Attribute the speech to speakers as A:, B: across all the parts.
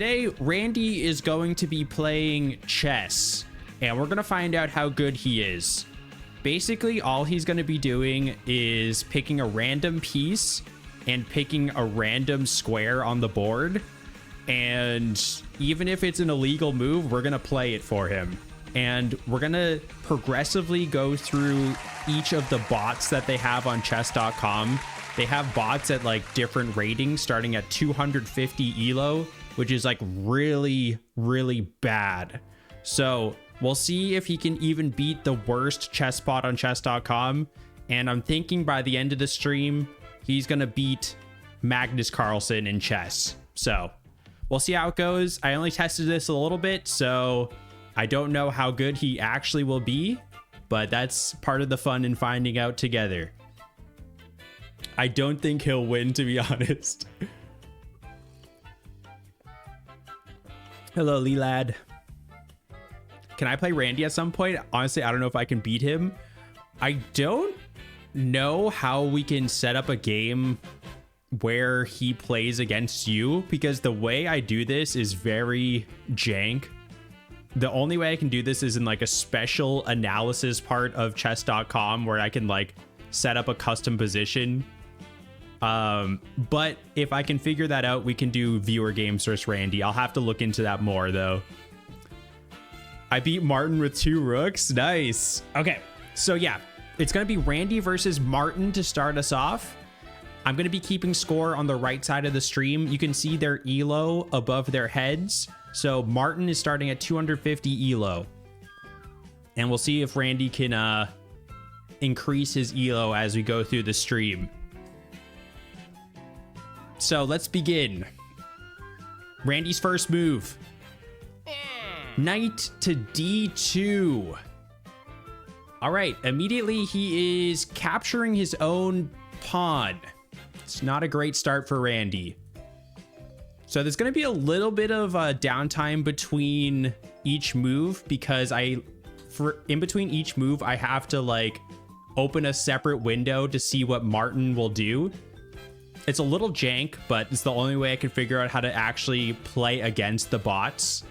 A: Today, Randy is going to be playing chess, and we're going to find out how good he is. Basically, all he's going to be doing is picking a random piece and picking a random square on the board. And even if it's an illegal move, we're going to play it for him. And we're going to progressively go through each of the bots that they have on chess.com. They have bots at like different ratings starting at 250 elo, which is like really, really bad. So we'll see if he can even beat the worst chess bot on chess.com. And I'm thinking by the end of the stream, he's going to beat Magnus Carlsen in chess. So we'll see how it goes. I only tested this a little bit, so I don't know how good he actually will be, but that's part of the fun in finding out together. I don't think he'll win, to be honest. Hello, Lee Lad. Can I play Randy at some point? Honestly, I don't know if I can beat him. I don't know how we can set up a game where he plays against you, because the way I do this is very jank. The only way I can do this is in like a special analysis part of chess.com where I can like set up a custom position. But if I can figure that out, we can do viewer games versus Randy. I'll have to look into that more though. I beat Martin with 2 rooks. Nice. Okay. So yeah, it's going to be Randy versus Martin to start us off. I'm going to be keeping score on the right side of the stream. You can see their elo above their heads. So Martin is starting at 250 elo. And we'll see if Randy can increase his elo as we go through the stream. So let's begin. Randy's first move. Knight to d2. All right, immediately he is capturing his own pawn. It's not a great start for Randy. So there's going to be a little bit of downtime between each move, because in between each move, I have to like open a separate window to see what Martin will do. It's a little jank, but it's the only way I can figure out how to actually play against the bots.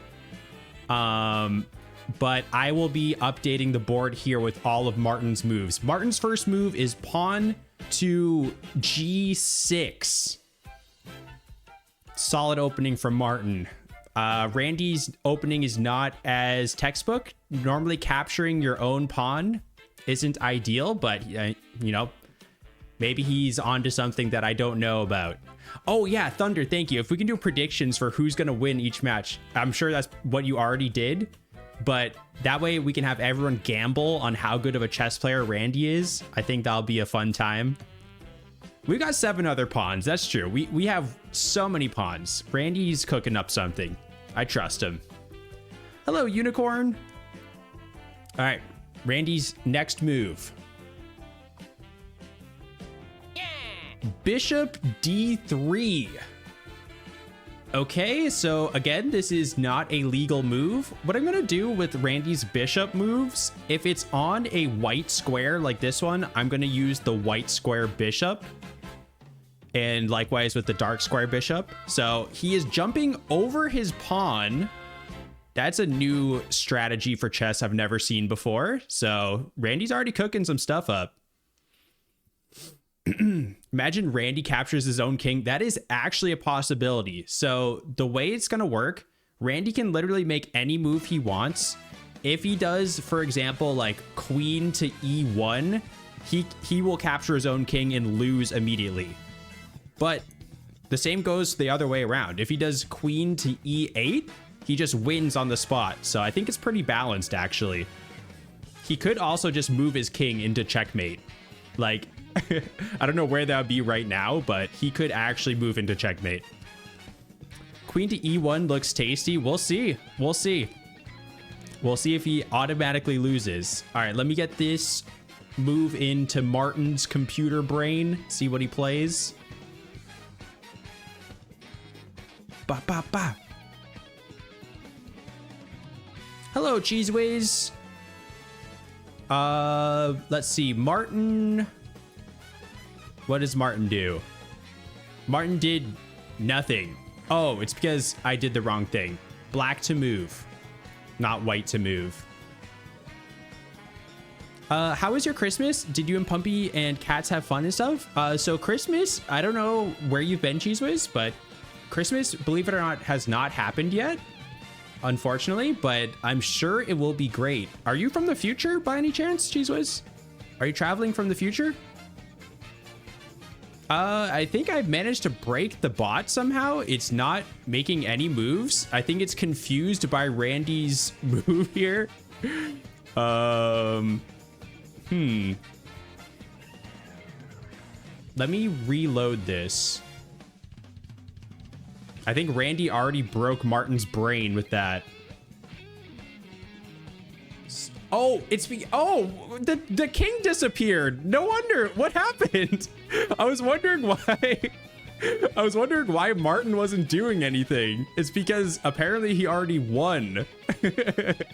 A: But I will be updating the board here with all of Martin's moves. Martin's first move is pawn to g6. Solid opening from Martin. Randy's opening is not as textbook. Normally capturing your own pawn isn't ideal, but you know, maybe he's onto something that I don't know about. Oh yeah, Thunder, thank you. If we can do predictions for who's going to win each match, I'm sure that's what you already did, but that way we can have everyone gamble on how good of a chess player Randy is. I think that'll be a fun time. We got 7 other pawns. That's true. We have so many pawns. Randy's cooking up something. I trust him. Hello, Unicorn. All right, Randy's next move. Bishop d3. Okay, so again, this is not a legal move. What I'm gonna do with Randy's bishop moves, if it's on a white square like this one, I'm gonna use the white square bishop. And likewise with the dark square bishop. So he is jumping over his pawn. That's a new strategy for chess I've never seen before. So Randy's already cooking some stuff up. Imagine Randy captures his own king. That is actually a possibility. So the way it's going to work, Randy can literally make any move he wants. If he does, for example, like queen to e1, he will capture his own king and lose immediately. But the same goes the other way around. If he does queen to e8, he just wins on the spot. So I think it's pretty balanced, actually. He could also just move his king into checkmate. Like, I don't know where that would be right now, but he could actually move into checkmate. Queen to e1 looks tasty. We'll see. We'll see. We'll see if he automatically loses. All right, let me get this move into Martin's computer brain. See what he plays. Ba, ba, ba. Hello, Cheeseways. Let's see. Martin. What does Martin do? Martin did nothing. Oh, it's because I did the wrong thing. Black to move, not white to move. How was your Christmas? Did you and Pumpy and Cats have fun and stuff? So Christmas, I don't know where you've been, Cheese Whiz, but Christmas, believe it or not, has not happened yet, unfortunately, but I'm sure it will be great. Are you from the future by any chance, Cheese Whiz? Are you traveling from the future? I think I've managed to break the bot somehow. It's not making any moves. I think it's confused by Randy's move here. Let me reload this. I think Randy already broke Martin's brain with that. Oh, the king disappeared. No wonder. What happened? I was wondering why. I was wondering why Martin wasn't doing anything. It's because apparently he already won. Okay,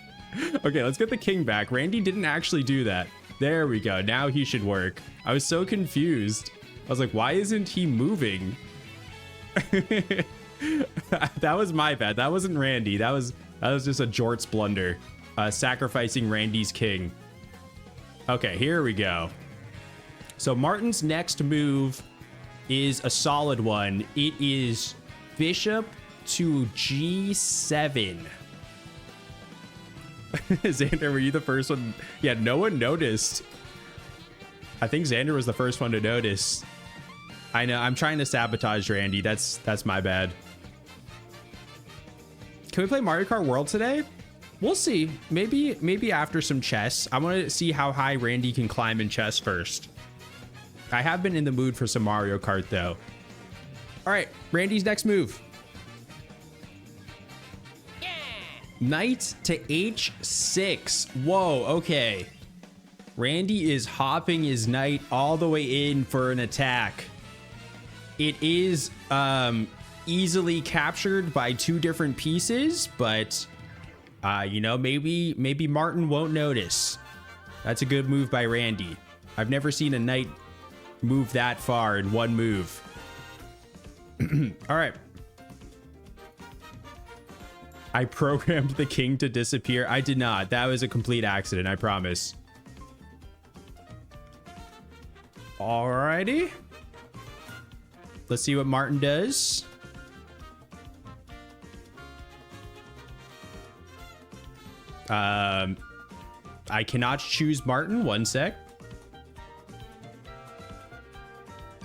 A: let's get the king back. Randy didn't actually do that. There we go. Now he should work. I was so confused. I was like, why isn't he moving? That was my bad. That wasn't Randy. That was just a jorts blunder. Sacrificing Randy's king. Okay, here we go. So Martin's next move is a solid one. It is bishop to g7. Xander, were you the first one? Yeah, no one noticed. I think Xander was the first one to notice. I know, I'm trying to sabotage Randy. That's my bad. Can we play Mario Kart World today? We'll see. Maybe after some chess. I want to see how high Randy can climb in chess first. I have been in the mood for some Mario Kart though. All right, Randy's next move. Knight to h6. Whoa, okay. Randy is hopping his knight all the way in for an attack. It is easily captured by two different pieces, but you know, maybe Martin won't notice. That's a good move by Randy. I've never seen a knight move that far in one move. All right. I programmed the king to disappear. I did not. That was a complete accident, I promise. Alrighty. Let's see what Martin does. I cannot choose Martin. One sec.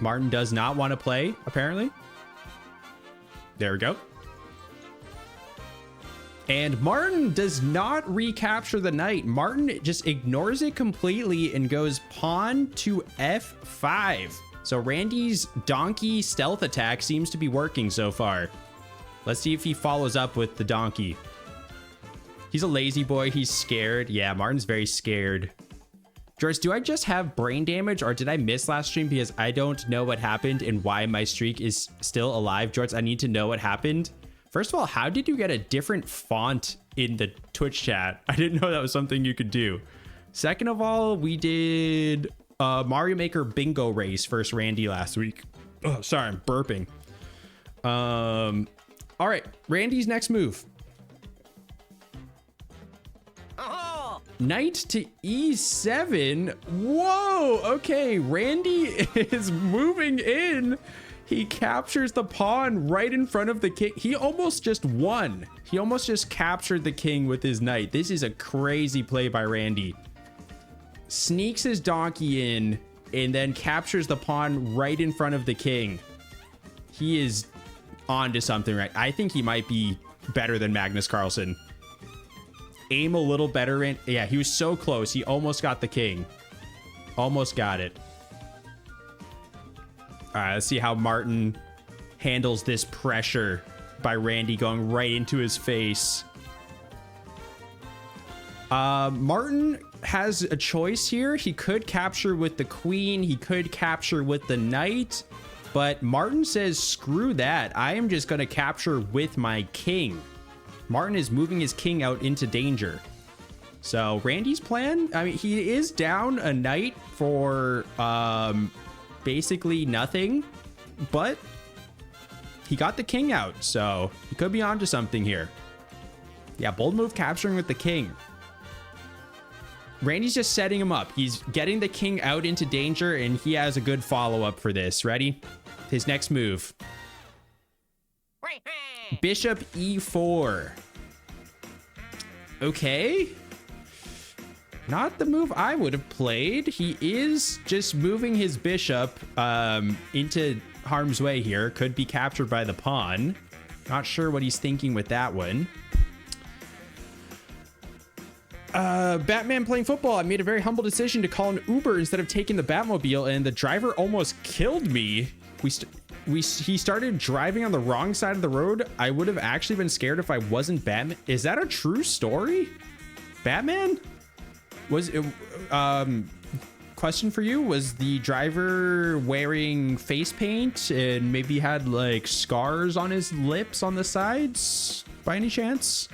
A: Martin does not want to play, apparently. There we go. And Martin does not recapture the knight. Martin just ignores it completely and goes pawn to f5. So Randy's donkey stealth attack seems to be working so far. Let's see if he follows up with the donkey. He's a lazy boy. He's scared. Yeah, Martin's very scared. Jorts, do I just have brain damage or did I miss last stream because I don't know what happened and why my streak is still alive? Jorts, I need to know what happened. First of all, how did you get a different font in the Twitch chat? I didn't know that was something you could do. Second of all, we did Mario Maker bingo race versus Randy last week. Oh, sorry, I'm burping. All right, Randy's next move. Knight to e7. Whoa, okay, Randy is moving in. He captures the pawn right in front of the king. He almost just won. He almost just captured the king with his knight. This is a crazy play by Randy. Sneaks his donkey in and then captures the pawn right in front of the king. He is on to something, right? I think he might be better than Magnus Carlsen. Aim a little better in. Yeah, he was so close. He almost got the king. Almost got it. All right, let's see how Martin handles this pressure by Randy going right into his face. Martin has a choice here. He could capture with the queen. He could capture with the knight. But Martin says, screw that. I am just going to capture with my king. Martin is moving his king out into danger. So Randy's plan, I mean, he is down a knight for basically nothing, but he got the king out, so he could be onto something here. Yeah, bold move capturing with the king. Randy's just setting him up. He's getting the king out into danger, and he has a good follow-up for this. Ready? His next move. Bishop e4. Okay. Not the move I would have played. He is just moving his bishop into harm's way here. Could be captured by the pawn. Not sure what he's thinking with that one. Batman playing football. I made a very humble decision to call an Uber instead of taking the Batmobile, and the driver almost killed me. He started driving on the wrong side of the road. I would have actually been scared if I wasn't Batman. Is that a true story? Batman? Was it, question for you, was the driver wearing face paint and maybe had like scars on his lips on the sides by any chance?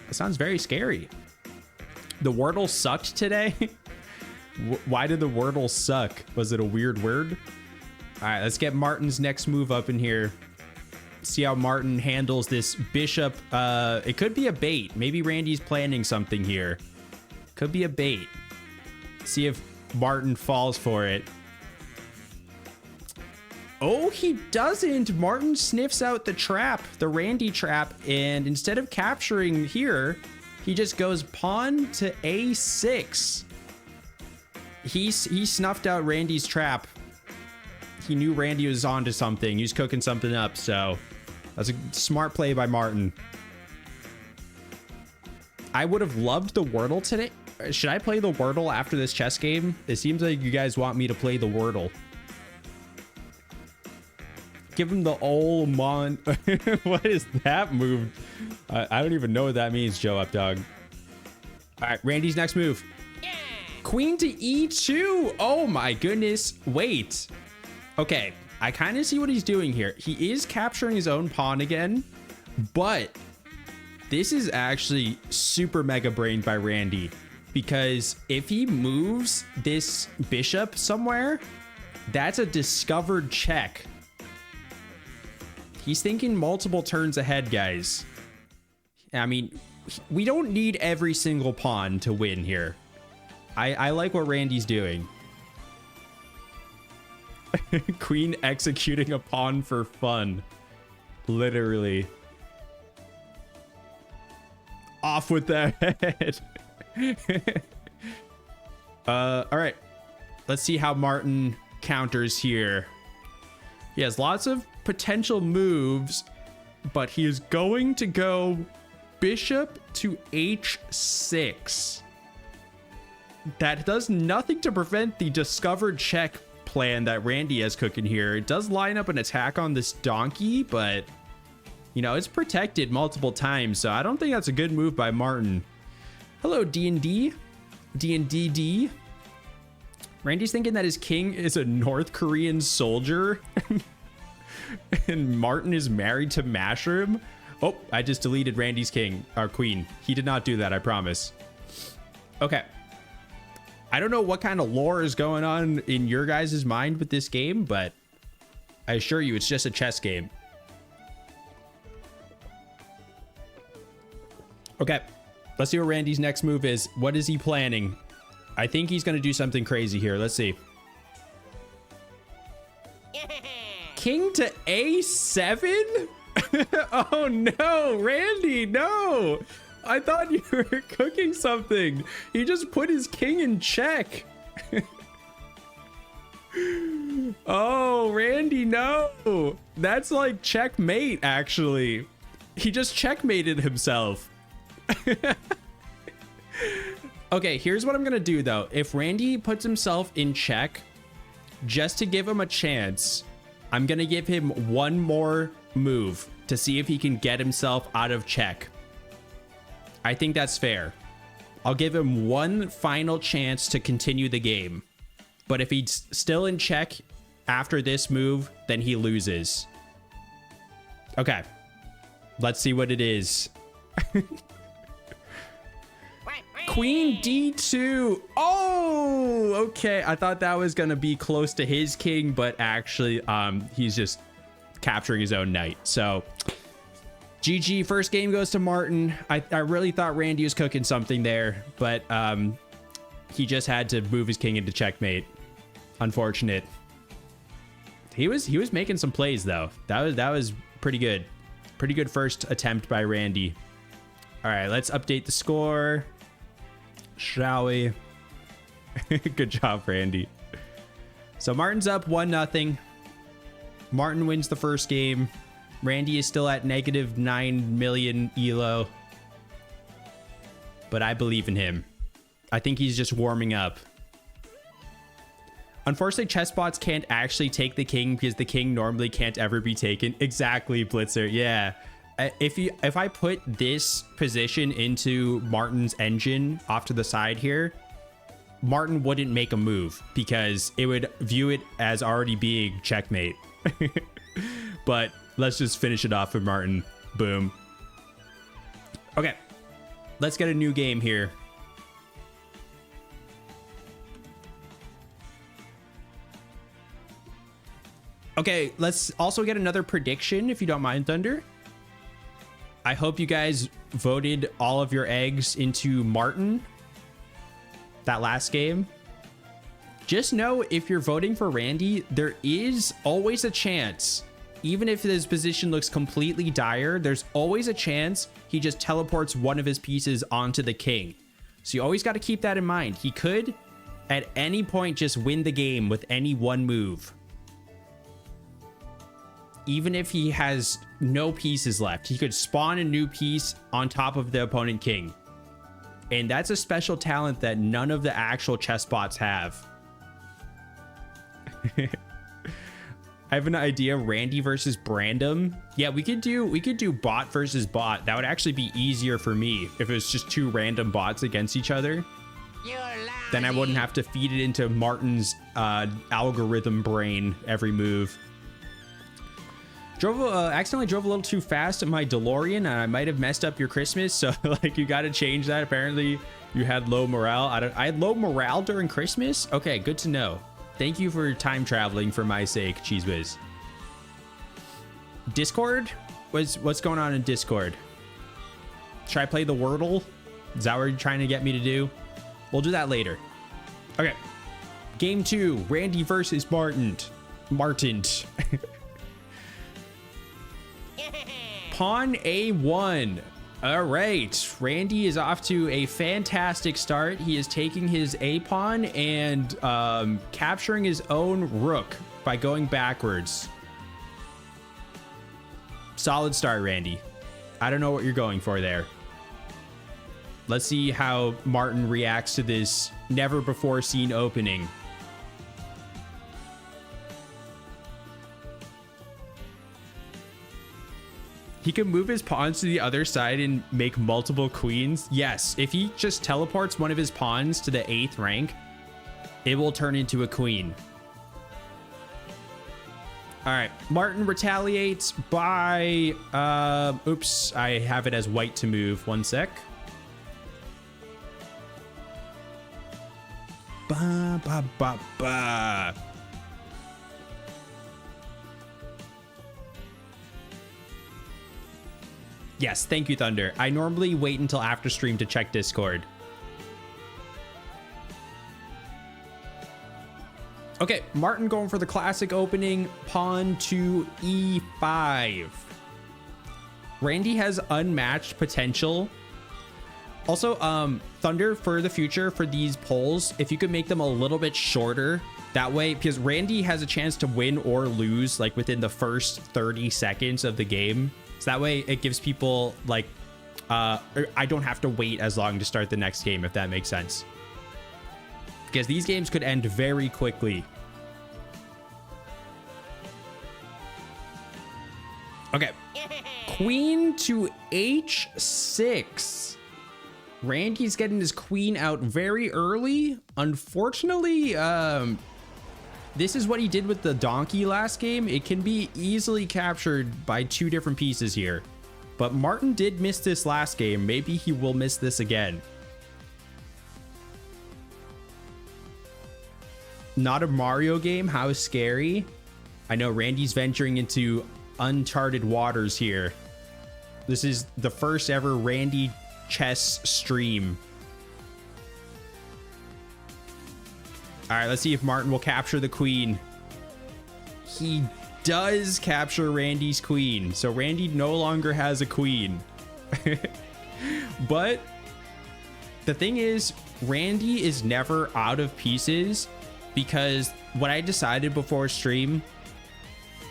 A: That sounds very scary. The Wordle sucked today. Why did the Wordle suck? Was it a weird word? All right, let's get Martin's next move up in here. See how Martin handles this bishop. It could be a bait. Maybe Randy's planning something here. Could be a bait. See if Martin falls for it. Oh, he doesn't. Martin sniffs out the trap, the Randy trap, and instead of capturing here, he just goes pawn to a6. He snuffed out Randy's trap. He knew Randy was onto something. He was cooking something up, so that's a smart play by Martin. I would have loved the Wordle today. Should I play the Wordle after this chess game? It seems like you guys want me to play the Wordle. Give him the old mon. What is that move? I don't even know what that means, Joe Updog. All right, Randy's next move. Yeah. Queen to e2. Oh my goodness. Wait. Okay, I kind of see what he's doing here. He is capturing his own pawn again, but this is actually super mega brained by Randy, because if he moves this bishop somewhere, that's a discovered check. He's thinking multiple turns ahead, guys. I mean, we don't need every single pawn to win here. I like what Randy's doing. Queen executing a pawn for fun. Literally. Off with that head. All right. Let's see how Martin counters here. He has lots of potential moves, but he is going to go bishop to h6. That does nothing to prevent the discovered check plan that Randy has cooking here. It does line up an attack on this donkey, but you know, it's protected multiple times, so I don't think that's a good move by Martin. Hello, D&D. D&DD. Randy's thinking that his king is a North Korean soldier and Martin is married to Mashroom. Oh, I just deleted Randy's king, or queen. He did not do that, I promise. Okay. I don't know what kind of lore is going on in your guys' mind with this game, but I assure you it's just a chess game. Okay, let's see what Randy's next move is. What is he planning? I think he's going to do something crazy here. Let's see. King to a7? Oh no, Randy, no. I thought you were cooking something. He just put his king in check. Oh, Randy, no. That's like checkmate, actually. He just checkmated himself. Okay, here's what I'm gonna do though. If Randy puts himself in check, just to give him a chance, I'm gonna give him one more move to see if he can get himself out of check. I think that's fair. I'll give him one final chance to continue the game. But if he's still in check after this move, then he loses. Okay. Let's see what it is. Queen d2. Oh, okay. I thought that was going to be close to his king, but actually, he's just capturing his own knight. So GG, first game goes to Martin. I really thought Randy was cooking something there, but he just had to move his king into checkmate. Unfortunate. He was making some plays though. That was pretty good. Pretty good first attempt by Randy. All right, let's update the score, shall we? Good job, Randy. So Martin's up 1-0. Martin wins the first game. Randy is still at negative 9 million elo, but I believe in him. I think he's just warming up. Unfortunately, chess bots can't actually take the king because the king normally can't ever be taken. Exactly, Blitzer. Yeah. If I put this position into Martin's engine off to the side here, Martin wouldn't make a move because it would view it as already being checkmate. But let's just finish it off with Martin. Boom. Okay. Let's get a new game here. Okay, let's also get another prediction, if you don't mind, Thunder. I hope you guys voted all of your eggs into Martin that last game. Just know if you're voting for Randy, there is always a chance, even if his position looks completely dire, there's always a chance he just teleports one of his pieces onto the king. So you always got to keep that in mind. He could, at any point, just win the game with any one move. Even if he has no pieces left, he could spawn a new piece on top of the opponent king. And that's a special talent that none of the actual chess bots have. I have an idea. Randy versus Brandom. Yeah, we could do bot versus bot. That would actually be easier for me if it was just two random bots against each other. Then I wouldn't have to feed it into Martin's algorithm brain every move. Accidentally drove a little too fast in my DeLorean, and I might have messed up your Christmas. So like, you got to change that. Apparently you had low morale. I had low morale during Christmas. Okay, good to know. Thank you for time traveling for my sake, Cheese Whiz. Discord? What's going on in Discord? Should I play the Wordle? Is that what you're trying to get me to do? We'll do that later. Okay. Game 2, Randy versus Martin. Pawn A1. All right, Randy is off to a fantastic start. He is taking his A pawn and capturing his own rook by going backwards. Solid start, Randy. I don't know what you're going for there. Let's see how Martin reacts to this never before seen opening. He can move his pawns to the other side and make multiple queens. Yes, if he just teleports one of his pawns to the 8th rank, it will turn into a queen. All right, Martin retaliates by, oops, I have it as white to move. One sec. Ba, ba, ba, ba. Yes, thank you, Thunder. I normally wait until after stream to check Discord. Okay, Martin going for the classic opening, pawn to E5. Randy has unmatched potential. Also, Thunder, for the future, for these polls, if you could make them a little bit shorter, that way, because Randy has a chance to win or lose like within the first 30 seconds of the game. So that way it gives people like, I don't have to wait as long to start the next game, if that makes sense. Because these games could end very quickly. Okay. Queen to H6. Randy's getting his queen out very early. Unfortunately, this is what he did with the donkey last game. It can be easily captured by two different pieces here. But Martin did miss this last game. Maybe he will miss this again. Not a Mario game. How scary. I know Randy's venturing into uncharted waters here. This is the first ever Randy chess stream. All right, let's see if Martin will capture the queen. He does capture Randy's queen. So Randy no longer has a queen. But the thing is, Randy is never out of pieces, because what I decided before stream,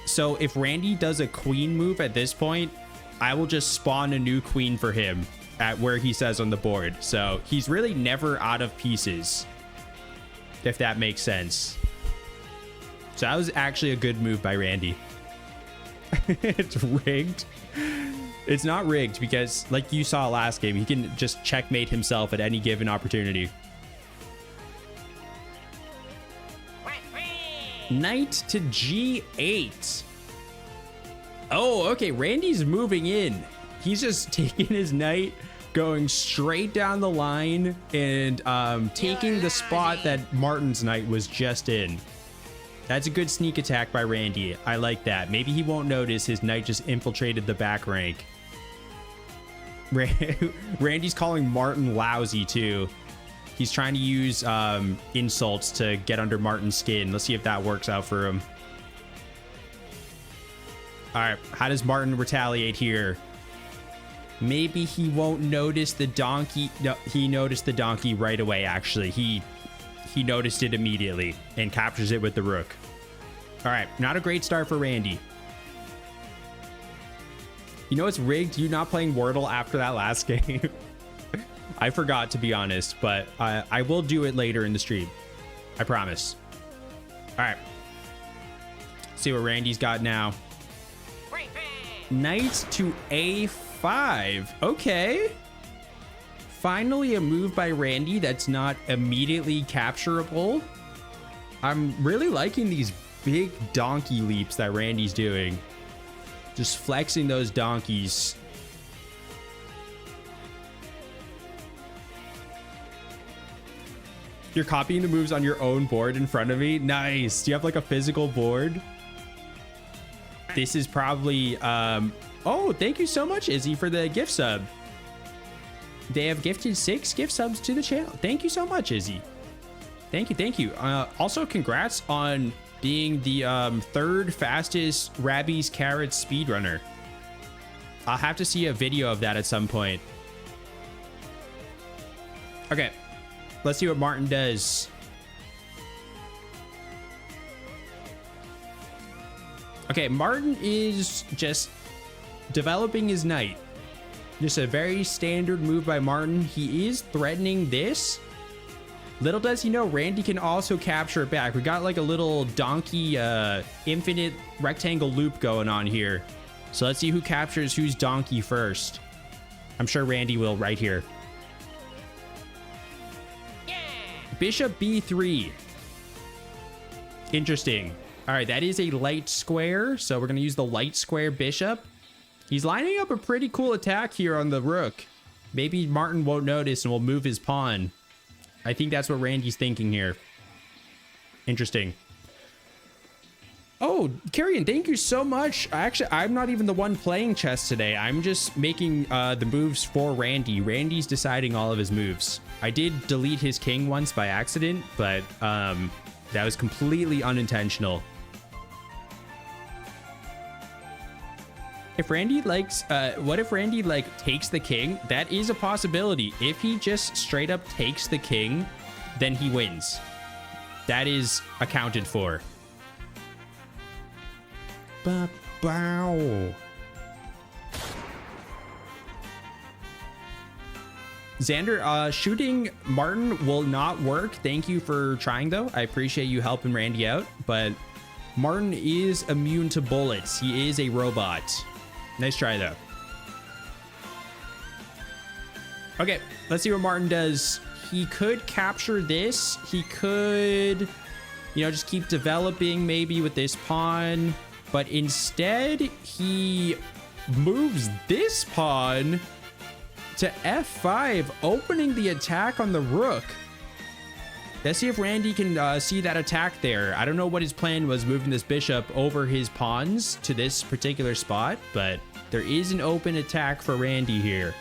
A: so if Randy does a queen move at this point, I will just spawn a new queen for him at where he says on the board. So he's really never out of pieces, if that makes sense. So that was actually a good move by Randy. It's rigged. It's not rigged because, like you saw last game, he can just checkmate himself at any given opportunity. Knight to G8. Oh, okay. Randy's moving in. He's just taking his knight, going straight down the line, and taking the spot that Martin's knight was just in. That's a good sneak attack by Randy. I like that. Maybe he won't notice his knight just infiltrated the back rank. Randy's calling Martin lousy too. He's trying to use insults to get under Martin's skin. Let's see if that works out for him. All right, how does Martin retaliate here? Maybe he won't notice the donkey. No, he noticed the donkey right away, actually. He noticed it immediately and captures it with the rook. All right, not a great start for Randy. You know it's rigged? You not playing Wordle after that last game? I forgot, to be honest, but I will do it later in the stream. I promise. All right. See what Randy's got now. Knight to A5. Okay. Finally a move by Randy that's not immediately capturable. I'm really liking these big donkey leaps that Randy's doing. Just flexing those donkeys. You're copying the moves on your own board in front of me. Nice. Do you have like a physical board? This is probably oh, thank you so much, Izzy, for the gift sub. They have gifted 6 gift subs to the channel. Thank you so much, Izzy. Thank you, thank you. Also, congrats on being the 3rd fastest Rabbi's Carrots speedrunner. I'll have to see a video of that at some point. Okay, let's see what Martin does. Okay, Martin is just developing his knight. Just a very standard move by Martin. He is threatening this. Little does he know, Randy can also capture it back. We got like a little donkey infinite rectangle loop going on here. So let's see who captures whose donkey first. I'm sure Randy will right here. Yeah. Bishop B3. Interesting. All right, that is a light square. So we're going to use the light square bishop. He's lining up a pretty cool attack here on the rook. Maybe Martin won't notice and will move his pawn. I think that's what Randy's thinking here. Interesting. Oh, Carrion, thank you so much. Actually, I'm not even the one playing chess today. I'm just making the moves for Randy. Randy's deciding all of his moves. I did delete his king once by accident, but that was completely unintentional. If Randy likes, what if Randy like takes the king? That is a possibility. If he just straight up takes the king, then he wins. That is accounted for. Ba-bow. Xander, shooting Martin will not work. Thank you for trying though. I appreciate you helping Randy out, but Martin is immune to bullets. He is a robot. Nice try though. Okay, let's see what Martin does. He could capture this. He could, you know, just keep developing maybe with this pawn. But instead, he moves this pawn to F5, opening the attack on the rook. Let's see if Randy can see that attack there. I don't know what his plan was moving this bishop over his pawns to this particular spot, but there is an open attack for Randy here.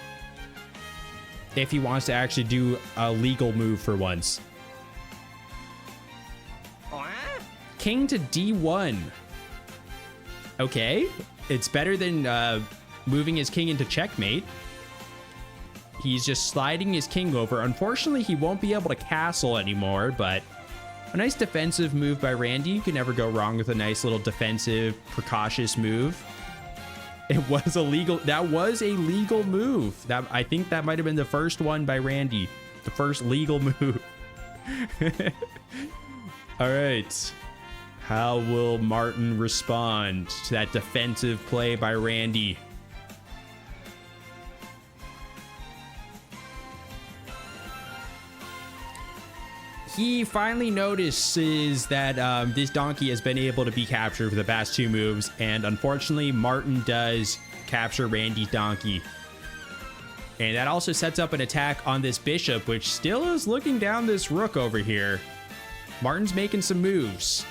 A: If he wants to actually do a legal move for once. King to D1. Okay. It's better than moving his king into checkmate. He's just sliding his king over. Unfortunately, he won't be able to castle anymore, but a nice defensive move by Randy. You can never go wrong with a nice little defensive, precautious move. It was illegal. That was a legal move. I think that might have been the first one by Randy. The first legal move. All right. How will Martin respond to that defensive play by Randy? He finally notices that this donkey has been able to be captured for the past 2 moves, and unfortunately, Martin does capture Randy's donkey. And that also sets up an attack on this bishop, which still is looking down this rook over here. Martin's making some moves.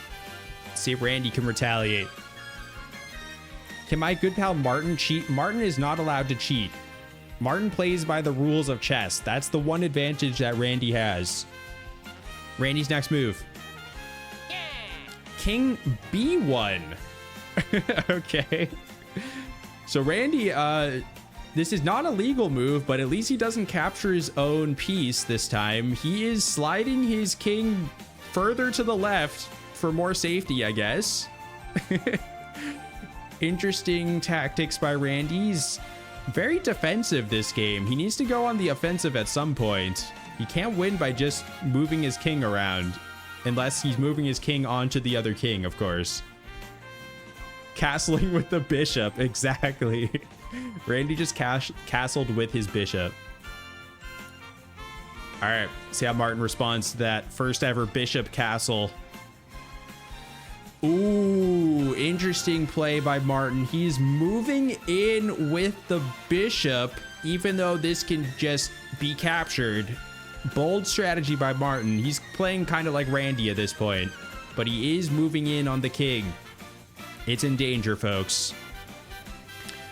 A: Let's see if Randy can retaliate. Can my good pal Martin cheat? Martin is not allowed to cheat. Martin plays by the rules of chess. That's the one advantage that Randy has. Randy's next move. Yeah. King B1. Okay. So Randy, this is not a legal move, but at least he doesn't capture his own piece this time. He is sliding his king further to the left for more safety, I guess. Interesting tactics by Randy. He's very defensive this game. He needs to go on the offensive at some point. He can't win by just moving his king around, unless he's moving his king onto the other king, of course. Castling with the bishop, exactly. Randy just castled with his bishop. All right, see how Martin responds to that first ever bishop castle. Ooh, interesting play by Martin. He's moving in with the bishop, even though this can just be captured. Bold strategy by Martin. He's playing kind of like Randy at this point, but he is moving in on the king. It's in danger, folks.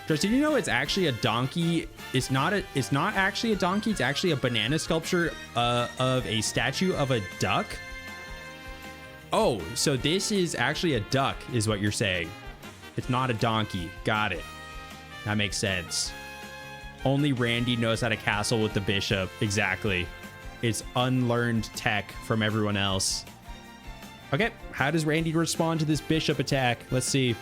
A: Just, did you know it's actually a donkey? It's not actually a donkey. It's actually a banana sculpture of a statue of a duck. Oh, so this is actually a duck, is what you're saying. It's not a donkey. Got it. That makes sense. Only Randy knows how to castle with the bishop. Exactly. It's unlearned tech from everyone else. Okay, how does Randy respond to this bishop attack? Let's see.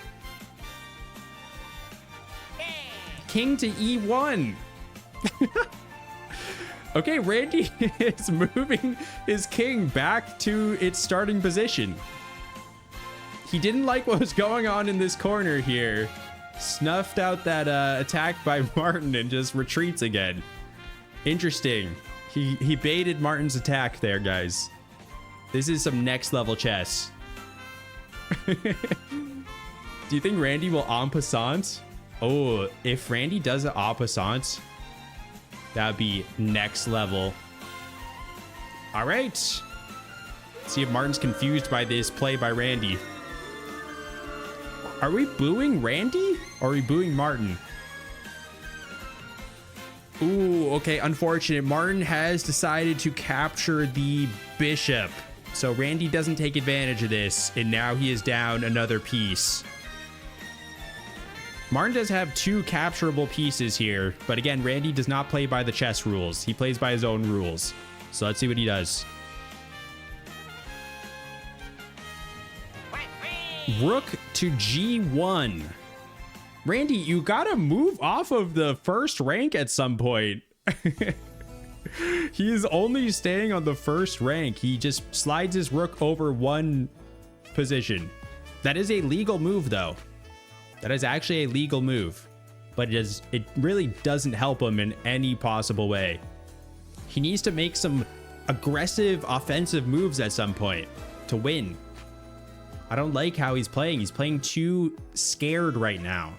A: King to E1. Okay, Randy is moving his king back to its starting position. He didn't like what was going on in this corner here. Snuffed out that attack by Martin and just retreats again. Interesting. He baited Martin's attack there, guys. This is some next level chess. Do you think Randy will en passant? Oh, if Randy does an en passant, that would be next level. All right. Let's see if Martin's confused by this play by Randy. Are we booing Randy or are we booing Martin? Ooh, okay, unfortunate. Martin has decided to capture the bishop. So Randy doesn't take advantage of this, and now he is down another piece. Martin does have 2 capturable pieces here, but again, Randy does not play by the chess rules. He plays by his own rules. So let's see what he does. Rook to G1. Randy, you gotta move off of the first rank at some point. He is only staying on the first rank. He just slides his rook over 1 position. That is a legal move, though. That is actually a legal move. But it really doesn't help him in any possible way. He needs to make some aggressive offensive moves at some point to win. I don't like how he's playing. He's playing too scared right now.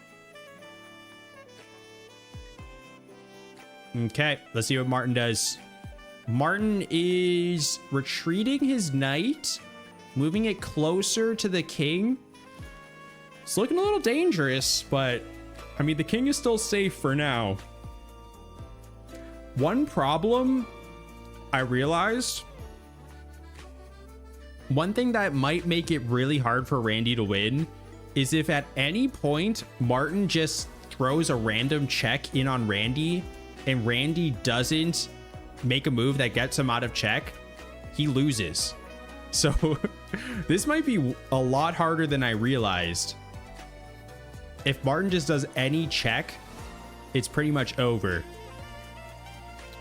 A: Okay, let's see what Martin does. Martin is retreating his knight, moving it closer to the king. It's looking a little dangerous, but I mean, the king is still safe for now. One problem I realized, one thing that might make it really hard for Randy to win is if at any point Martin just throws a random check in on Randy and Randy doesn't make a move that gets him out of check, he loses. So this might be a lot harder than I realized. If Martin just does any check, it's pretty much over.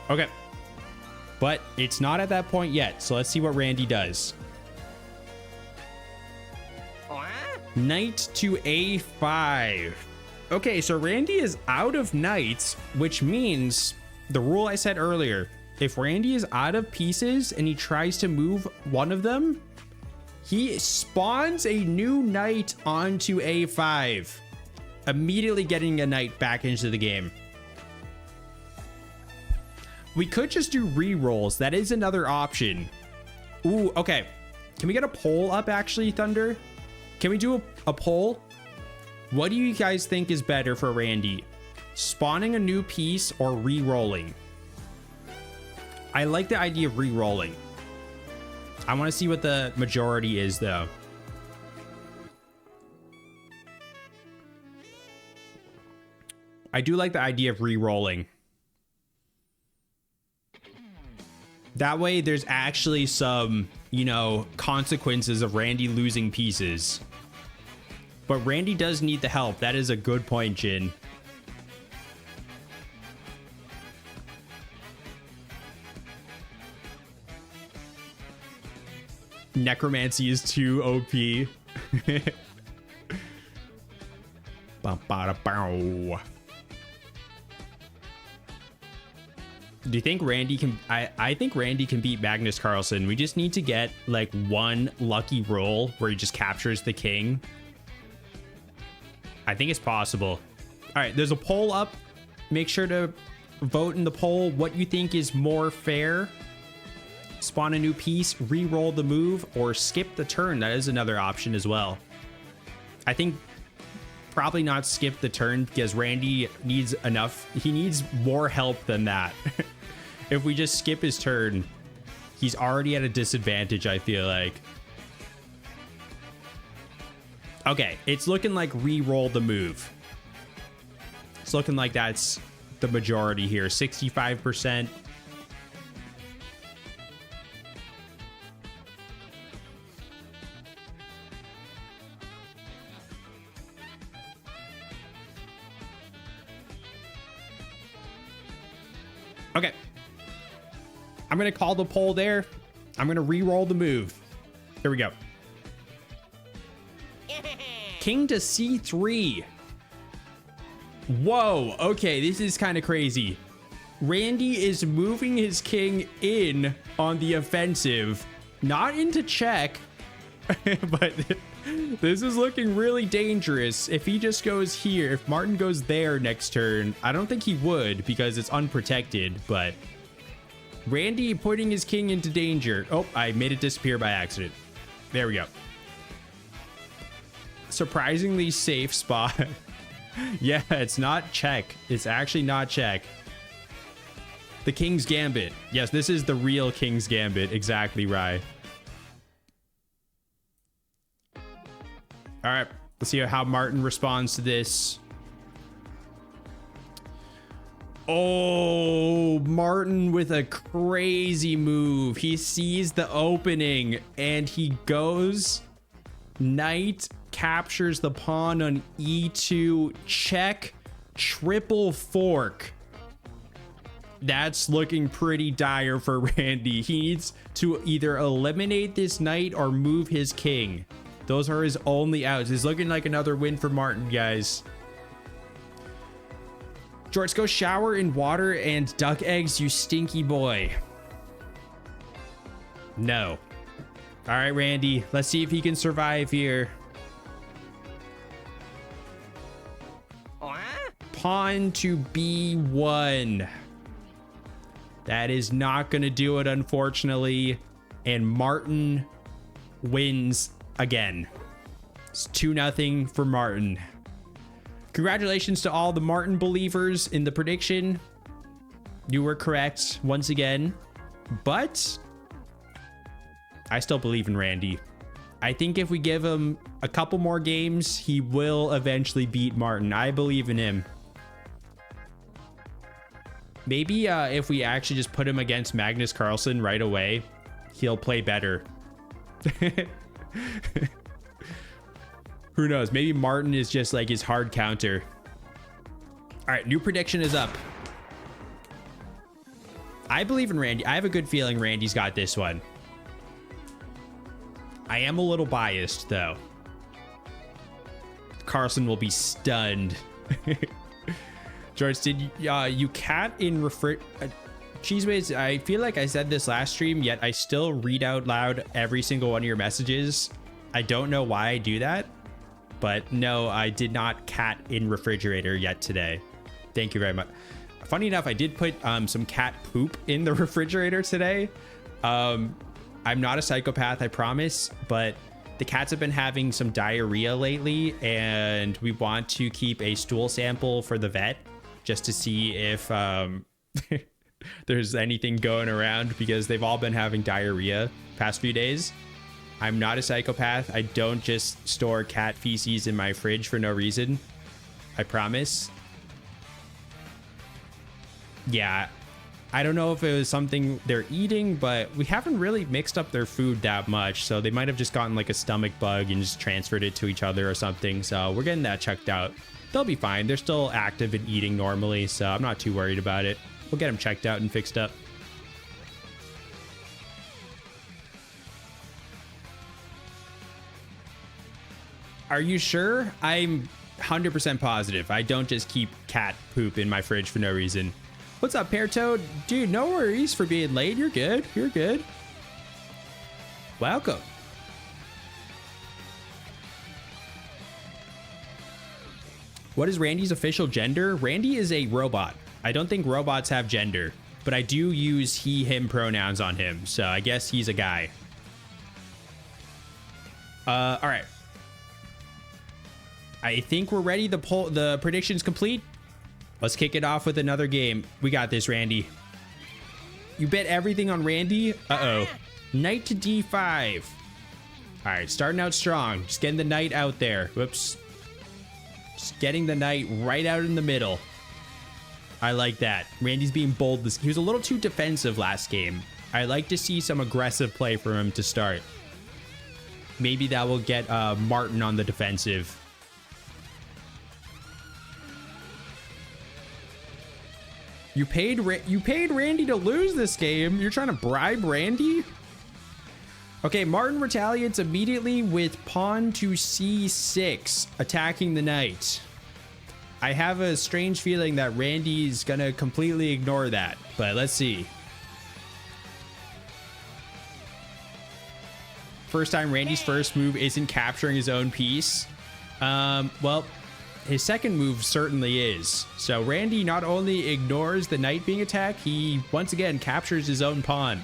A: Okay. But it's not at that point yet, so let's see what Randy does. Knight to A5. Okay, so Randy is out of knights, which means the rule I said earlier, if Randy is out of pieces and he tries to move one of them, he spawns a new knight onto A5, immediately getting a knight back into the game. We could just do re-rolls. That is another option. Ooh, okay. Can we get a poll up actually, Thunder? Can we do a poll? What do you guys think is better for Randy? Spawning a new piece or re-rolling? I like the idea of re-rolling. I want to see what the majority is though. I do like the idea of re-rolling. That way there's actually some, you know, consequences of Randy losing pieces. But Randy does need the help. That is a good point, Jin. Necromancy is too OP. Ba-ba-da-bow. Do you think Randy can... I think Randy can beat Magnus Carlsen. We just need to get like one lucky roll where he just captures the king. I think it's possible. All right, there's a poll up. Make sure to vote in the poll what you think is more fair. Spawn a new piece, re-roll the move, or skip the turn. That is another option as well. I think probably not skip the turn because Randy needs enough. He needs more help than that. If we just skip his turn, he's already at a disadvantage, I feel like. Okay, it's looking like re-roll the move. It's looking like that's the majority here, 65%. Okay. I'm going to call the poll there. I'm going to re-roll the move. Here we go. King to C3. Whoa. Okay, this is kind of crazy. Randy is moving his king in on the offensive. Not into check. But this is looking really dangerous. If he just goes here, if Martin goes there next turn, I don't think he would because it's unprotected, but Randy putting his king into danger. Oh, I made it disappear by accident. There we go. Surprisingly safe spot. Yeah, it's not check. It's actually not check. The King's Gambit. Yes, this is the real King's Gambit. Exactly right. All right, let's see how Martin responds to this. Oh, Martin with a crazy move. He sees the opening and he goes. Knight captures the pawn on E2. Check. Triple fork. That's looking pretty dire for Randy. He needs to either eliminate this knight or move his king. Those are his only outs. It's looking like another win for Martin, guys. Jorts, go shower in water and duck eggs, you stinky boy. No. All right, Randy. Let's see if he can survive here. Pawn to B1. That is not going to do it, unfortunately. And Martin wins again. It's 2-0 for Martin. Congratulations to all the Martin believers in the prediction. You were correct once again. But I still believe in Randy. I think if we give him a couple more games, he will eventually beat Martin. I believe in him. Maybe if we actually just put him against Magnus Carlsen right away, he'll play better. Who knows? Maybe Martin is just like his hard counter. All right, new prediction is up. I believe in Randy. I have a good feeling Randy's got this one. I am a little biased, though. Carlson will be stunned. George, did you cat in Cheeseways? I feel like I said this last stream, yet I still read out loud every single one of your messages. I don't know why I do that, but no, I did not cat in refrigerator yet today. Thank you very much. Funny enough, I did put some cat poop in the refrigerator today. I'm not a psychopath, I promise, but the cats have been having some diarrhea lately, and we want to keep a stool sample for the vet just to see if there's anything going around, because they've all been having diarrhea past few days. I'm not a psychopath. I don't just store cat feces in my fridge for no reason. I promise. Yeah, I don't know if it was something they're eating, but we haven't really mixed up their food that much. So they might have just gotten like a stomach bug and just transferred it to each other or something. So we're getting that checked out. They'll be fine. They're still active and eating normally, so I'm not too worried about it. We'll get them checked out and fixed up. Are you sure? I'm 100% positive. I don't just keep cat poop in my fridge for no reason. What's up, Pear Toad? Dude, no worries for being late. You're good. You're good. Welcome. What is Randy's official gender? Randy is a robot. I don't think robots have gender, but I do use he, him pronouns on him. So I guess he's a guy. All right. I think we're ready. The prediction's complete. Let's kick it off with another game. We got this, Randy. You bet everything on Randy? Uh-oh. Knight to D5. All right, starting out strong. Just getting the knight out there. Whoops. Just getting the knight right out in the middle. I like that. Randy's being bold. He was a little too defensive last game. I like to see some aggressive play from him to start. Maybe that will get Martin on the defensive. You paid Randy to lose this game. You're trying to bribe Randy? Okay, Martin retaliates immediately with pawn to C6, attacking the knight. I have a strange feeling that Randy's gonna completely ignore that, but let's see. First time Randy's first move isn't capturing his own piece. Well, his second move certainly is. So Randy not only ignores the knight being attacked, he once again captures his own pawn.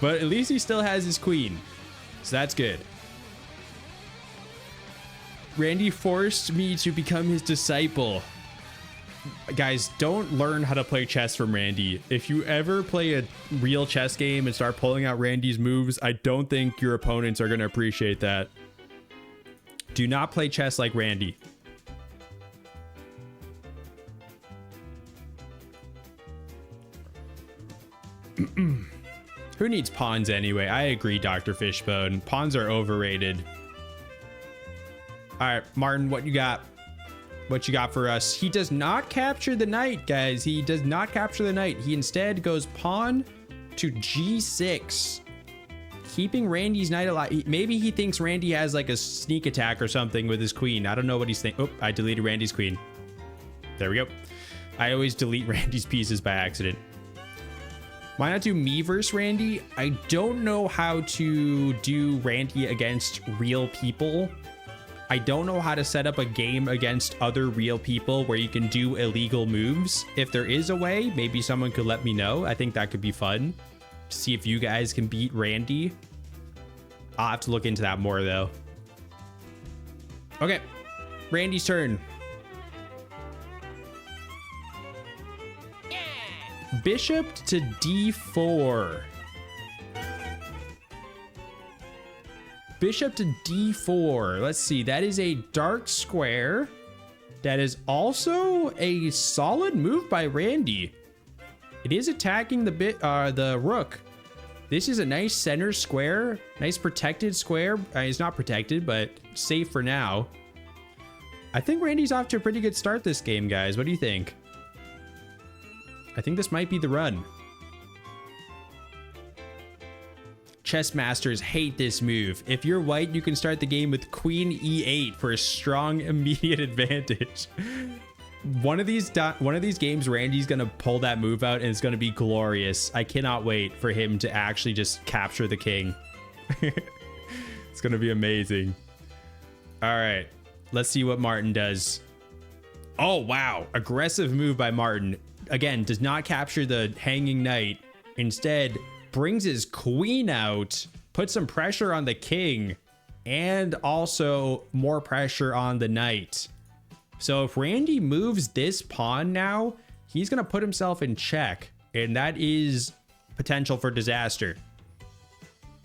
A: But at least he still has his queen. So that's good. Randy forced me to become his disciple. Guys, don't learn how to play chess from Randy. If you ever play a real chess game and start pulling out Randy's moves, I don't think your opponents are going to appreciate that. Do not play chess like Randy. Who needs pawns anyway? I agree, Dr. Fishbone. Pawns are overrated. All right, Martin, what you got? What you got for us? He does not capture the knight, guys. He does not capture the knight. He instead goes pawn to G6. Keeping Randy's knight alive. Maybe he thinks Randy has like a sneak attack or something with his queen. I don't know what he's thinking. Oh, I deleted Randy's queen. There we go. I always delete Randy's pieces by accident. Why not do me versus Randy? I don't know how to do Randy against real people. I don't know how to set up a game against other real people where you can do illegal moves. If there is a way, maybe someone could let me know. I think that could be fun. See if you guys can beat Randy. I'll have to look into that more though. Okay, Randy's turn. Bishop to d4. Bishop to d4. Let's see. That is a dark square. That is also a solid move by Randy. It is attacking the rook. This is a nice center square. Nice protected square. It's not protected, but safe for now. I think Randy's off to a pretty good start this game, guys. What do you think? I think this might be the run. Chess masters hate this move. If you're white, you can start the game with Queen E8 for a strong immediate advantage. One of these games, Randy's gonna pull that move out and it's gonna be glorious. I cannot wait for him to actually just capture the king. It's gonna be amazing. All right, let's see what Martin does. Oh, wow. Aggressive move by Martin. Again, does not capture the hanging knight. Instead, brings his queen out, puts some pressure on the king, and also more pressure on the knight. So if Randy moves this pawn now, he's going to put himself in check, and that is potential for disaster.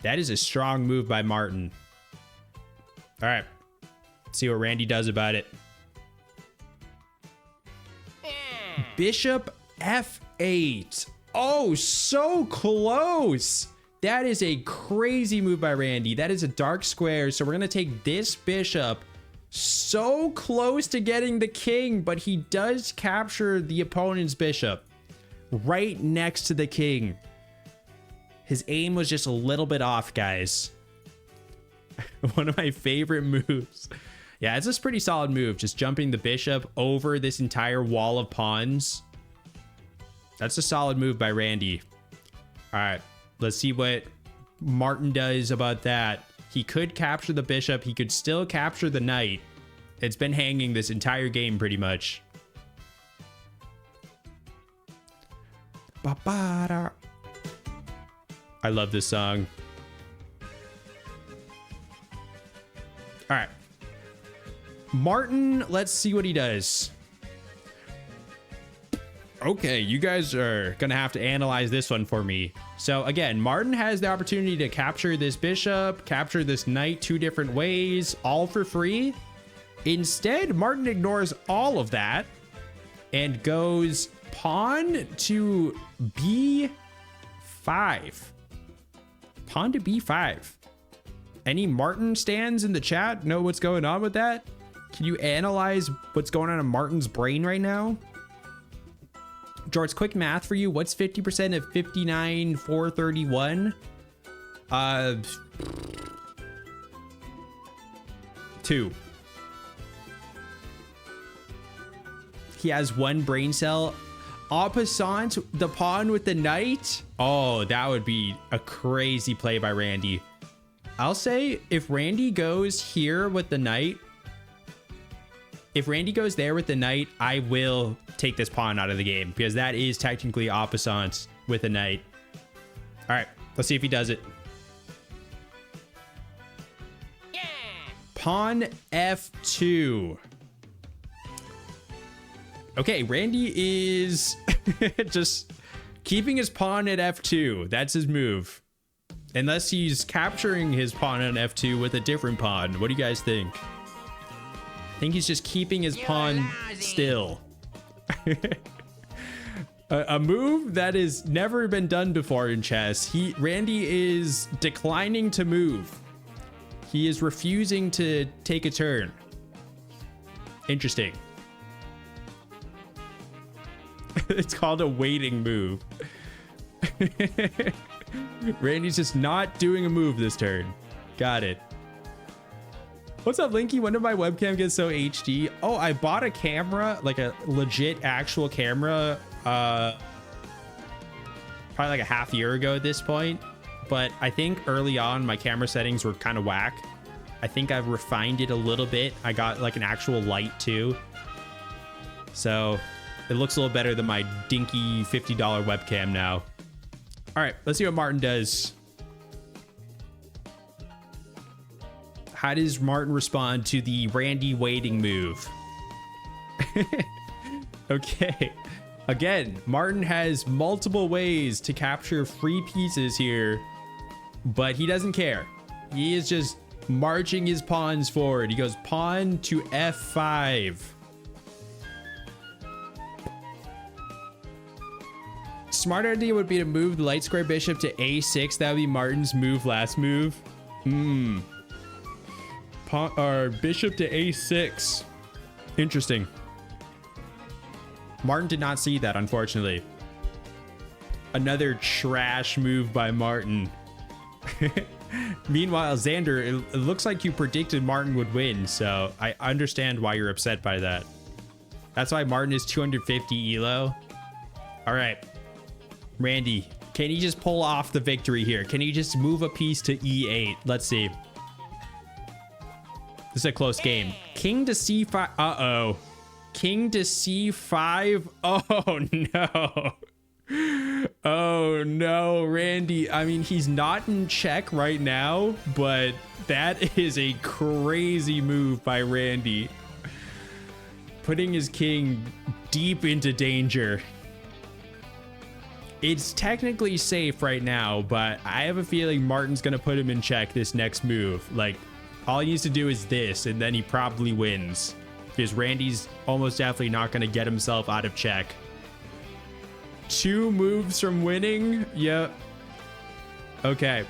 A: That is a strong move by Martin. All right, let's see what Randy does about it. Bishop f8. Oh, so close. That is a crazy move by Randy. That is a dark square. So we're going to take this bishop so close to getting the king, but he does capture the opponent's bishop right next to the king. His aim was just a little bit off, guys. One of my favorite moves. Yeah, it's a pretty solid move. Just jumping the bishop over this entire wall of pawns. That's a solid move by Randy. All right, let's see what Martin does about that. He could capture the bishop. He could still capture the knight. It's been hanging this entire game pretty much. Ba-ba-da. I love this song. All right. Martin, let's see what he does. Okay, you guys are gonna have to analyze this one for me. So again, Martin has the opportunity to capture this bishop, capture this knight 2 different ways, all for free. Instead, Martin ignores all of that and goes pawn to b5. Pawn to b5. Any Martin stands in the chat know what's going on with that? Can you analyze what's going on in Martin's brain right now? Jorts, quick math for you. What's 50% of 59,431? 2. He has 1 brain cell. En passant, the pawn with the knight. Oh, that would be a crazy play by Randy. I'll say if Randy goes here with the knight, if Randy goes there with the knight, I will take this pawn out of the game because that is technically en passant with a knight. All right, let's see if he does it. Yeah. Pawn f2. Okay, Randy is just keeping his pawn at f2. That's his move. Unless he's capturing his pawn on f2 with a different pawn. What do you guys think? I think he's just keeping his pawn still. A move that has never been done before in chess. Randy is declining to move. He is refusing to take a turn. Interesting. It's called a waiting move. Randy's just not doing a move this turn. Got it. What's up, Linky? When did my webcam get so HD? Oh, I bought a camera, like a legit actual camera, probably like a half year ago at this point. But I think early on my camera settings were kind of whack. I think I've refined it a little bit. I got like an actual light too. So it looks a little better than my dinky $50 webcam now. All right, let's see what Martin does. How does Martin respond to the Randy waiting move? Okay. Again, Martin has multiple ways to capture free pieces here, but he doesn't care. He is just marching his pawns forward. He goes pawn to f5. Smart idea would be to move the light square bishop to a6. That would be Martin's move, last move. Pawn or bishop to a6. Interesting. Martin did not see that, unfortunately. Another trash move by Martin. Meanwhile, Xander, it looks like you predicted Martin would win, so I understand why you're upset by that. That's why Martin is 250 elo. All right. Randy, can he just pull off the victory here? Can he just move a piece to e8? Let's see. This is a close game. King to c5. Uh-oh. King to c5. Oh, no. Oh, no, Randy. I mean, he's not in check right now, but that is a crazy move by Randy. Putting his king deep into danger. It's technically safe right now, but I have a feeling Martin's going to put him in check this next move. Like, all he needs to do is this, and then he probably wins. Because Randy's almost definitely not going to get himself out of check. 2 moves from winning? Yep. Okay.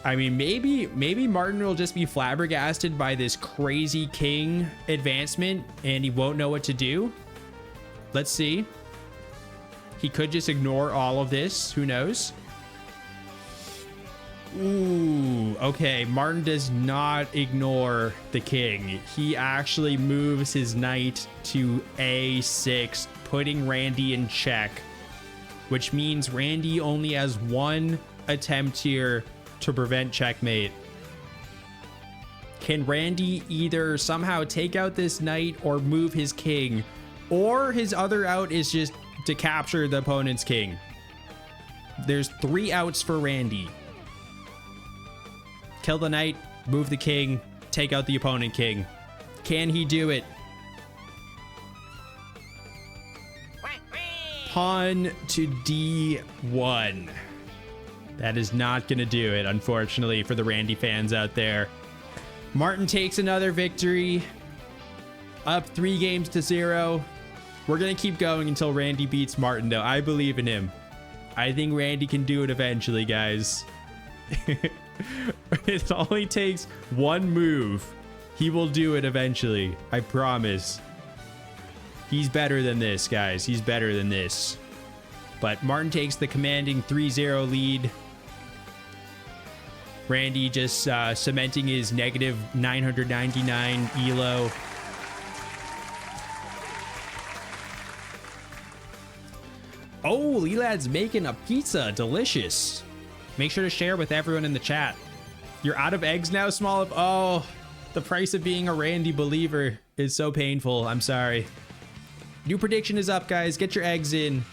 A: I mean, maybe Martin will just be flabbergasted by this crazy king advancement, and he won't know what to do. Let's see. He could just ignore all of this. Who knows? Ooh, okay. Martin does not ignore the king. He actually moves his knight to a6, putting Randy in check, which means Randy only has 1 attempt here to prevent checkmate. Can Randy either somehow take out this knight or move his king, or his other out is just to capture the opponent's king? There's 3 outs for Randy. Kill the knight, move the king, take out the opponent king. Can he do it? Pawn to d1. That is not going to do it, unfortunately, for the Randy fans out there. Martin takes another victory. Up 3 games to 0. We're going to keep going until Randy beats Martin, though. I believe in him. I think Randy can do it eventually, guys. It only takes 1 move. He will do it eventually. I promise. He's better than this, guys. He's better than this. But Martin takes the commanding 3-0 lead. Randy just cementing his negative 999 elo. Oh, Elad's making a pizza. Delicious. Make sure to share with everyone in the chat. You're out of eggs now, Small? Oh, the price of being a Randy believer is so painful. I'm sorry. New prediction is up, guys. Get your eggs in.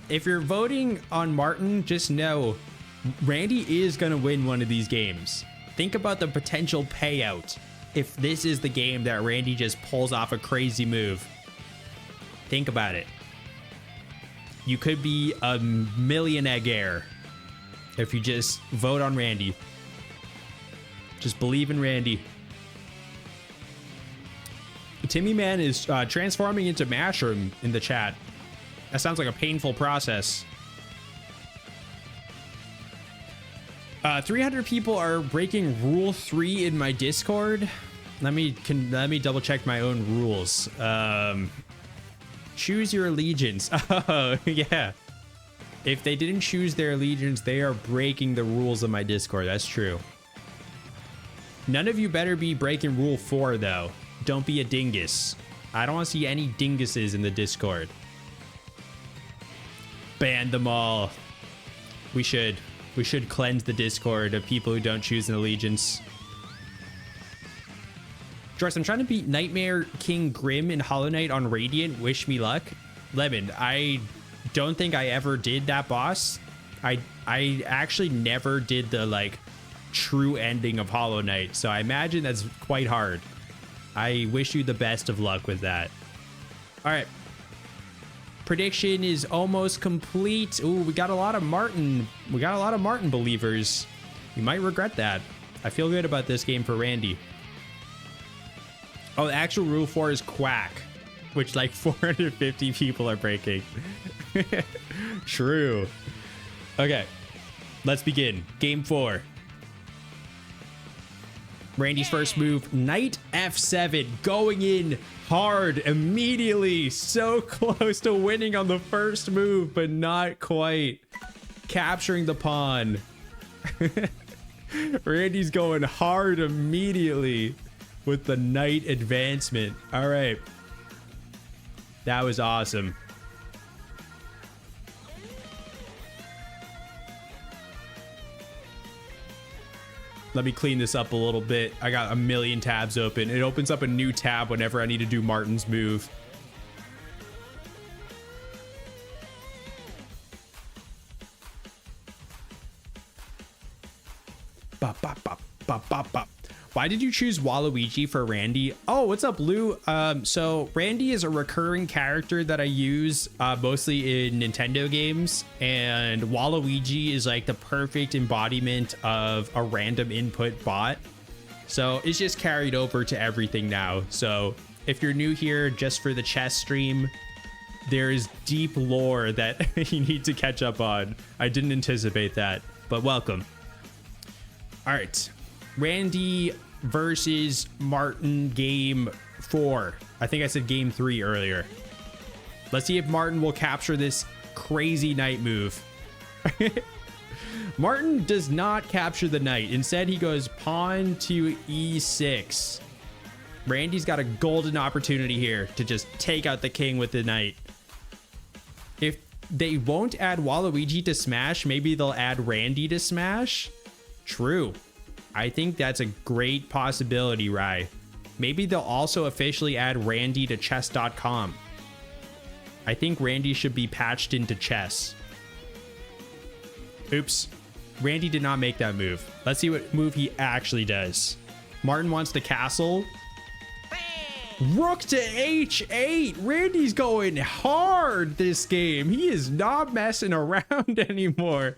A: If you're voting on Martin, just know Randy is going to win one of these games. Think about the potential payout if this is the game that Randy just pulls off a crazy move. Think about it. You could be a millionaire if you just vote on Randy. Just believe in Randy. Timmy Man is transforming into mushroom in the chat. That sounds like a painful process. 300 people are breaking rule 3 in my Discord. Let me double check my own rules. Choose your allegiance. Oh, yeah. If they didn't choose their allegiance, they are breaking the rules of my Discord. That's true. None of you better be breaking rule 4, though. Don't be a dingus. I don't want to see any dinguses in the Discord. Ban them all. We should. We should cleanse the Discord of people who don't choose an allegiance. Jorts, I'm trying to beat Nightmare King Grim in Hollow Knight on Radiant. Wish me luck. Lemon, I don't think I ever did that boss. I actually never did the, like, true ending of Hollow Knight, so I imagine that's quite hard. I wish you the best of luck with that. All right. Prediction is almost complete. Ooh, we got a lot of Martin. We got a lot of Martin believers. You might regret that. I feel good about this game for Randy. Oh, the actual rule 4 is Quack, which like 450 people are breaking. True. Okay, let's begin. Game 4. Randy's first move, Knight F7, going in hard immediately. So close to winning on the first move, but not quite. Capturing the pawn. Randy's going hard immediately with the knight advancement. All right. That was awesome. Let me clean this up a little bit. I got a million tabs open. It opens up a new tab whenever I need to do Martin's move. Bop, bop, bop, bop, bop, bop. Why did you choose Waluigi for Randy? Oh, what's up, Lou? So Randy is a recurring character that I use mostly in Nintendo games, and Waluigi is like the perfect embodiment of a random input bot. So it's just carried over to everything now. So if you're new here just for the chess stream, there is deep lore that you need to catch up on. I didn't anticipate that, but welcome. All right. Randy versus Martin, game 4. I think I said game 3 earlier. Let's see if Martin will capture this crazy knight move. Martin does not capture the knight. Instead, he goes pawn to e6. Randy's got a golden opportunity here to just take out the king with the knight. If they won't add Waluigi to Smash, maybe they'll add Randy to Smash. True. I think that's a great possibility, Rye. Maybe they'll also officially add Randy to chess.com. I think Randy should be patched into chess. Oops. Randy did not make that move. Let's see what move he actually does. Martin wants the castle. Rook to h8. Randy's going hard this game. He is not messing around anymore.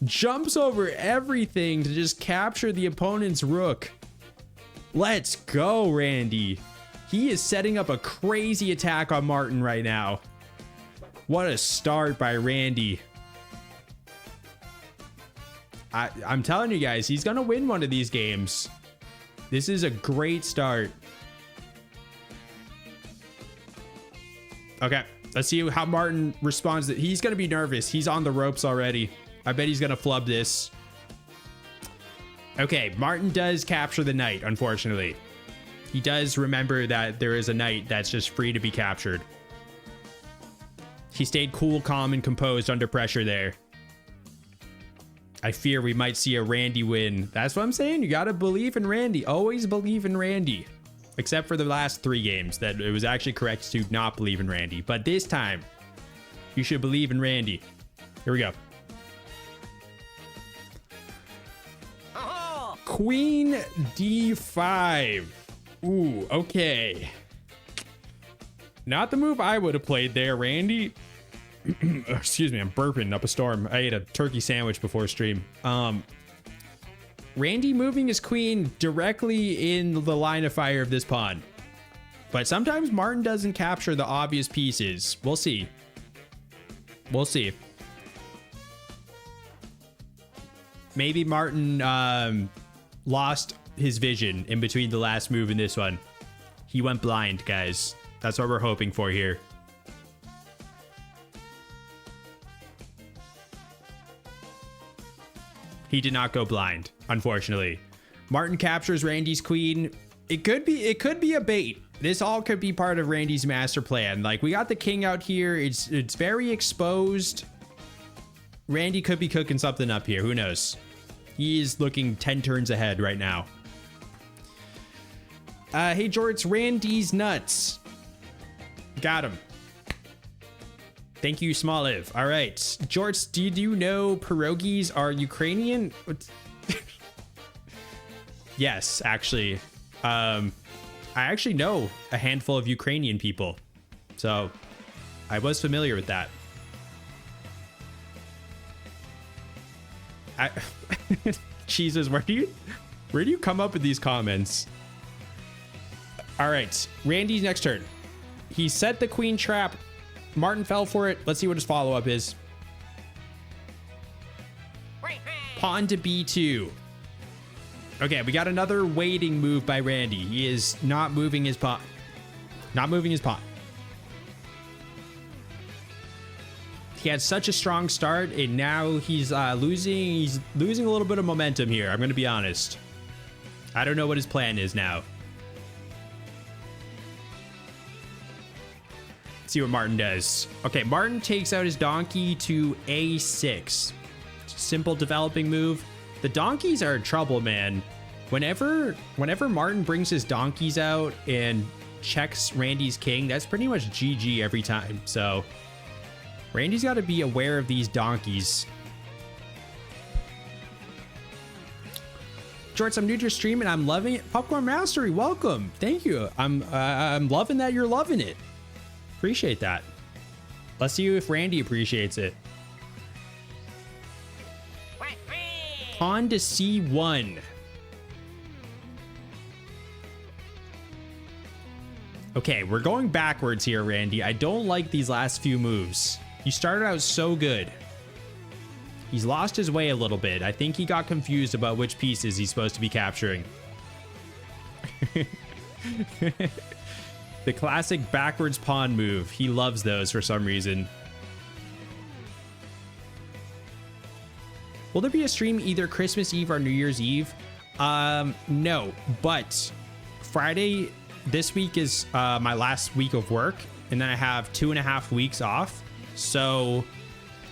A: Jumps over everything to just capture the opponent's rook. Let's go, Randy. He is setting up a crazy attack on Martin right now. What a start by Randy. I'm telling you guys, he's gonna win one of these games. This is a great start. Okay, let's see how Martin responds. He's gonna be nervous. He's on the ropes already. I bet he's gonna flub this. Okay, Martin does capture the knight, unfortunately. He does remember that there is a knight that's just free to be captured. He stayed cool, calm, and composed under pressure there. I fear we might see a Randy win. That's what I'm saying. You gotta believe in Randy. Always believe in Randy. Except for the last 3 games that it was actually correct to not believe in Randy. But this time, you should believe in Randy. Here we go. Queen d5. Ooh, okay. Not the move I would have played there, Randy. Excuse me, I'm burping up a storm. I ate a turkey sandwich before stream. Randy moving his queen directly in the line of fire of this pawn. But sometimes Martin doesn't capture the obvious pieces. We'll see. We'll see. Maybe Martin lost his vision in between the last move and this one. He went blind, guys. That's what we're hoping for here. He did not go blind, unfortunately. Martin captures Randy's queen. It could be a bait. This all could be part of Randy's master plan. Like, we got the king out here. It's very exposed. Randy could be cooking something up here. Who knows? He is looking 10 turns ahead right now. Hey, Jorts, Randy's nuts. Got him. Thank you, Smoliv. All right. Jorts, did you know pierogies are Ukrainian? Yes, actually. I actually know a handful of Ukrainian people. So I was familiar with that. Jesus, where do you come up with these comments? All right, Randy's next turn. He set the queen trap. Martin fell for it. Let's see what his follow-up is. Pawn to b2. Okay, we got another waiting move by Randy. He is not moving his pawn. Not moving his pawn. He had such a strong start, and now he's losing a little bit of momentum here. I'm going to be honest. I don't know what his plan is now. Let's see what Martin does. Okay, Martin takes out his donkey to a6. Simple developing move. The donkeys are in trouble, man. Whenever Martin brings his donkeys out and checks Randy's king, that's pretty much GG every time. So Randy's got to be aware of these donkeys. Jorts, I'm new to your stream and I'm loving it. Popcorn Mastery, welcome. Thank you. I'm loving that you're loving it. Appreciate that. Let's see if Randy appreciates it. Pawn to c1. Okay, we're going backwards here, Randy. I don't like these last few moves. You started out so good. He's lost his way a little bit. I think he got confused about which pieces he's supposed to be capturing. The classic backwards pawn move. He loves those for some reason. Will there be a stream either Christmas Eve or New Year's Eve? No, but Friday this week is my last week of work, and then I have 2.5 weeks off. So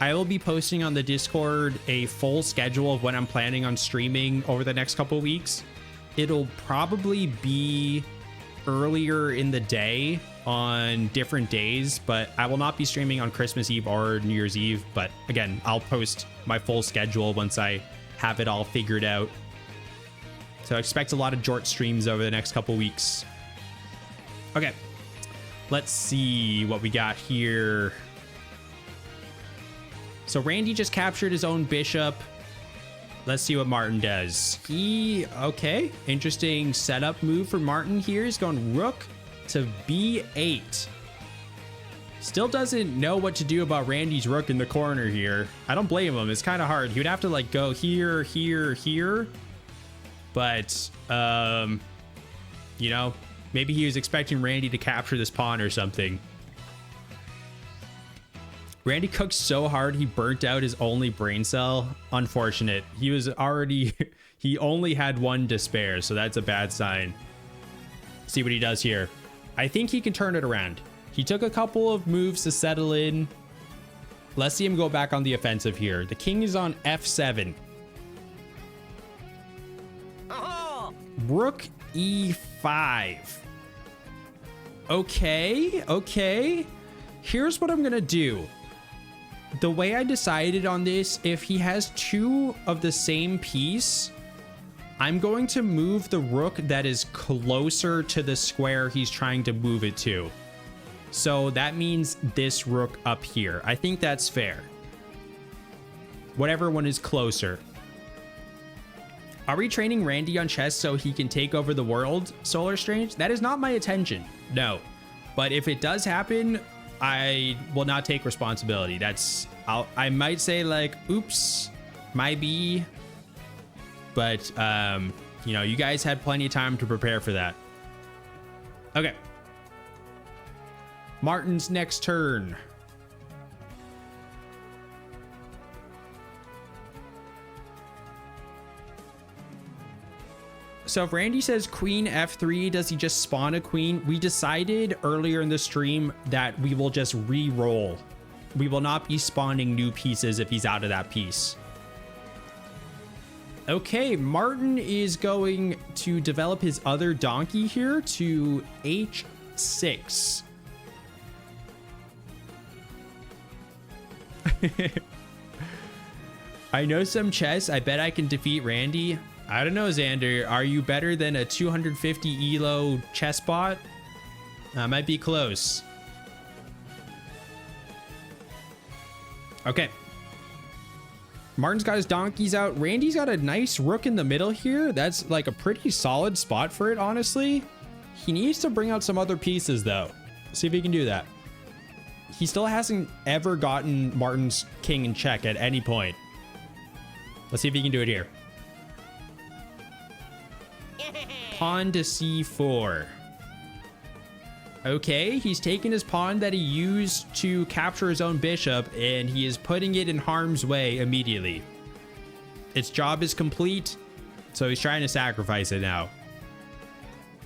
A: I will be posting on the Discord a full schedule of when I'm planning on streaming over the next couple of weeks. It'll probably be earlier in the day on different days, but I will not be streaming on Christmas Eve or New Year's Eve. But again, I'll post my full schedule once I have it all figured out. So expect a lot of Jort streams over the next couple weeks. Okay, let's see what we got here. So Randy just captured his own bishop. Let's see what Martin does. Okay, interesting setup move for Martin here. He's going rook to b8. Still doesn't know what to do about Randy's rook in the corner here. I don't blame him. It's kind of hard. He would have to like go here, here, here. But, you know, maybe he was expecting Randy to capture this pawn or something. Randy cooked so hard he burnt out his only brain cell. Unfortunate. He was already... he only had one to spare, so that's a bad sign. See what he does here. I think he can turn it around. He took a couple of moves to settle in. Let's see him go back on the offensive here. The king is on f7. Rook e5. Okay. Here's what I'm gonna do. The way I decided on this, if he has two of the same piece, I'm going to move the rook that is closer to the square he's trying to move it to. So that means this rook up here. I think that's fair. Whatever one is closer. Are we training Randy on chess so he can take over the world, Solar Strange? That is not my intention. No. But if it does happen, I will not take responsibility. I might say like, oops, might be. But, you know, you guys had plenty of time to prepare for that. Okay. Martin's next turn. So if Randy says queen f3, does he just spawn a queen? We decided earlier in the stream that we will just re-roll. we will not be spawning new pieces if he's out of that piece. Okay, Martin is going to develop his other donkey here to H6. I know some chess. I bet I can defeat Randy. I don't know, Xander. Are you better than a 250 elo chess bot? Might be close. Okay. Martin's got his donkeys out. Randy's got a nice rook in the middle here. That's like a pretty solid spot for it, honestly. He needs to bring out some other pieces, though. See if he can do that. He still hasn't ever gotten Martin's king in check at any point. Let's see if he can do it here. Pawn to c4. Okay, he's taken his pawn that he used to capture his own bishop, and he is putting it in harm's way immediately. Its job is complete, so he's trying to sacrifice it now.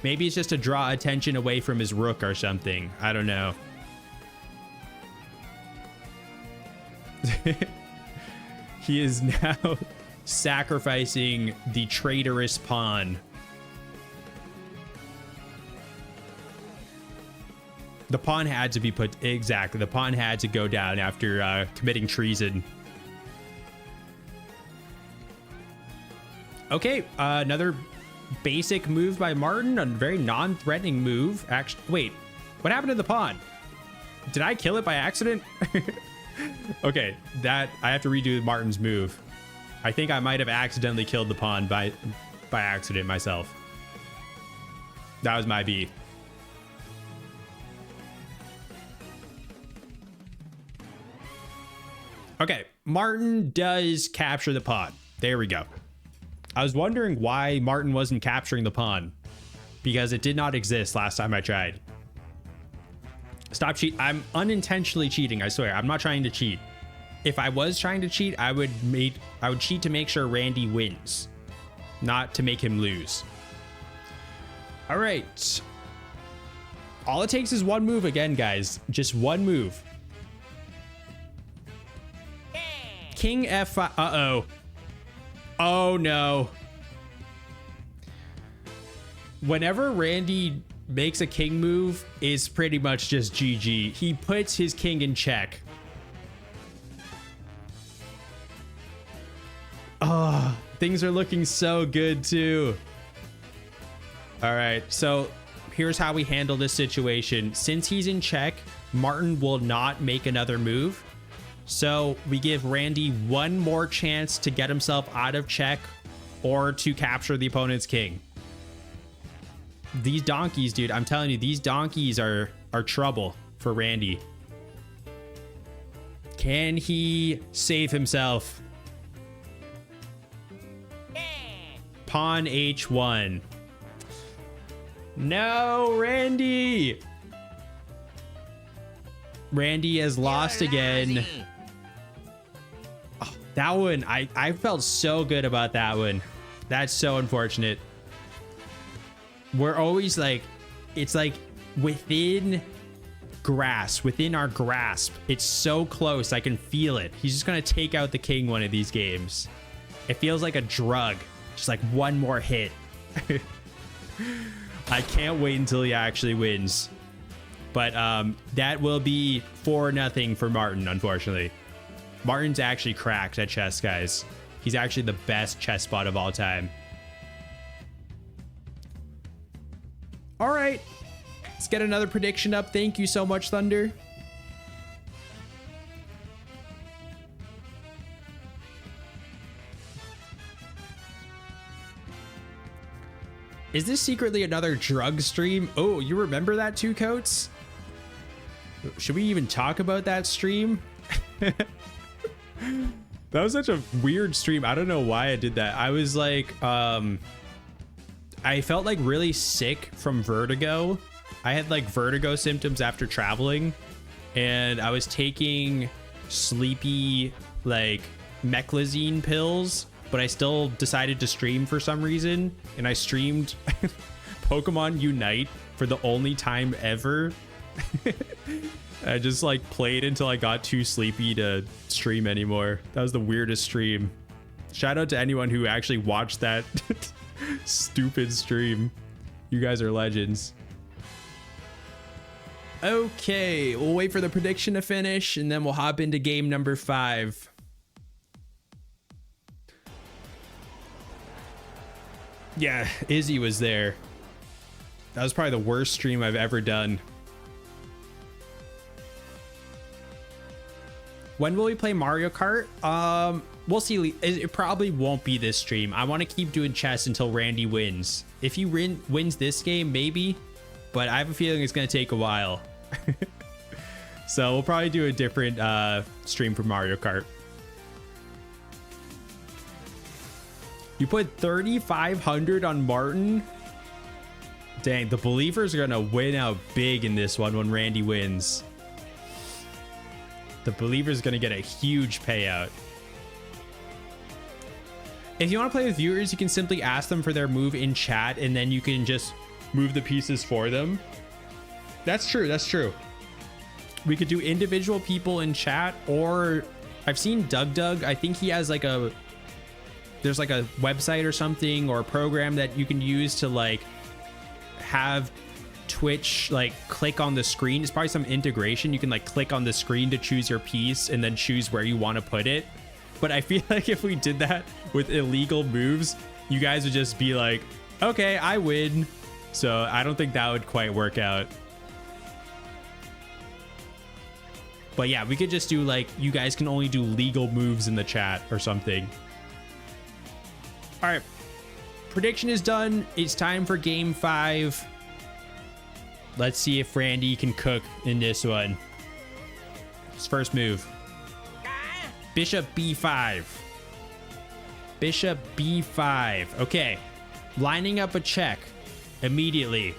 A: Maybe it's just to draw attention away from his rook or something. I don't know. He is now sacrificing the traitorous pawn. The pawn had to be put... Exactly. The pawn had to go down after committing treason. Okay. Another basic move by Martin. A very non-threatening move. Actually, wait. What happened to the pawn? Did I kill it by accident? Okay. I have to redo Martin's move. I think I might have accidentally killed the pawn by accident myself. That was my B. Okay, Martin does capture the pawn. There we go. I was wondering why Martin wasn't capturing the pawn, because it did not exist last time I tried. Stop cheat. I'm unintentionally cheating, I swear. I'm not trying to cheat. If I was trying to cheat, I would cheat to make sure Randy wins, not to make him lose. All right. All it takes is one move again, guys. Just one move. King F5. Uh-oh. Oh, no. Whenever Randy makes a king move, it's pretty much just GG. He puts his king in check. Oh, things are looking so good, too. All right, so here's how we handle this situation. Since he's in check, Martin will not make another move. So we give Randy one more chance to get himself out of check or to capture the opponent's king. These donkeys, dude, I'm telling you, these donkeys are trouble for Randy. Can he save himself? Pawn H1. No, Randy. Randy has lost again. Oh, that one, I felt so good about that one. That's so unfortunate. We're always like, it's like within our grasp. It's so close. I can feel it. He's just going to take out the king one of these games. It feels like a drug. Just like one more hit. I can't wait until he actually wins. But that will be 4-0 for Martin, unfortunately. Martin's actually cracked at chess, guys. He's actually the best chess bot of all time. All right. Let's get another prediction up. Thank you so much, Thunder. Is this secretly another drug stream? Oh, you remember that, Two Coats? Should we even talk about that stream? That was such a weird stream. I don't know why I did that. I was like, I felt like really sick from vertigo. I had like vertigo symptoms after traveling, and I was taking sleepy like meclizine pills, but I still decided to stream for some reason, and I streamed Pokemon Unite for the only time ever. I just like played until I got too sleepy to stream anymore. That was the weirdest stream. Shout out to anyone who actually watched that stupid stream. You guys are legends. Okay, we'll wait for the prediction to finish and then we'll hop into game number 5. Yeah, Izzy was there. That was probably the worst stream I've ever done. When will we play Mario Kart? We'll see. It probably won't be this stream. I want to keep doing chess until Randy wins. If he wins this game, maybe. But I have a feeling it's going to take a while. So we'll probably do a different stream for Mario Kart. You put 3,500 on Martin? Dang, the believers are going to win out big in this one when Randy wins. The believers are going to get a huge payout. If you want to play with viewers, you can simply ask them for their move in chat and then you can just move the pieces for them. That's true. That's true. We could do individual people in chat, or I've seen Doug. I think he has like there's like a website or something or a program that you can use to like have Twitch like click on the screen. It's probably some integration. You can like click on the screen to choose your piece and then choose where you want to put it. But I feel like if we did that with illegal moves, you guys would just be like, okay, I win. So I don't think that would quite work out. But yeah, we could just do like, you guys can only do legal moves in the chat or something. All right, prediction is done. It's time for game 5. Let's see if Randy can cook in this one. His first move. Bishop B5. Bishop B5. Okay, lining up a check immediately.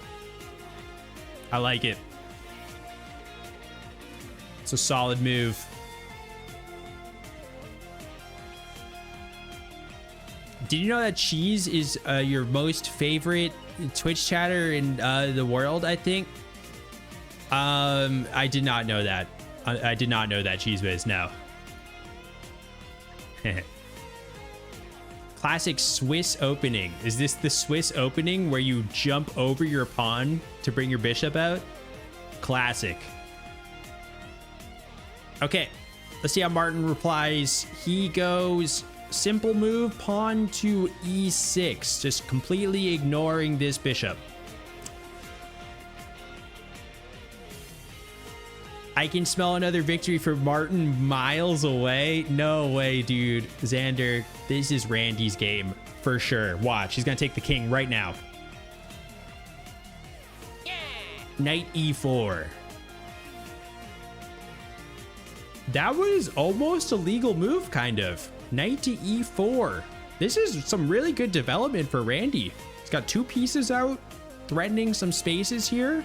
A: I like it. It's a solid move. Did you know that Cheese is your most favorite Twitch chatter in the world, I think? I did not know that. I did not know that, Cheesewiz. No. Classic Swiss opening. Is this the Swiss opening where you jump over your pawn to bring your bishop out? Classic. Okay, let's see how Martin replies. He goes simple move, pawn to e6, just completely ignoring this bishop. I can smell another victory for Martin miles away. No way, dude. Xander, this is Randy's game for sure. Watch, he's gonna take the king right now. Yeah. Knight e4. That was almost a legal move, kind of. Knight to e4. This is some really good development for Randy. He's got 2 pieces out, threatening some spaces here.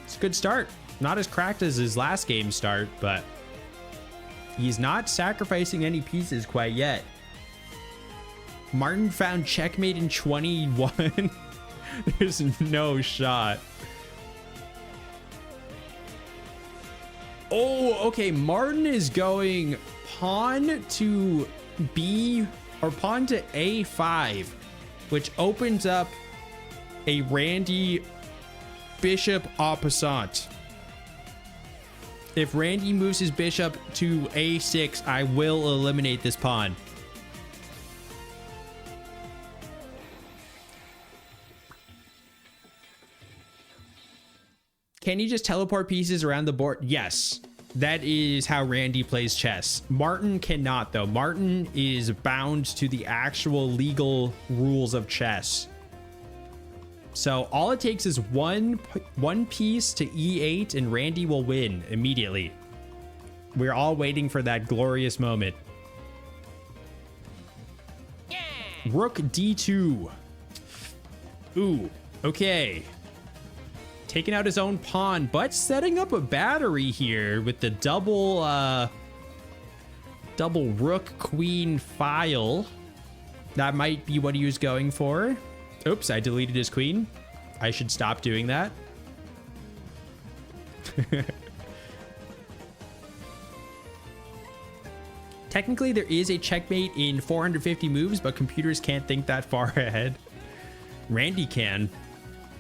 A: It's a good start. Not as cracked as his last game start, but he's not sacrificing any pieces quite yet. Martin found checkmate in 21. There's no shot. Oh, okay. Martin is going pawn to B or pawn to A5, which opens up a Randy bishop opposite. If Randy moves his bishop to A6, I will eliminate this pawn. Can you just teleport pieces around the board? Yes, that is how Randy plays chess. Martin cannot, though. Martin is bound to the actual legal rules of chess. So all it takes is one piece to E8 and Randy will win immediately. We're all waiting for that glorious moment. Yeah. Rook D2. Ooh, okay. Taking out his own pawn, but setting up a battery here with the double rook queen file. That might be what he was going for. Oops, I deleted his queen. I should stop doing that. Technically, there is a checkmate in 450 moves, but computers can't think that far ahead. Randy can.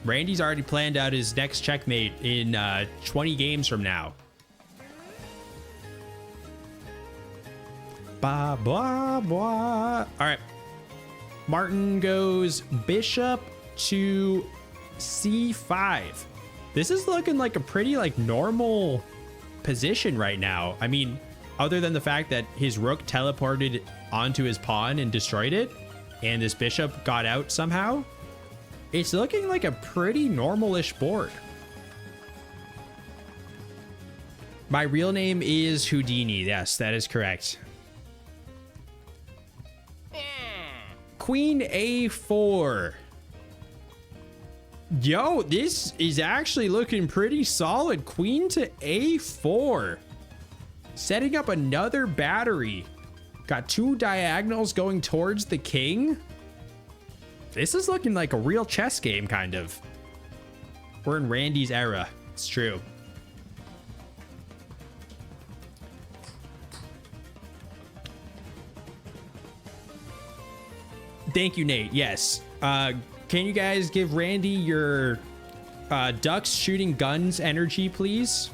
A: Randy's already planned out his next checkmate in 20 games from now. Blah, blah, blah. All right. Martin goes bishop to c5. This is looking like a pretty normal position right now. I mean, other than the fact that his rook teleported onto his pawn and destroyed it, and this bishop got out somehow, it's looking like a pretty normal-ish board. My real name is Houdini. Yes, that is correct. Queen a4. Yo, this is actually looking pretty solid. Queen to a4. Setting up another battery. Got two diagonals going towards the king. This is looking like a real chess game, kind of. We're in Randy's era. It's true. Thank you, Nate. Yes. Can you guys give Randy your ducks shooting guns energy, please?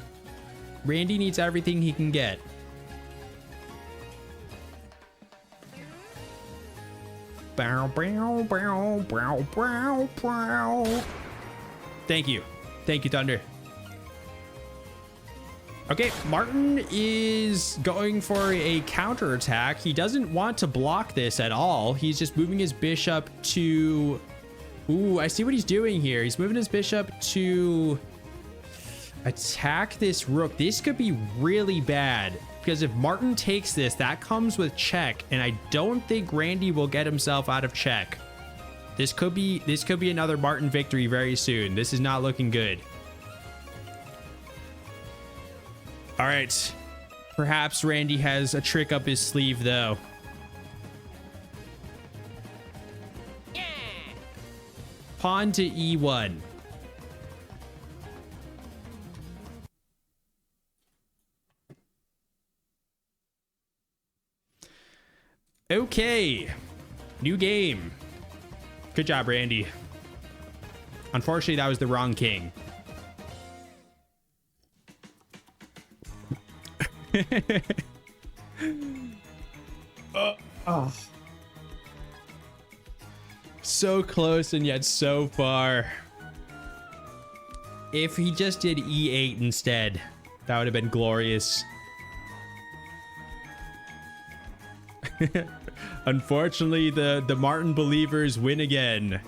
A: Randy needs everything he can get. Bow, bow, bow, bow, bow, bow. Thank you. Thank you, Thunder. Okay, Martin is going for a counterattack. He doesn't want to block this at all. He's just moving his bishop to... Ooh, I see what he's doing here. He's moving his bishop to attack this rook. This could be really bad, because if Martin takes this, that comes with check, and I don't think Randy will get himself out of check. This could be another Martin victory very soon. This is not looking good. All right. Perhaps Randy has a trick up his sleeve, though. Yeah. Pawn to e1. Okay. New game. Good job, Randy. Unfortunately, that was the wrong king. Oh. So close and yet so far. If he just did e8 instead, that would have been glorious. Unfortunately, the Martin believers win again.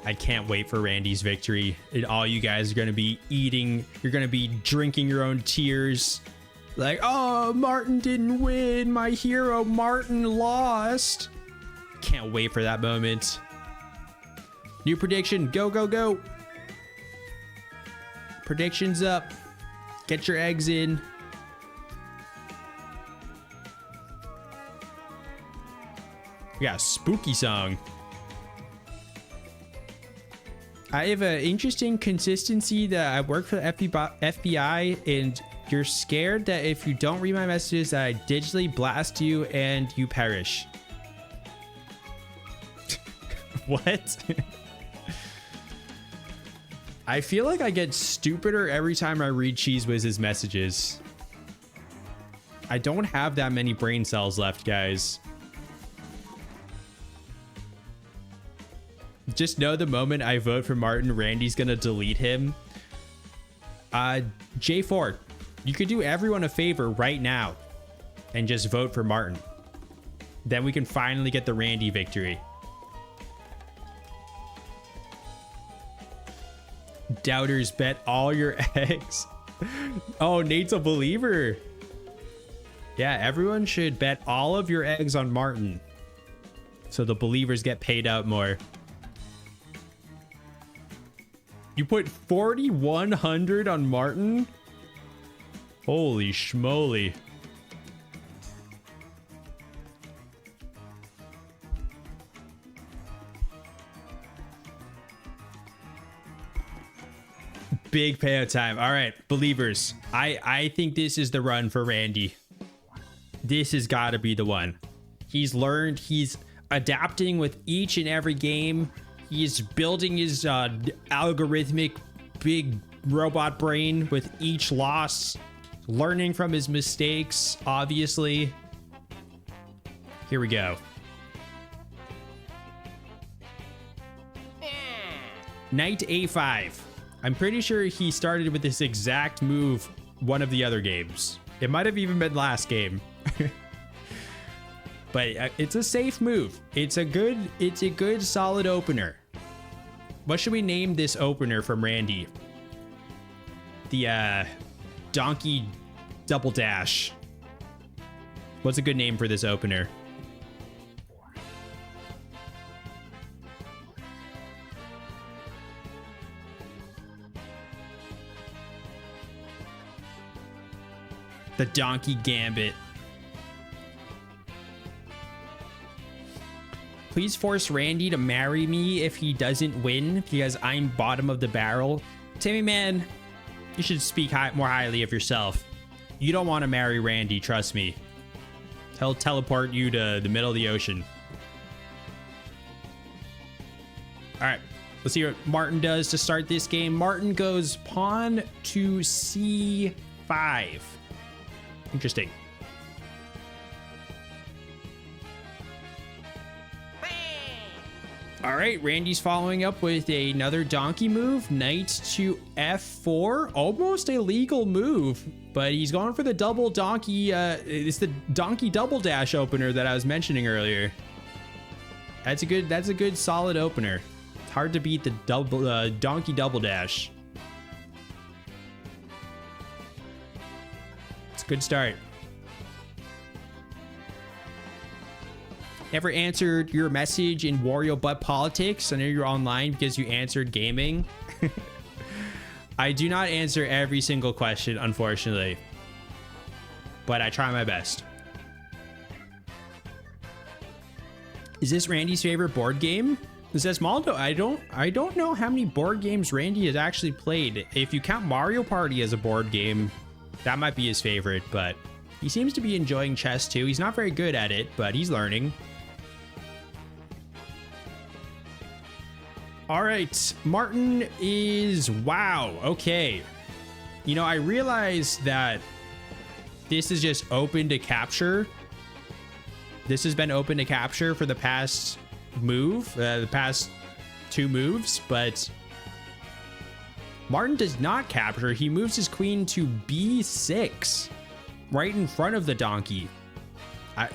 A: I can't wait for Randy's victory. And all you guys are going to be eating. You're going to be drinking your own tears. Like, oh, Martin didn't win. My hero, Martin, lost. Can't wait for that moment. New prediction. Go, go, go. Predictions up. Get your eggs in. We got a spooky song. I have an interesting consistency that I work for the FBI, and you're scared that if you don't read my messages that I digitally blast you and you perish. What? I feel like I get stupider every time I read Cheese Whiz's messages. I don't have that many brain cells left, guys. Just know the moment I vote for Martin, Randy's gonna delete him. J4, you could do everyone a favor right now and just vote for Martin. Then we can finally get the Randy victory. Doubters, bet all your eggs. Oh, Nate's a believer. Yeah, everyone should bet all of your eggs on Martin, so the believers get paid out more. You put 4,100 on Martin? Holy schmoly. Big payout time. All right, believers. I think this is the run for Randy. This has got to be the one. He's learned. He's adapting with each and every game. He's building his algorithmic big robot brain with each loss. Learning from his mistakes, obviously. Here we go. Knight A5. I'm pretty sure he started with this exact move one of the other games. It might have even been last game. But it's a safe move. It's a good solid opener. What should we name this opener from Randy? The Donkey Double Dash. What's a good name for this opener? The Donkey Gambit. Please force Randy to marry me if he doesn't win because I'm bottom of the barrel. Timmy man, you should speak more highly of yourself. You don't want to marry Randy, trust me. He'll teleport you to the middle of the ocean. All right, let's see what Martin does to start this game. Martin goes pawn to C5. Interesting. All right, Randy's following up with another donkey move, knight to F4. Almost a legal move, but he's going for the double donkey. It's the donkey double dash opener that I was mentioning earlier. That's a good solid opener. It's hard to beat the double donkey double dash. It's a good start. Ever answered your message in Wario Butt Politics? I know you're online because you answered gaming. I do not answer every single question, unfortunately. But I try my best. Is this Randy's favorite board game? It says Maldo. I don't know how many board games Randy has actually played. If you count Mario Party as a board game, that might be his favorite, but he seems to be enjoying chess too. He's not very good at it, but he's learning. All right, Martin is, wow, okay. You know, I realized that this is just open to capture. This has been open to capture for the past move, the past two moves, but Martin does not capture. He moves his queen to B6, right in front of the donkey.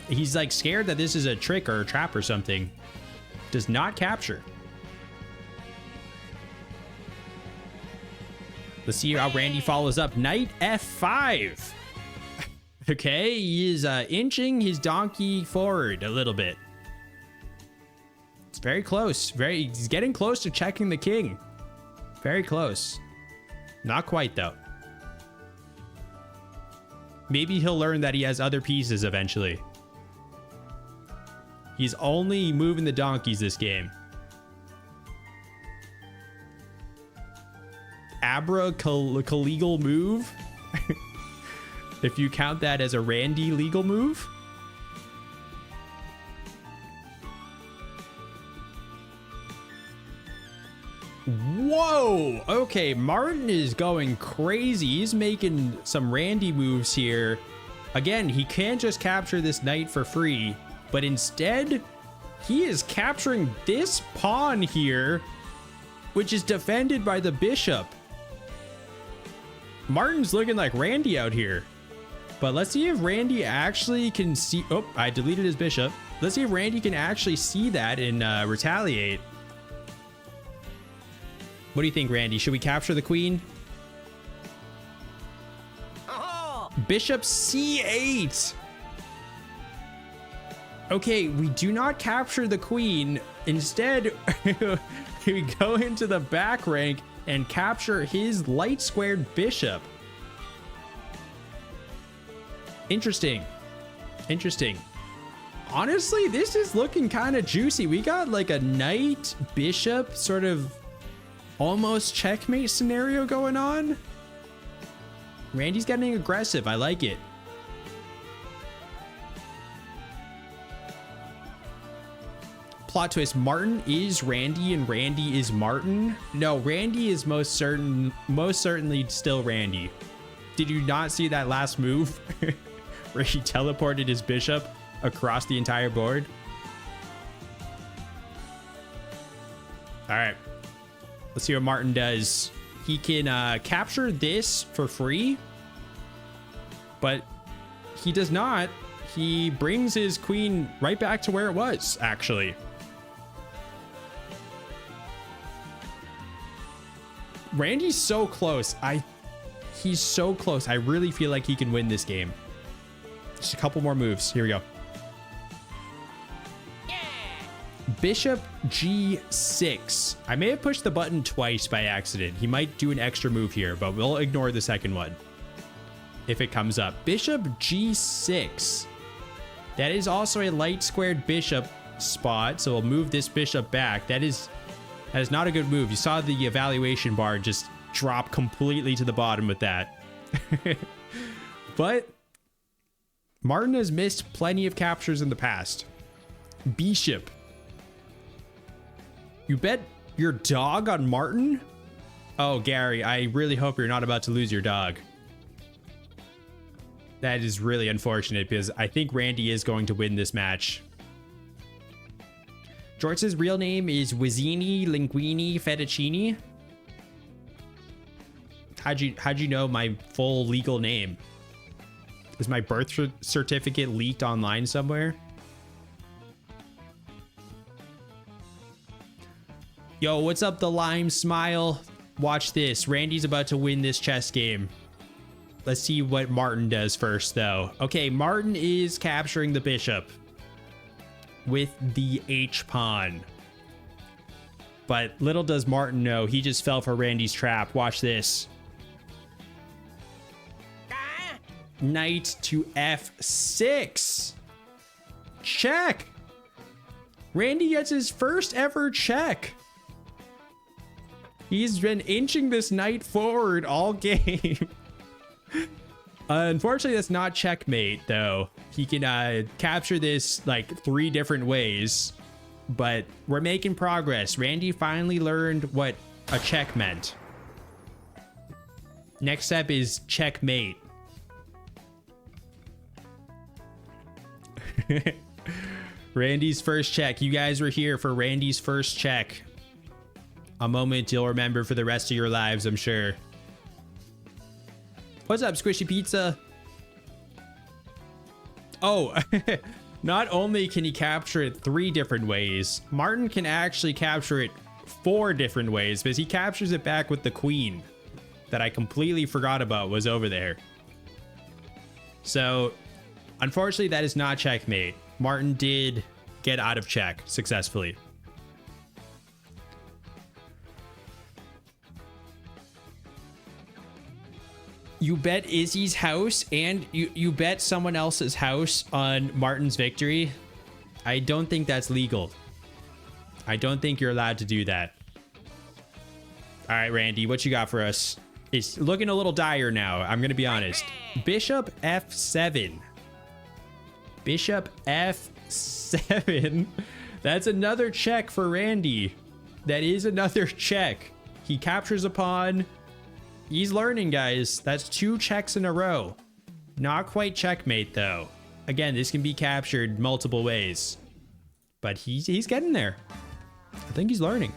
A: He's like scared that this is a trick or a trap or something. Does not capture. Let's see how Randy follows up. Knight F5. Okay, he is inching his donkey forward a little bit. It's very close. He's getting close to checking the king. Very close. Not quite, though. Maybe he'll learn that he has other pieces eventually. He's only moving the donkeys this game. Legal move. If you count that as a Randy legal move. Whoa. Okay, Martin is going crazy. He's making some Randy moves here. Again, he can't just capture this knight for free, but instead he is capturing this pawn here, which is defended by the bishop. Martin's looking like Randy out here. But let's see if Randy actually can see... Oh, I deleted his bishop. Let's see if Randy can actually see that and retaliate. What do you think, Randy? Should we capture the queen? Oh. Bishop C8. Okay, we do not capture the queen. Instead, we go into the back rank and capture his light squared bishop. Interesting. Interesting. Honestly, this is looking kind of juicy. We got like a knight bishop sort of almost checkmate scenario going on. Randy's getting aggressive. I like it. Plot twist, Martin is Randy and Randy is Martin. No, Randy is most certainly still Randy. Did you not see that last move where he teleported his bishop across the entire board? All right, let's see what Martin does. He can capture this for free, but he does not. He brings his queen right back to where it was, actually. Randy's so close. He's so close. I really feel like he can win this game. Just a couple more moves. Here we go. Yeah. Bishop G6. I may have pushed the button twice by accident. He might do an extra move here, but we'll ignore the second one if it comes up. Bishop G6. That is also a light squared bishop spot, so we'll move this bishop back. That is not a good move. You saw the evaluation bar just drop completely to the bottom with that. But Martin has missed plenty of captures in the past. Bishop. You bet your dog on Martin? Oh, Gary, I really hope you're not about to lose your dog. That is really unfortunate because I think Randy is going to win this match. Jorts' real name is Wizzini Linguini Fettuccini. How'd you know my full legal name? Is my birth certificate leaked online somewhere? Yo, what's up, the Lime Smile? Watch this. Randy's about to win this chess game. Let's see what Martin does first, though. Okay, Martin is capturing the bishop with the H-pawn. But little does Martin know, he just fell for Randy's trap. Watch this. Knight to F6. Check. Randy gets his first ever check. He's been inching this knight forward all game. Unfortunately, that's not checkmate, though. He can capture this like 3 different ways, but we're making progress. Randy finally learned what a check meant. Next step is checkmate. Randy's first check. You guys were here for Randy's first check. A moment you'll remember for the rest of your lives, I'm sure. What's up, Squishy Pizza? Oh, not only can he capture it 3 different ways, Martin can actually capture it 4 different ways because he captures it back with the queen that I completely forgot about was over there. So, unfortunately, that is not checkmate. Martin did get out of check successfully. You bet Izzy's house and you bet someone else's house on Martin's victory. I don't think that's legal. I don't think you're allowed to do that. All right, Randy, what you got for us? It's looking a little dire now, I'm going to be honest. Bishop F7. Bishop F7. That's another check for Randy. That is another check. He captures a pawn. He's learning, guys. That's 2 checks in a row. Not quite checkmate, though. Again, this can be captured multiple ways. But he's getting there. I think he's learning.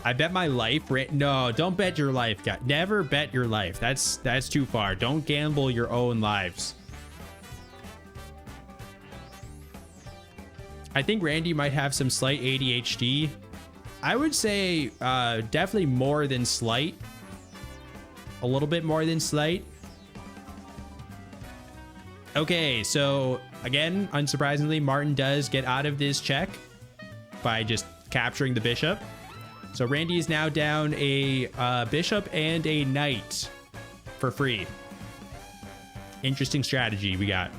A: I bet my life. No, don't bet your life, guys. Never bet your life. That's too far. Don't gamble your own lives. I think Randy might have some slight ADHD. I would say definitely more than slight. A little bit more than slight. Okay, so again, unsurprisingly, Martin does get out of this check by just capturing the bishop. So Randy is now down a bishop and a knight for free. Interesting strategy we got.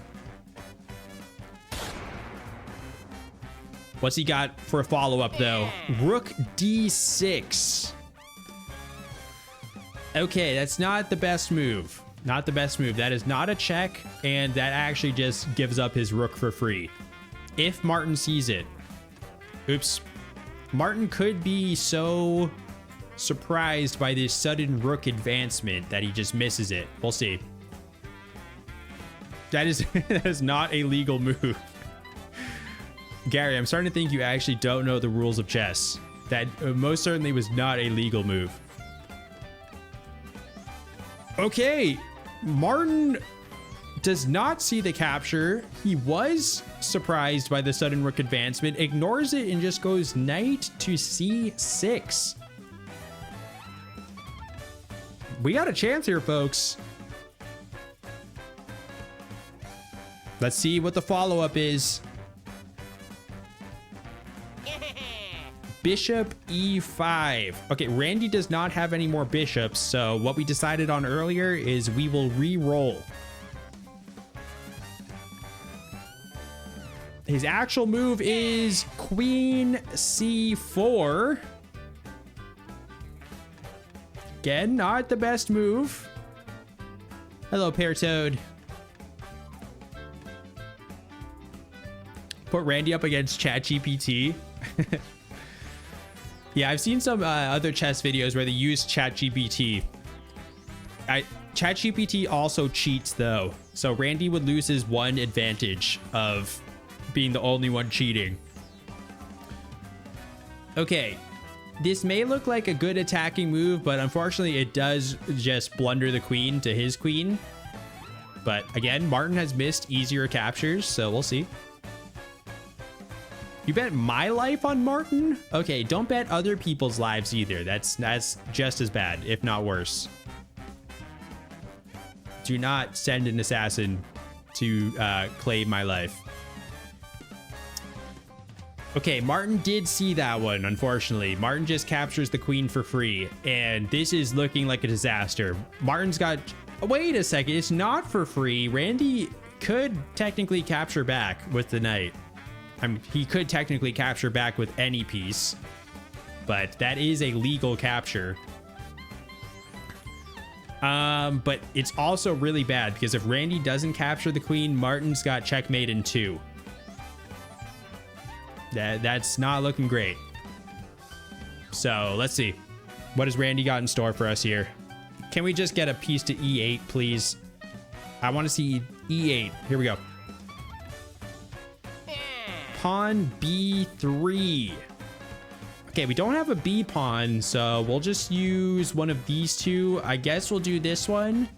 A: What's he got for a follow-up, though? Rook d6. Okay, that's not the best move. Not the best move. That is not a check, and that actually just gives up his rook for free. If Martin sees it. Oops. Martin could be so surprised by this sudden rook advancement that he just misses it. We'll see. That is not a legal move. Gary, I'm starting to think you actually don't know the rules of chess. That most certainly was not a legal move. Okay, Martin does not see the capture. He was surprised by the sudden rook advancement, ignores it, and just goes knight to c6. We got a chance here, folks. Let's see what the follow-up is. Bishop e5. Okay, Randy does not have any more bishops, so what we decided on earlier is we will re-roll. His actual move is queen c4. Again, not the best move. Hello, Pear Toad. Put Randy up against ChatGPT. Yeah, I've seen some other chess videos where they use ChatGPT. ChatGPT also cheats, though. So Randy would lose his one advantage of being the only one cheating. Okay, this may look like a good attacking move, but unfortunately it does just blunder the queen to his queen. But again, Martin has missed easier captures, so we'll see. You bet my life on Martin? Okay, don't bet other people's lives either. That's just as bad, if not worse. Do not send an assassin to claim my life. Okay, Martin did see that one, unfortunately. Martin just captures the queen for free, and this is looking like a disaster. Martin's got... Wait a second, it's not for free. Randy could technically capture back with the knight. He could technically capture back with any piece, but that is a legal capture. But it's also really bad because if Randy doesn't capture the queen, Martin's got checkmate in 2. That's not looking great. So let's see. What has Randy got in store for us here? Can we just get a piece to e8, please? I want to see e8. Here we go. Pawn b3. Okay, we don't have a b pawn, so we'll just use one of these two. I guess we'll do this one.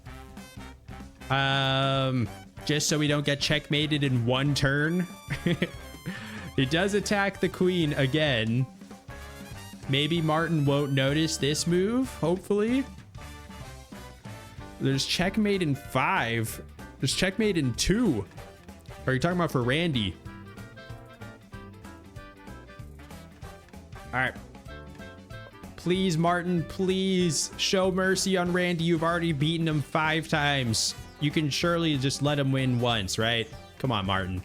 A: Just so we don't get checkmated in one turn. It does attack the queen again. Maybe Martin won't notice this move, hopefully. There's checkmate in 5. There's checkmate in 2. Are you talking about for Randy? All right. Please, Martin, please show mercy on Randy. You've already beaten him 5 times. You can surely just let him win once, right? Come on, Martin.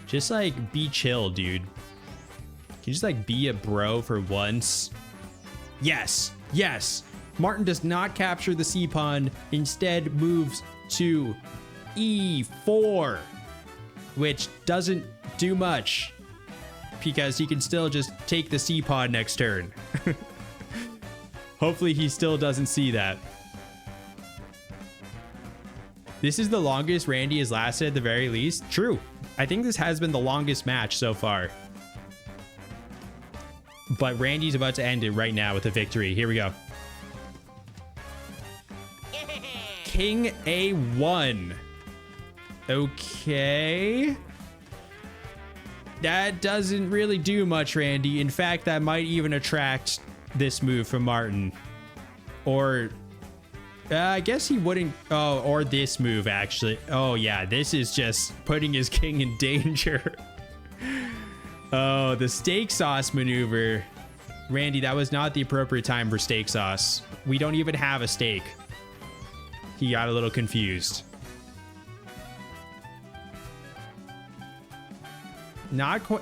A: Just like be chill, dude. Can you just like be a bro for once? Yes, yes. Martin does not capture the c pawn. Instead moves to e4, which doesn't do much because he can still just take the c pawn next turn. Hopefully he still doesn't see that. This is the longest Randy has lasted at the very least. True. I think this has been the longest match so far. But Randy's about to end it right now with a victory. Here we go. King A1. Okay. That doesn't really do much, Randy. In fact, that might even attract this move from Martin. Or... I guess he wouldn't... Oh, or this move, actually. Oh, yeah. This is just putting his king in danger. Oh, the steak sauce maneuver. Randy, that was not the appropriate time for steak sauce. We don't even have a steak. He got a little confused.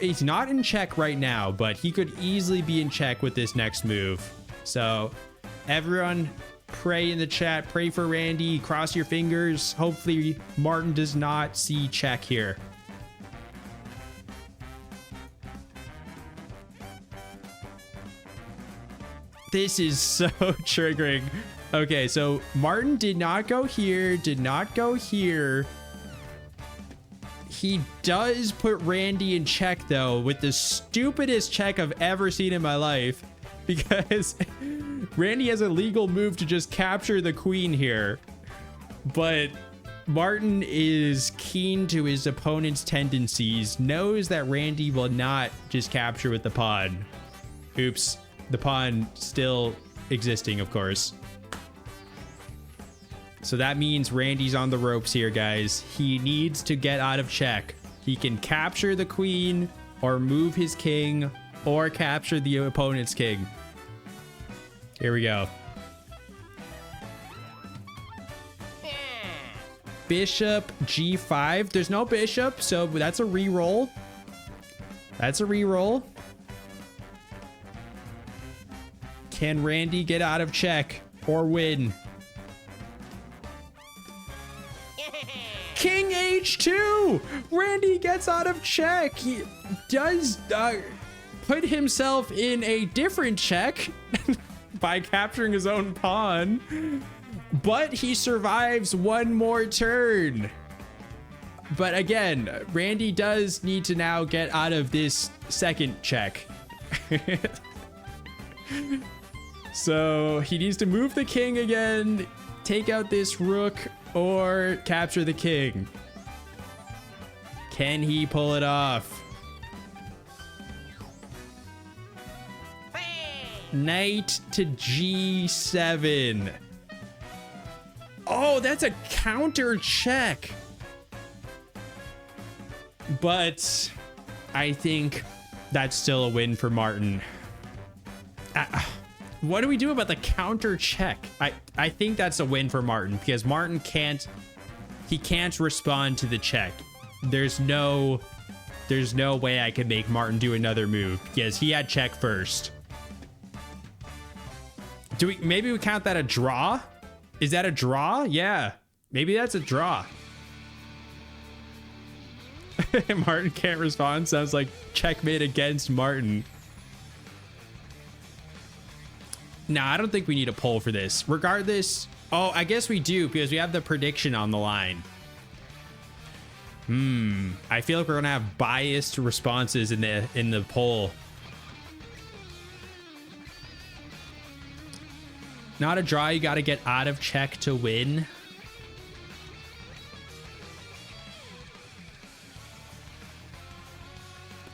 A: He's not in check right now, but he could easily be in check with this next move. So everyone pray in the chat, pray for Randy, cross your fingers. Hopefully Martin does not see check here. This is so triggering. Okay, so Martin did not go here, did not go here. He does put Randy in check, though, with the stupidest check I've ever seen in my life. Because Randy has a legal move to just capture the queen here. But Martin is keen to his opponent's tendencies, knows that Randy will not just capture with the pawn. Oops, the pawn still existing, of course. So that means Randy's on the ropes here, guys. He needs to get out of check. He can capture the queen or move his king or capture the opponent's king. Here we go. Bishop G5. There's no bishop, so that's a reroll. That's a reroll. Can Randy get out of check or win? King H2! Randy gets out of check. He does put himself in a different check by capturing his own pawn, but he survives one more turn. But again, Randy does need to now get out of this second check. So he needs to move the king again, take out this rook, or capture the king. Can he pull it off? Knight to G7. Oh, that's a counter check. But I think that's still a win for Martin. What do we do about the counter check? I think that's a win for Martin because Martin can't respond to the check. There's no way I could make Martin do another move because he had check first. Maybe we count that a draw? Is that a draw? Yeah, maybe that's a draw. Martin can't respond. Sounds like checkmate against Martin. No, I don't think we need a poll for this. Regardless, oh, I guess we do because we have the prediction on the line. I feel like we're gonna have biased responses in the poll. Not a draw. You got to get out of check to win.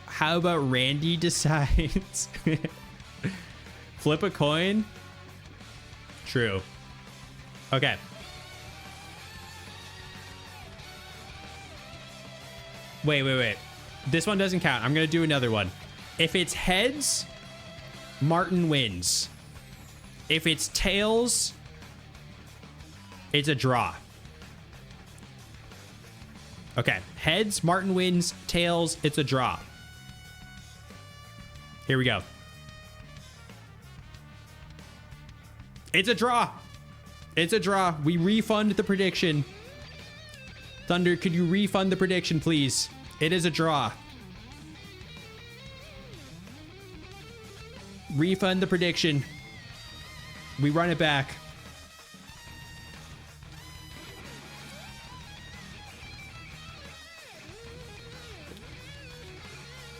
A: How about Randy decides? Flip a coin? True. Okay. Wait. This one doesn't count. I'm going to do another one. If it's heads, Martin wins. If it's tails, it's a draw. Okay. Heads, Martin wins. Tails, it's a draw. Here we go. It's a draw. It's a draw. We refund the prediction. Thunder, could you refund the prediction, please? It is a draw. Refund the prediction. We run it back.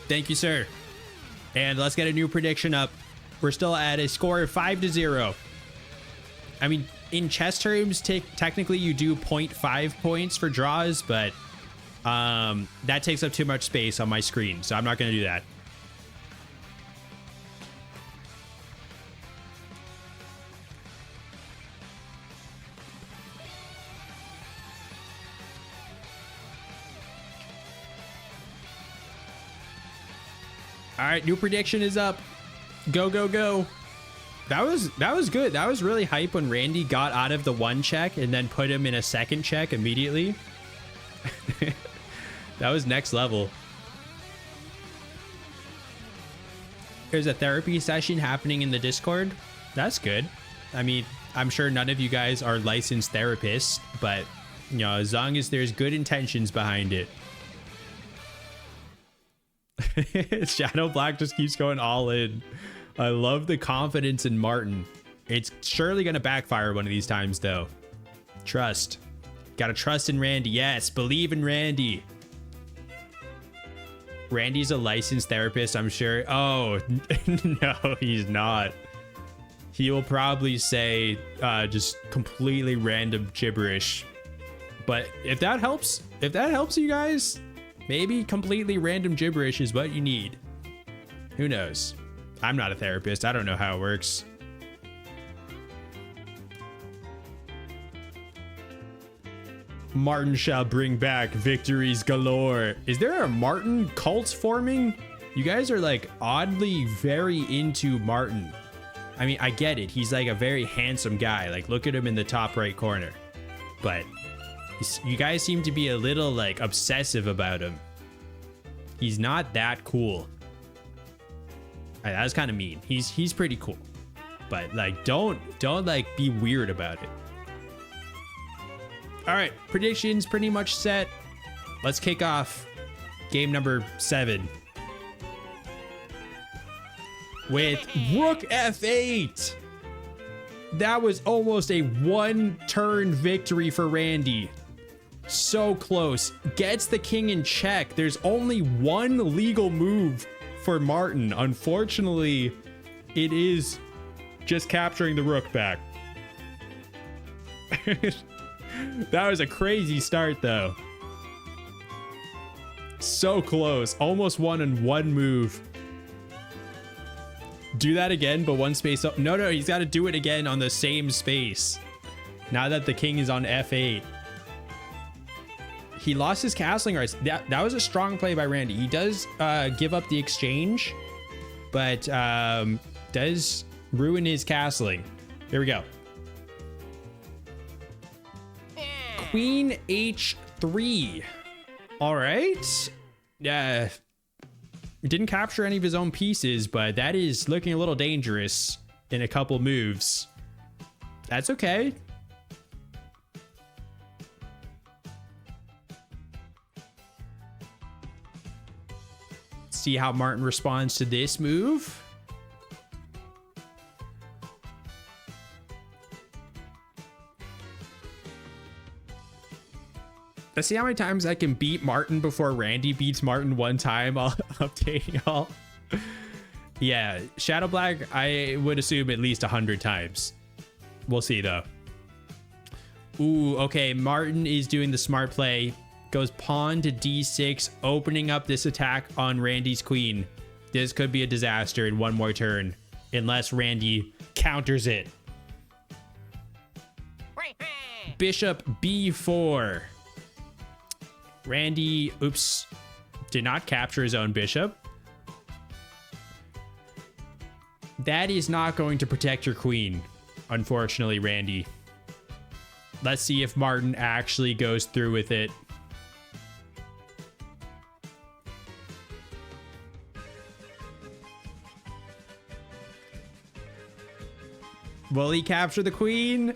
A: Thank you, sir. And let's get a new prediction up. We're still at a score of 5-0. I mean, in chess terms, technically you do 0.5 points for draws, but that takes up too much space on my screen, so I'm not going to do that. All right, new prediction is up. Go, go, go. That was good. That was really hype when Randy got out of the one check and then put him in a second check immediately. That was next level. There's a therapy session happening in the Discord. That's good. I mean, I'm sure none of you guys are licensed therapists, but you know, as long as there's good intentions behind it. Shadow Black just keeps going all in. I love the confidence in Martin. It's surely gonna backfire one of these times though. Trust. Gotta trust in Randy. Yes, believe in Randy. Randy's a licensed therapist, I'm sure. Oh, no, he's not. He will probably say just completely random gibberish. But if that helps you guys, maybe completely random gibberish is what you need. Who knows? I'm not a therapist. I don't know how it works. Martin shall bring back victories galore. Is there a Martin cult forming? You guys are like oddly very into Martin. I mean, I get it. He's like a very handsome guy. Like, look at him in the top right corner. But you guys seem to be a little like obsessive about him. He's not that cool. That was kind of mean. He's pretty cool. But like, don't like be weird about it. All right, predictions pretty much set. Let's kick off game number 7 with Rook F8. That was almost a one-turn victory for Randy. So close. Gets the king in check. There's only one legal move for Martin. Unfortunately, it is just capturing the rook back. That was a crazy start, though. So close. Almost won in one move. Do that again, but one space up. No, he's got to do it again on the same space. Now that the king is on F8. He lost his castling rights. That was a strong play by Randy. He does give up the exchange, but does ruin his castling. Here we go. Queen H3. All right. Yeah. Didn't capture any of his own pieces, but that is looking a little dangerous in a couple moves. That's okay. See how Martin responds to this move. Let's see how many times I can beat Martin before Randy beats Martin one time. I'll update y'all. Yeah, Shadow Black, I would assume at least 100 times. We'll see though. Ooh, okay, Martin is doing the smart play. Goes pawn to d6, opening up this attack on Randy's queen. This could be a disaster in one more turn, unless Randy counters it. Bishop b4. Randy, oops, did not capture his own bishop. That is not going to protect your queen, unfortunately, Randy. Let's see if Martin actually goes through with it. Will he capture the queen?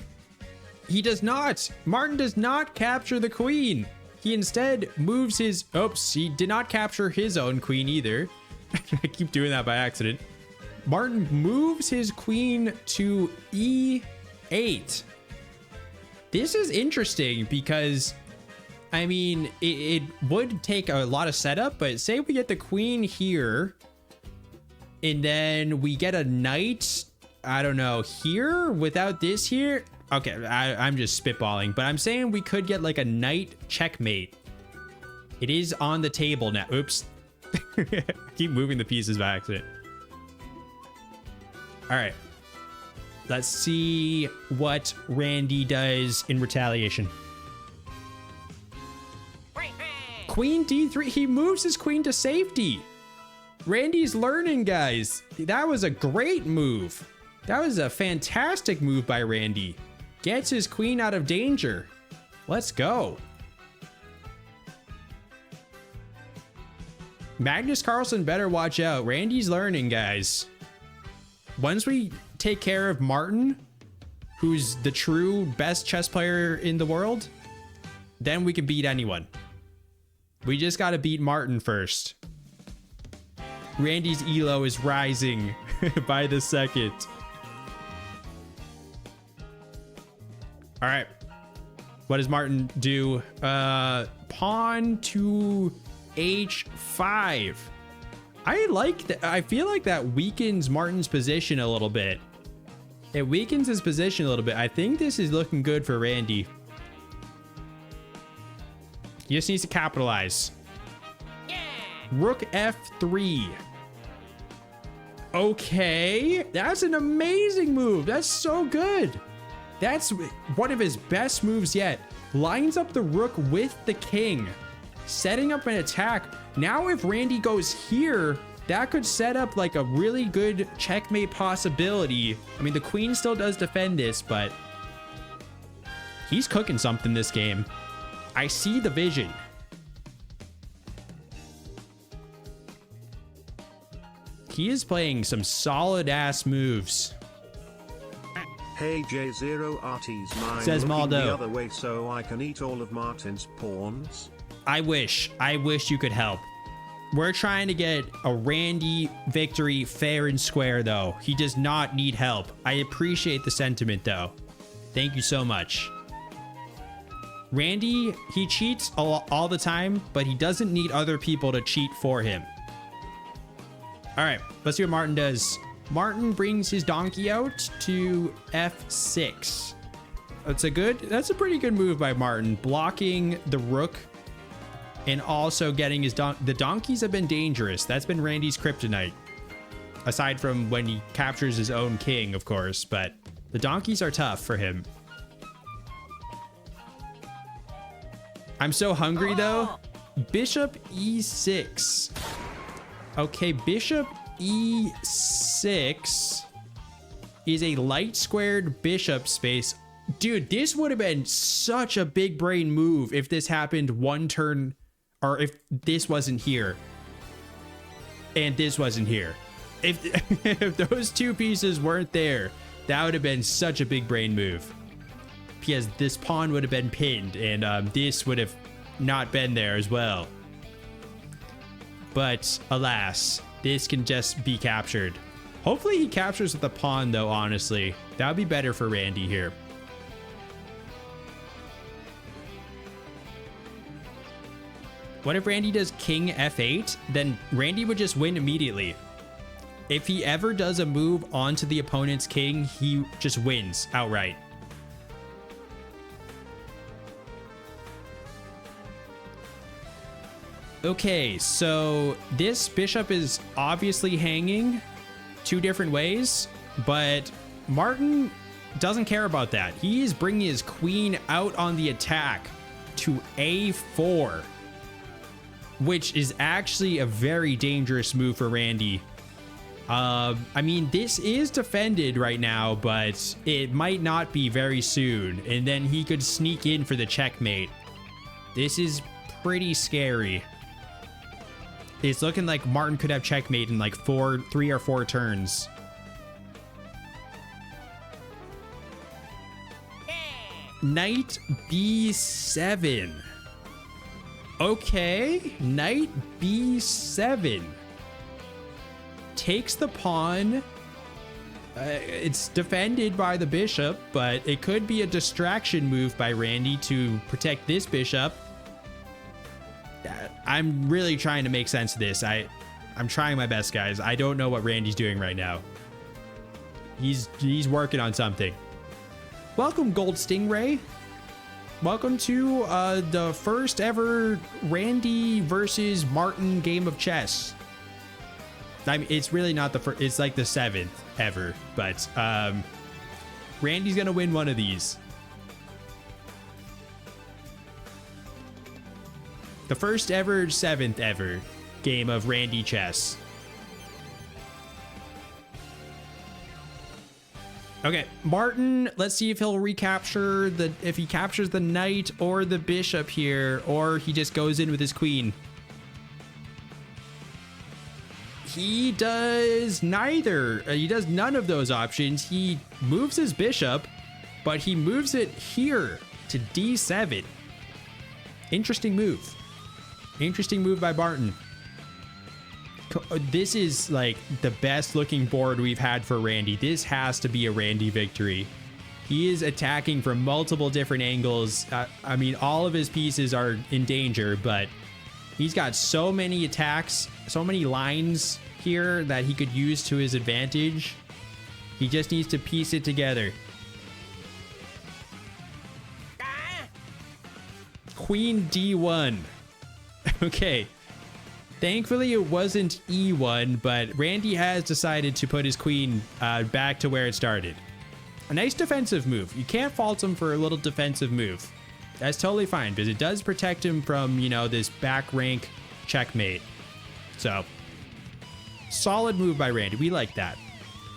A: He does not. Martin does not capture the queen. He instead moves his... Oops, he did not capture his own queen either. I keep doing that by accident. Martin moves his queen to E8. This is interesting because, I mean, it would take a lot of setup, but say we get the queen here, and then we get a knight, I don't know, here without this here. Okay, I'm just spitballing, but I'm saying we could get like a knight checkmate. It is on the table now. Oops. Keep moving the pieces by accident. All right. Let's see what Randy does in retaliation. Queen D3. He moves his queen to safety. Randy's learning, guys. That was a great move. That was a fantastic move by Randy. Gets his queen out of danger. Let's go. Magnus Carlsen better watch out. Randy's learning, guys. Once we take care of Martin, who's the true best chess player in the world, then we can beat anyone. We just got to beat Martin first. Randy's elo is rising by the second. All right. What does Martin do? Pawn to h5. I like that. I feel like that weakens Martin's position a little bit. It weakens his position a little bit. I think this is looking good for Randy. He just needs to capitalize. Yeah. Rook f3. Okay. That's an amazing move. That's so good. That's one of his best moves yet. Lines up the rook with the king, setting up an attack. Now if Randy goes here, that could set up like a really good checkmate possibility. I mean, the queen still does defend this, but he's cooking something this game. I see the vision. He is playing some solid ass moves.
B: Hey J0RT's mine
A: Says
B: looking
A: Maldo.
B: the other way so I can eat all of Martin's pawns.
A: I wish you could help. We're trying to get a Randy victory fair and square though. He does not need help. I appreciate the sentiment though. Thank you so much. Randy, he cheats all the time, but he doesn't need other people to cheat for him. All right, let's see what Martin does. Martin brings his donkey out to f6. That's a pretty good move by Martin, blocking the rook and also getting his the donkeys have been dangerous. That's been Randy's kryptonite, aside from when he captures his own king, of course, but the donkeys are tough for him. I'm so hungry though. Bishop e6. Okay, bishop e6 is a light squared bishop space. Dude, this would have been such a big brain move if this happened one turn, or if this wasn't here and this wasn't here. If if those two pieces weren't there, that would have been such a big brain move, because this pawn would have been pinned and this would have not been there as well. But alas, this can just be captured. Hopefully he captures with the pawn though, honestly. That would be better for Randy here. What if Randy does king f8? Then Randy would just win immediately. If he ever does a move onto the opponent's king, he just wins outright. Okay, so this bishop is obviously hanging two different ways, but Martin doesn't care about that. He is bringing his queen out on the attack to a4, which is actually a very dangerous move for Randy. I mean, this is defended right now, but it might not be very soon, and then he could sneak in for the checkmate. This is pretty scary. It's looking like Martin could have checkmate in like 3 or 4 turns. Knight b7. Okay, knight b7. Takes the pawn. It's defended by the bishop, but it could be a distraction move by Randy to protect this bishop. I'm really trying to make sense of this. I'm trying my best, guys. I don't know what Randy's doing right now. He's working on something. Welcome, Gold Stingray. Welcome to the first ever Randy versus Martin game of chess. I mean, it's really not the first. It's like the 7th ever, but Randy's gonna win one of these. The first ever 7th ever game of Randy chess. Okay, Martin, let's see if he'll recapture if he captures the knight or the bishop here, or he just goes in with his queen. He does neither. He does none of those options. He moves his bishop, but he moves it here to d7. Interesting move. Interesting move by Martin. This is like the best looking board we've had for Randy. This has to be a Randy victory. He is attacking from multiple different angles. I mean, all of his pieces are in danger, but he's got so many attacks, so many lines here that he could use to his advantage. He just needs to piece it together. Queen D1. Okay. Thankfully, it wasn't E1, but Randy has decided to put his queen back to where it started. A nice defensive move. You can't fault him for a little defensive move. That's totally fine, because it does protect him from, you know, this back rank checkmate. So, solid move by Randy. We like that.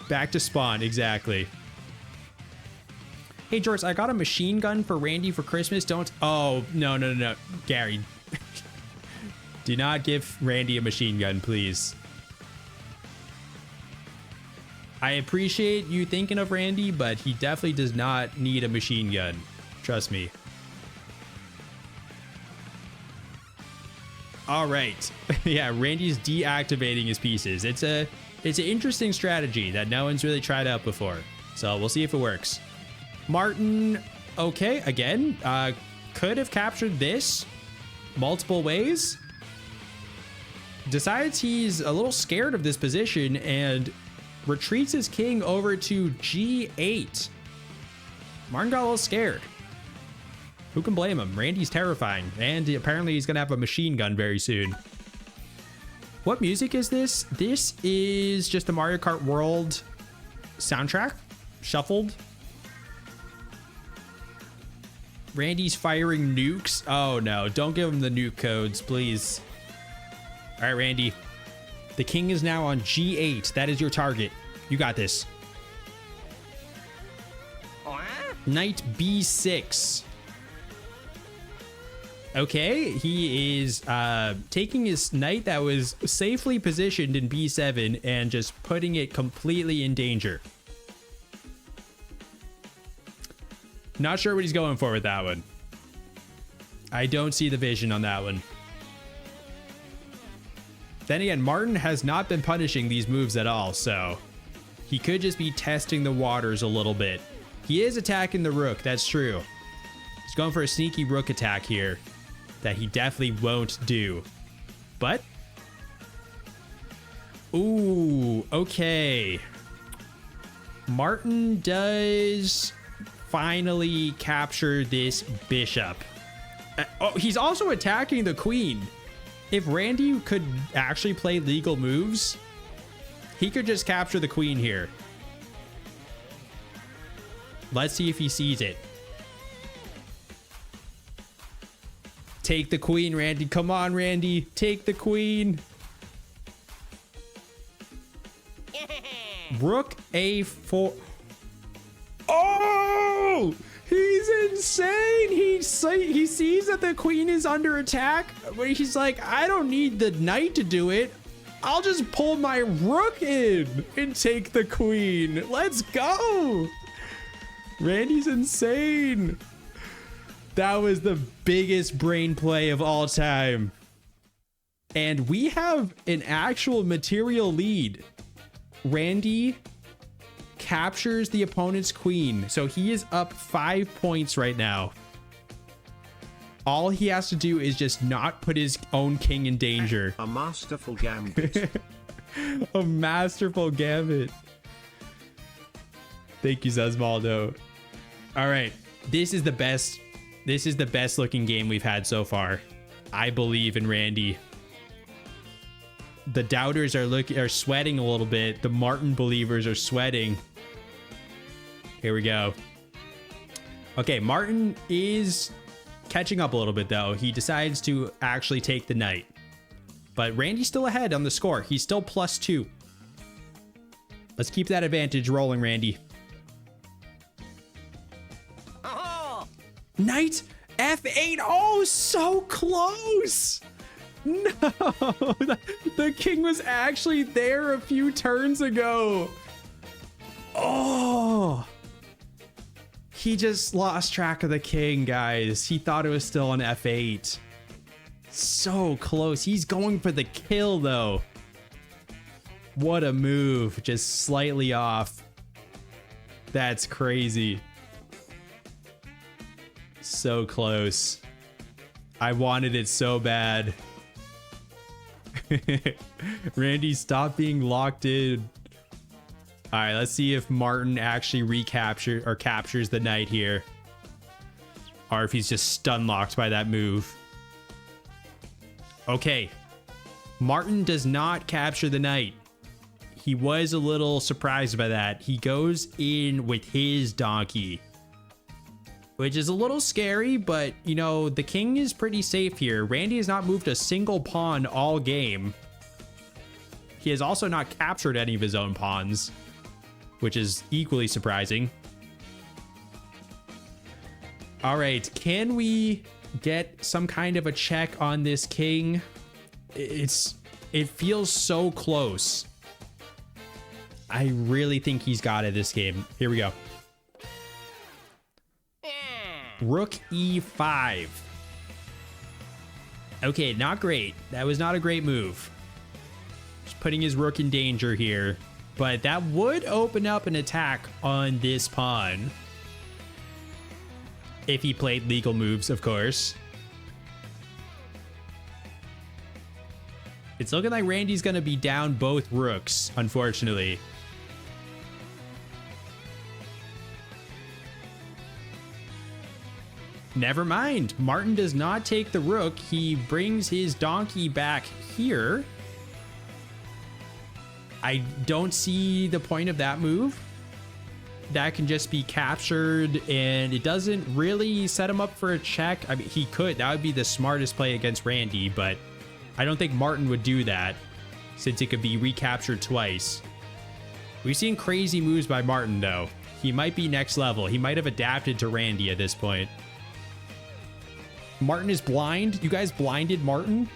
A: Back to spawn, exactly. Hey, Jorts, I got a machine gun for Randy for Christmas. Don't... Oh, no. Gary. Do not give Randy a machine gun, please. I appreciate you thinking of Randy, but he definitely does not need a machine gun. Trust me. All right. Yeah, Randy's deactivating his pieces. It's an interesting strategy that no one's really tried out before. So we'll see if it works. Martin, okay, again, could have captured this multiple ways. Decides he's a little scared of this position and retreats his king over to g8. Martin got a little scared. Who can blame him? Randy's terrifying, and apparently he's gonna have a machine gun very soon. What music is this? This is just the Mario Kart World soundtrack, shuffled. Randy's firing nukes. Oh no, don't give him the nuke codes, please. All right, Randy. The king is now on g8. That is your target. You got this. Knight b6. Okay, he is taking his knight that was safely positioned in b7 and just putting it completely in danger. Not sure what he's going for with that one. I don't see the vision on that one. Then again, Martin has not been punishing these moves at all, so he could just be testing the waters a little bit. He is attacking the rook, that's true. He's going for a sneaky rook attack here that he definitely won't do. But, ooh, okay. Martin does finally capture this bishop. Oh, he's also attacking the queen. If Randy could actually play legal moves, he could just capture the queen here. Let's see if he sees it. Take the queen, Randy. Come on, Randy. Take the queen. Rook a4. Oh! He's insane. He sees that the queen is under attack, but he's like, I don't need the knight to do it. I'll just pull my rook in and take the queen. Let's go. Randy's insane. That was the biggest brain play of all time. And we have an actual material lead. Randy captures the opponent's queen. So he is up 5 points right now. All he has to do is just not put his own king in danger.
B: A masterful gambit.
A: A masterful gambit. Thank you, Zesmaldo. All right. This is the best looking game we've had so far. I believe in Randy. The doubters are sweating a little bit. The Martin believers are sweating. Here we go. Okay, Martin is catching up a little bit, though. He decides to actually take the knight. But Randy's still ahead on the score. He's still +2. Let's keep that advantage rolling, Randy. Knight F8. Oh, so close. No, the king was actually there a few turns ago. Oh, he just lost track of the king, guys. He thought it was still on F8. So close. He's going for the kill, though. What a move. Just slightly off. That's crazy. So close. I wanted it so bad. Randy, stop being locked in. All right, let's see if Martin actually recaptures or captures the knight here. Or if he's just stun locked by that move. Okay. Martin does not capture the knight. He was a little surprised by that. He goes in with his donkey, which is a little scary, but, you know, the king is pretty safe here. Randy has not moved a single pawn all game. He has also not captured any of his own pawns, which is equally surprising. All right, can we get some kind of a check on this king? It feels so close. I really think he's got it this game. Here we go. Rook E5. Okay, not great. That was not a great move. Just putting his rook in danger here. But that would open up an attack on this pawn. If he played legal moves, of course. It's looking like Randy's going to be down both rooks, unfortunately. Never mind. Martin does not take the rook. He brings his donkey back here. I don't see the point of that move. That can just be captured, and it doesn't really set him up for a check. I mean, he could. That would be the smartest play against Randy, but I don't think Martin would do that since it could be recaptured twice. We've seen crazy moves by Martin, though. He might be next level. He might have adapted to Randy at this point. Martin is blind. You guys blinded Martin?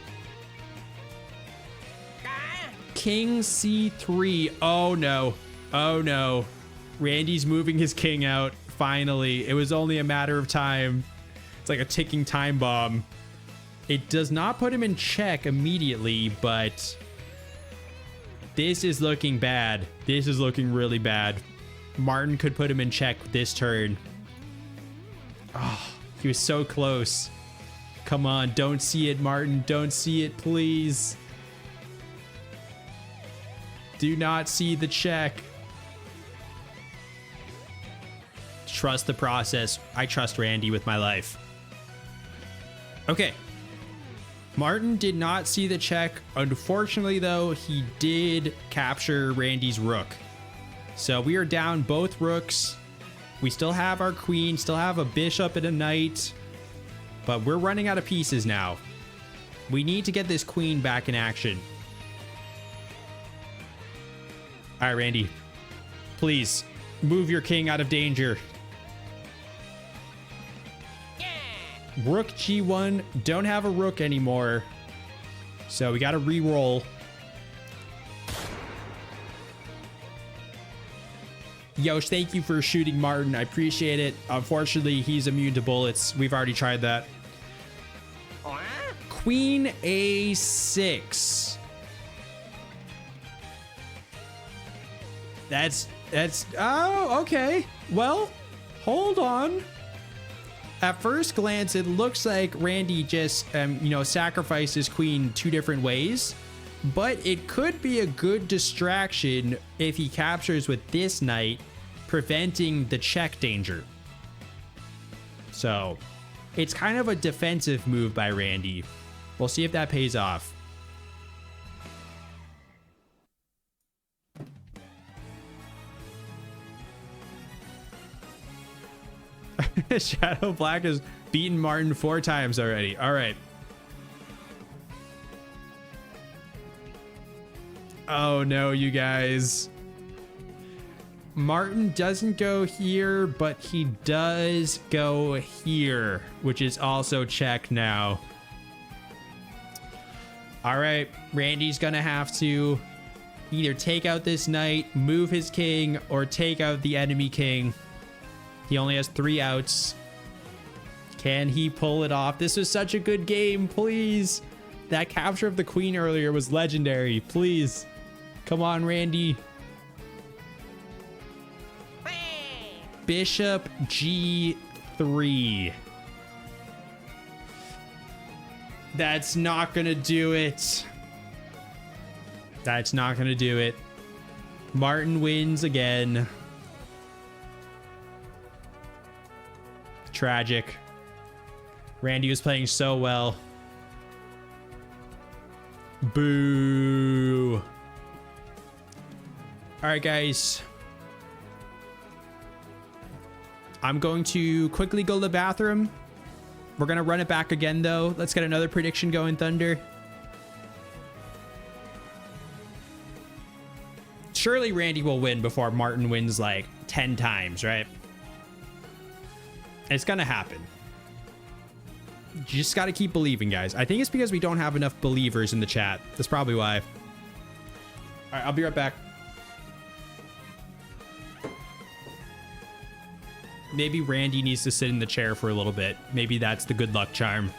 A: King C3. Oh, no. Oh, no. Randy's moving his king out. Finally. It was only a matter of time. It's like a ticking time bomb. It does not put him in check immediately, but this is looking bad. This is looking really bad. Martin could put him in check this turn. Oh, he was so close. Come on, don't see it, Martin. Don't see it, please. Do not see the check. Trust the process. I trust Randy with my life. Okay. Martin did not see the check. Unfortunately, though, he did capture Randy's rook. So we are down both rooks. We still have our queen, still have a bishop and a knight. But we're running out of pieces now. We need to get this queen back in action. All right, Randy. Please, move your king out of danger. Rook G1. Don't have a rook anymore. So we got to re-roll. Yosh, thank you for shooting Martin. I appreciate it. Unfortunately, he's immune to bullets. We've already tried that. Queen A6. That's oh, okay. Well, hold on. At first glance, it looks like Randy just, sacrificed his queen two different ways. But it could be a good distraction if he captures with this knight, preventing the check danger. So, it's kind of a defensive move by Randy. We'll see if that pays off. Shadow Black has beaten Martin 4 times already. All right. Oh no, you guys. Martin doesn't go here, but he does go here, which is also check now. All right, Randy's gonna have to either take out this knight, move his king, or take out the enemy king. He only has 3 outs. Can he pull it off? This was such a good game, please. That capture of the queen earlier was legendary. Please. Come on, Randy. Bishop G3. That's not gonna do it. That's not gonna do it. Martin wins again. Tragic. Randy was playing so well. Boo. All right, guys. I'm going to quickly go to the bathroom. We're going to run it back again, though. Let's get another prediction going, Thunder. Surely Randy will win before Martin wins like 10 times, right? It's going to happen. You just got to keep believing, guys. I think it's because we don't have enough believers in the chat. That's probably why. All right, I'll be right back. Maybe Randy needs to sit in the chair for a little bit. Maybe that's the good luck charm.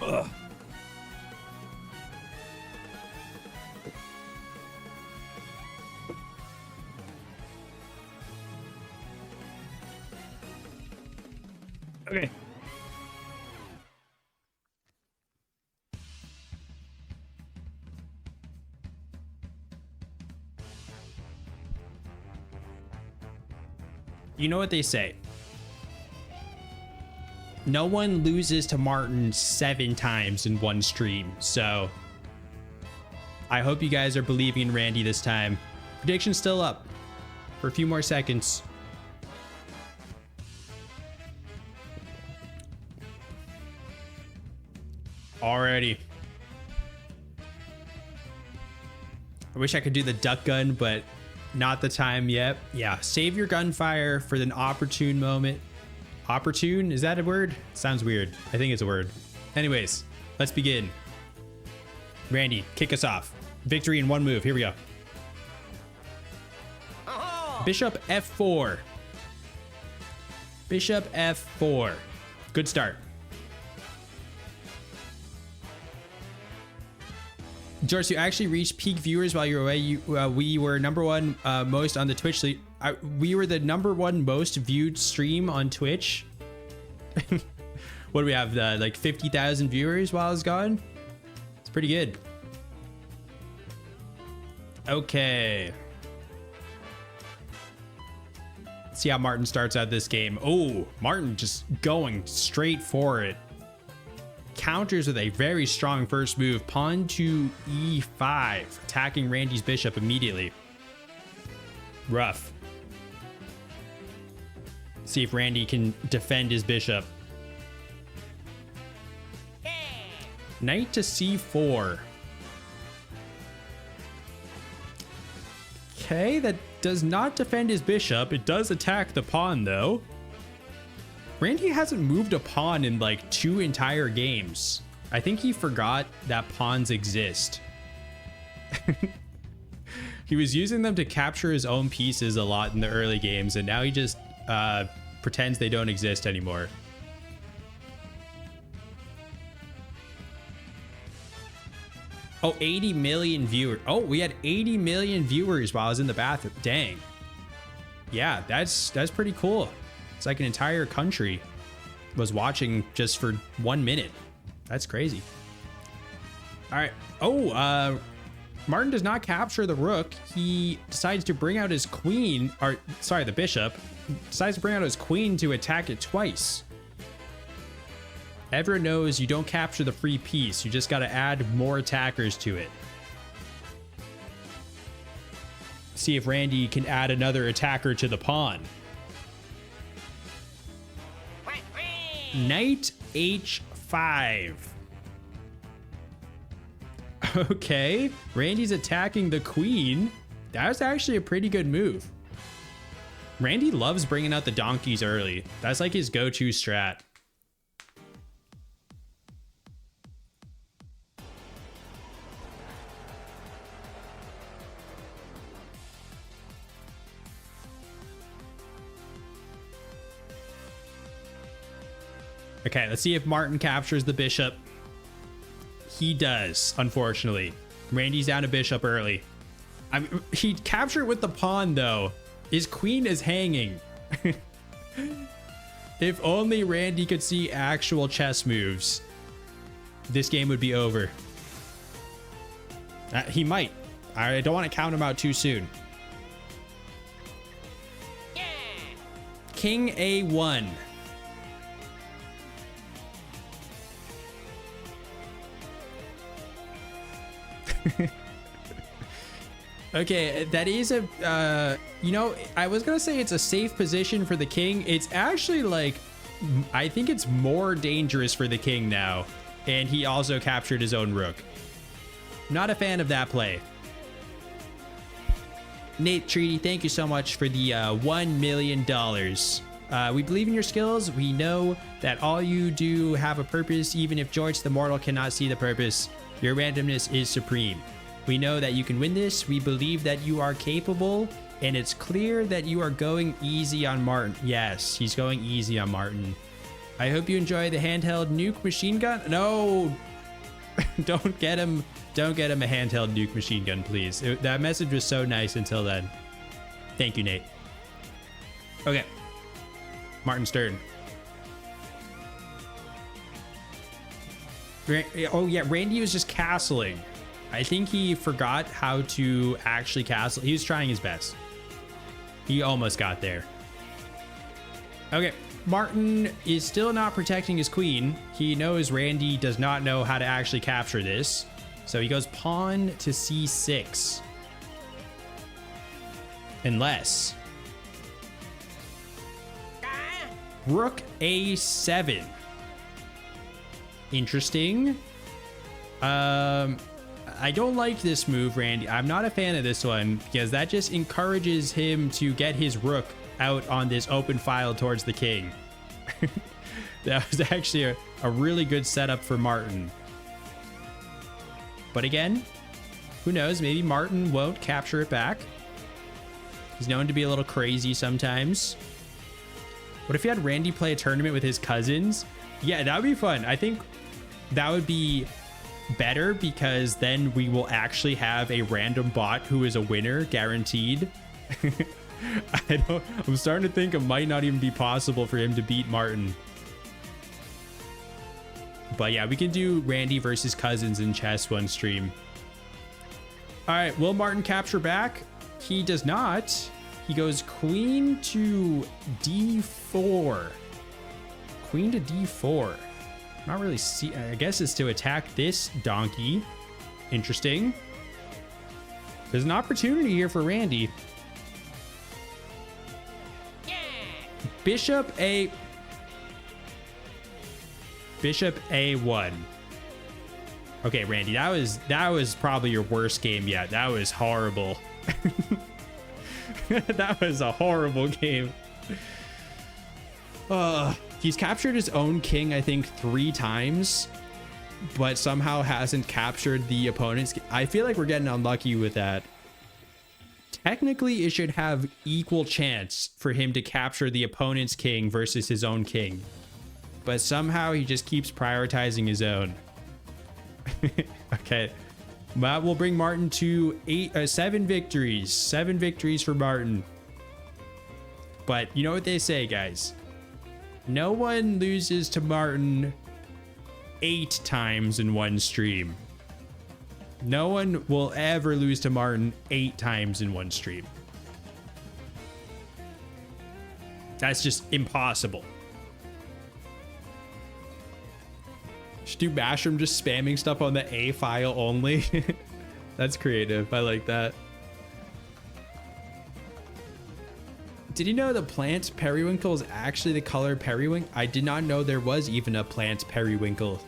A: Ugh. Okay. You know what they say? No one loses to Martin 7 times in one stream, so I hope you guys are believing in Randy this time. Prediction's still up for a few more seconds. Alrighty. I wish I could do the duck gun, but not the time yet. Yeah, save your gunfire for an opportune moment. Opportune? Is that a word? Sounds weird. I think it's a word. Anyways, let's begin. Randy, kick us off. Victory in one move. Here we go. Bishop F4. Bishop F4. Good start. Jorts, you actually reached peak viewers while you were away. We were #1 most on the Twitch. We were the #1 most viewed stream on Twitch. What do we have? Like 50,000 viewers while I was gone? It's pretty good. Okay. Let's see how Martin starts out this game. Oh, Martin just going straight for it. Counters with a very strong first move. Pawn to E5, attacking Randy's bishop immediately. Rough. See if Randy can defend his bishop. Knight to C4. Okay, that does not defend his bishop. It does attack the pawn, though. Randy hasn't moved a pawn in like 2 entire games. I think he forgot that pawns exist. He was using them to capture his own pieces a lot in the early games, and now he just pretends they don't exist anymore. Oh, 80 million viewers. Oh, we had 80 million viewers while I was in the bathroom. Dang. Yeah, that's pretty cool. It's like an entire country was watching just for 1 minute. That's crazy. All right. Oh, Martin does not capture the rook. He decides to bring out his queen, or sorry, the bishop. Decides to bring out his queen to attack it twice. Everyone knows you don't capture the free piece. You just got to add more attackers to it. See if Randy can add another attacker to the pawn. Knight h5. Okay, Randy's attacking the queen. That was actually a pretty good move. Randy loves bringing out the donkeys early. That's like his go-to strat. Okay, let's see if Martin captures the bishop. He does, unfortunately. Randy's down a bishop early. I mean, he captured it with the pawn, though. His queen is hanging. If only Randy could see actual chess moves, this game would be over. He might. I don't want to count him out too soon. Yeah. King A1. Okay, that is a, you know, I was gonna say it's a safe position for the king. It's actually like, I think it's more dangerous for the king now. And he also captured his own rook. Not a fan of that play. Nate Treaty, thank you so much for the $1 million. We believe in your skills. We know that all you do have a purpose, even if Jorts the Mortal cannot see the purpose. Your randomness is supreme. We know that you can win this. We believe that you are capable, and it's clear that you are going easy on Martin. Yes, he's going easy on Martin. I hope you enjoy the handheld nuke machine gun. No, don't get him. Don't get him a handheld nuke machine gun, please. That message was so nice until then. Thank you, Nate. Okay, Martin's turn. Oh yeah, Randy was just castling. I think he forgot how to actually castle. He was trying his best. He almost got there. Okay, Martin is still not protecting his queen. He knows Randy does not know how to actually capture this. So he goes pawn to c6. Unless rook a7. Interesting. I don't like this move, Randy. I'm not a fan of this one because that just encourages him to get his rook out on this open file towards the king. That was actually a really good setup for Martin. But again, who knows? Maybe Martin won't capture it back. He's known to be a little crazy sometimes. What if you had Randy play a tournament with his cousins? Yeah, that would be fun. I think that would be better because then we will actually have a random bot who is a winner guaranteed. I'm starting to think it might not even be possible for him to beat Martin. But yeah, we can do Randy versus cousins in chess one stream. All right, will Martin capture back? He does not. He goes queen to d4. Queen to d4. Not really see. I guess it's to attack this donkey. Interesting. There's an opportunity here for Randy. Yeah. Bishop a1. Okay, Randy, that was probably your worst game yet. That was horrible. That was a horrible game. He's captured his own king, I think, 3 times. but somehow hasn't captured the opponent's. I feel like we're getting unlucky with that. Technically, it should have equal chance for him to capture the opponent's king versus his own king. But somehow he just keeps prioritizing his own. Okay. That will bring Martin to 7 victories. 7 victories for Martin. But you know what they say, guys? No one loses to Martin 8 times in one stream. No one will ever lose to Martin 8 times in one stream. That's just impossible. Should do Basham just spamming stuff on the A file only. That's creative. I like that. Did you know the plant periwinkle is actually the color periwinkle? I did not know there was even a plant periwinkle.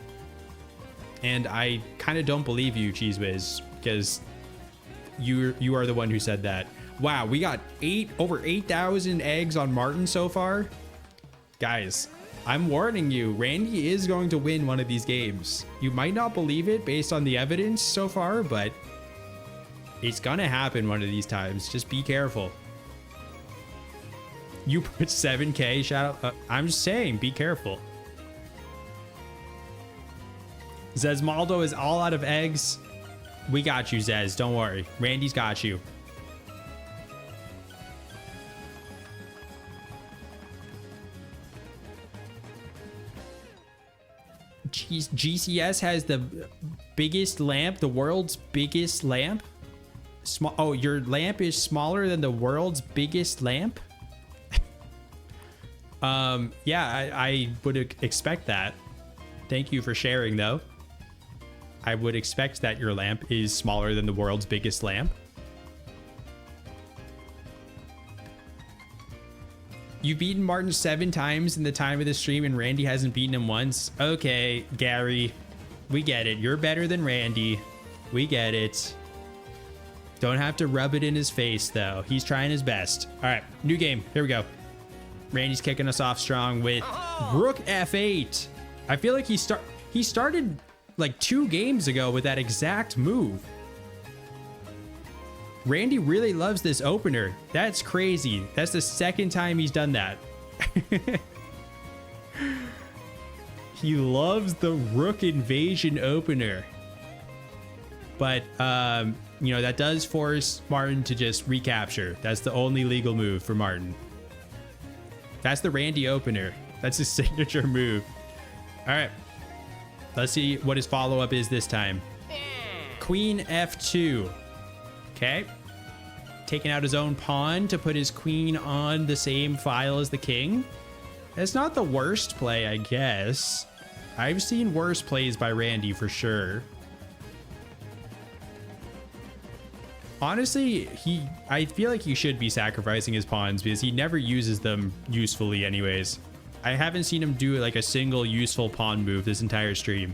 A: And I kind of don't believe you, Cheese Whiz, because you are the one who said that. Wow, we got over 8,000 eggs on Martin so far. Guys, I'm warning you, Randy is going to win one of these games. You might not believe it based on the evidence so far, but it's gonna happen one of these times. Just be careful. You put 7K, shout out. I'm just saying, be careful. Zezmaldo is all out of eggs. We got you, Zez. Don't worry. Randy's got you. GCS has the biggest lamp, the world's biggest lamp. Oh, your lamp is smaller than the world's biggest lamp? Yeah, I would expect that. Thank you for sharing, though. I would expect that your lamp is smaller than the world's biggest lamp. You've beaten Martin 7 times in the time of the stream, and Randy hasn't beaten him once. Okay, Gary, we get it. You're better than Randy. We get it. Don't have to rub it in his face, though. He's trying his best. All right, new game. Here we go. Randy's kicking us off strong with Rook F8. I feel like he started like 2 games ago with that exact move. Randy really loves this opener. That's crazy. That's the 2nd time he's done that. He loves the Rook Invasion opener. But, you know, that does force Martin to just recapture. That's the only legal move for Martin. That's the Randy opener. That's his signature move. All right. Let's see what his follow-up is this time. Queen F2. Okay. Taking out his own pawn to put his queen on the same file as the king. That's not the worst play, I guess. I've seen worse plays by Randy for sure. Honestly, I feel like he should be sacrificing his pawns because he never uses them usefully anyways. I haven't seen him do like a single useful pawn move this entire stream.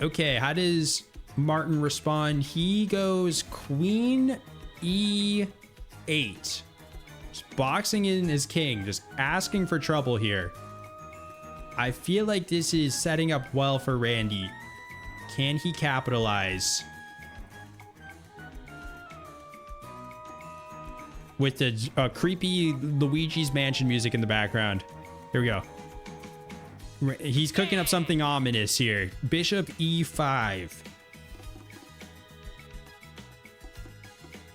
A: Okay, how does Martin respond? He goes Queen E8. Just boxing in his king, just asking for trouble here. I feel like this is setting up well for Randy. Can he capitalize? With the creepy Luigi's Mansion music in the background. Here we go. He's cooking up something ominous here. Bishop E5.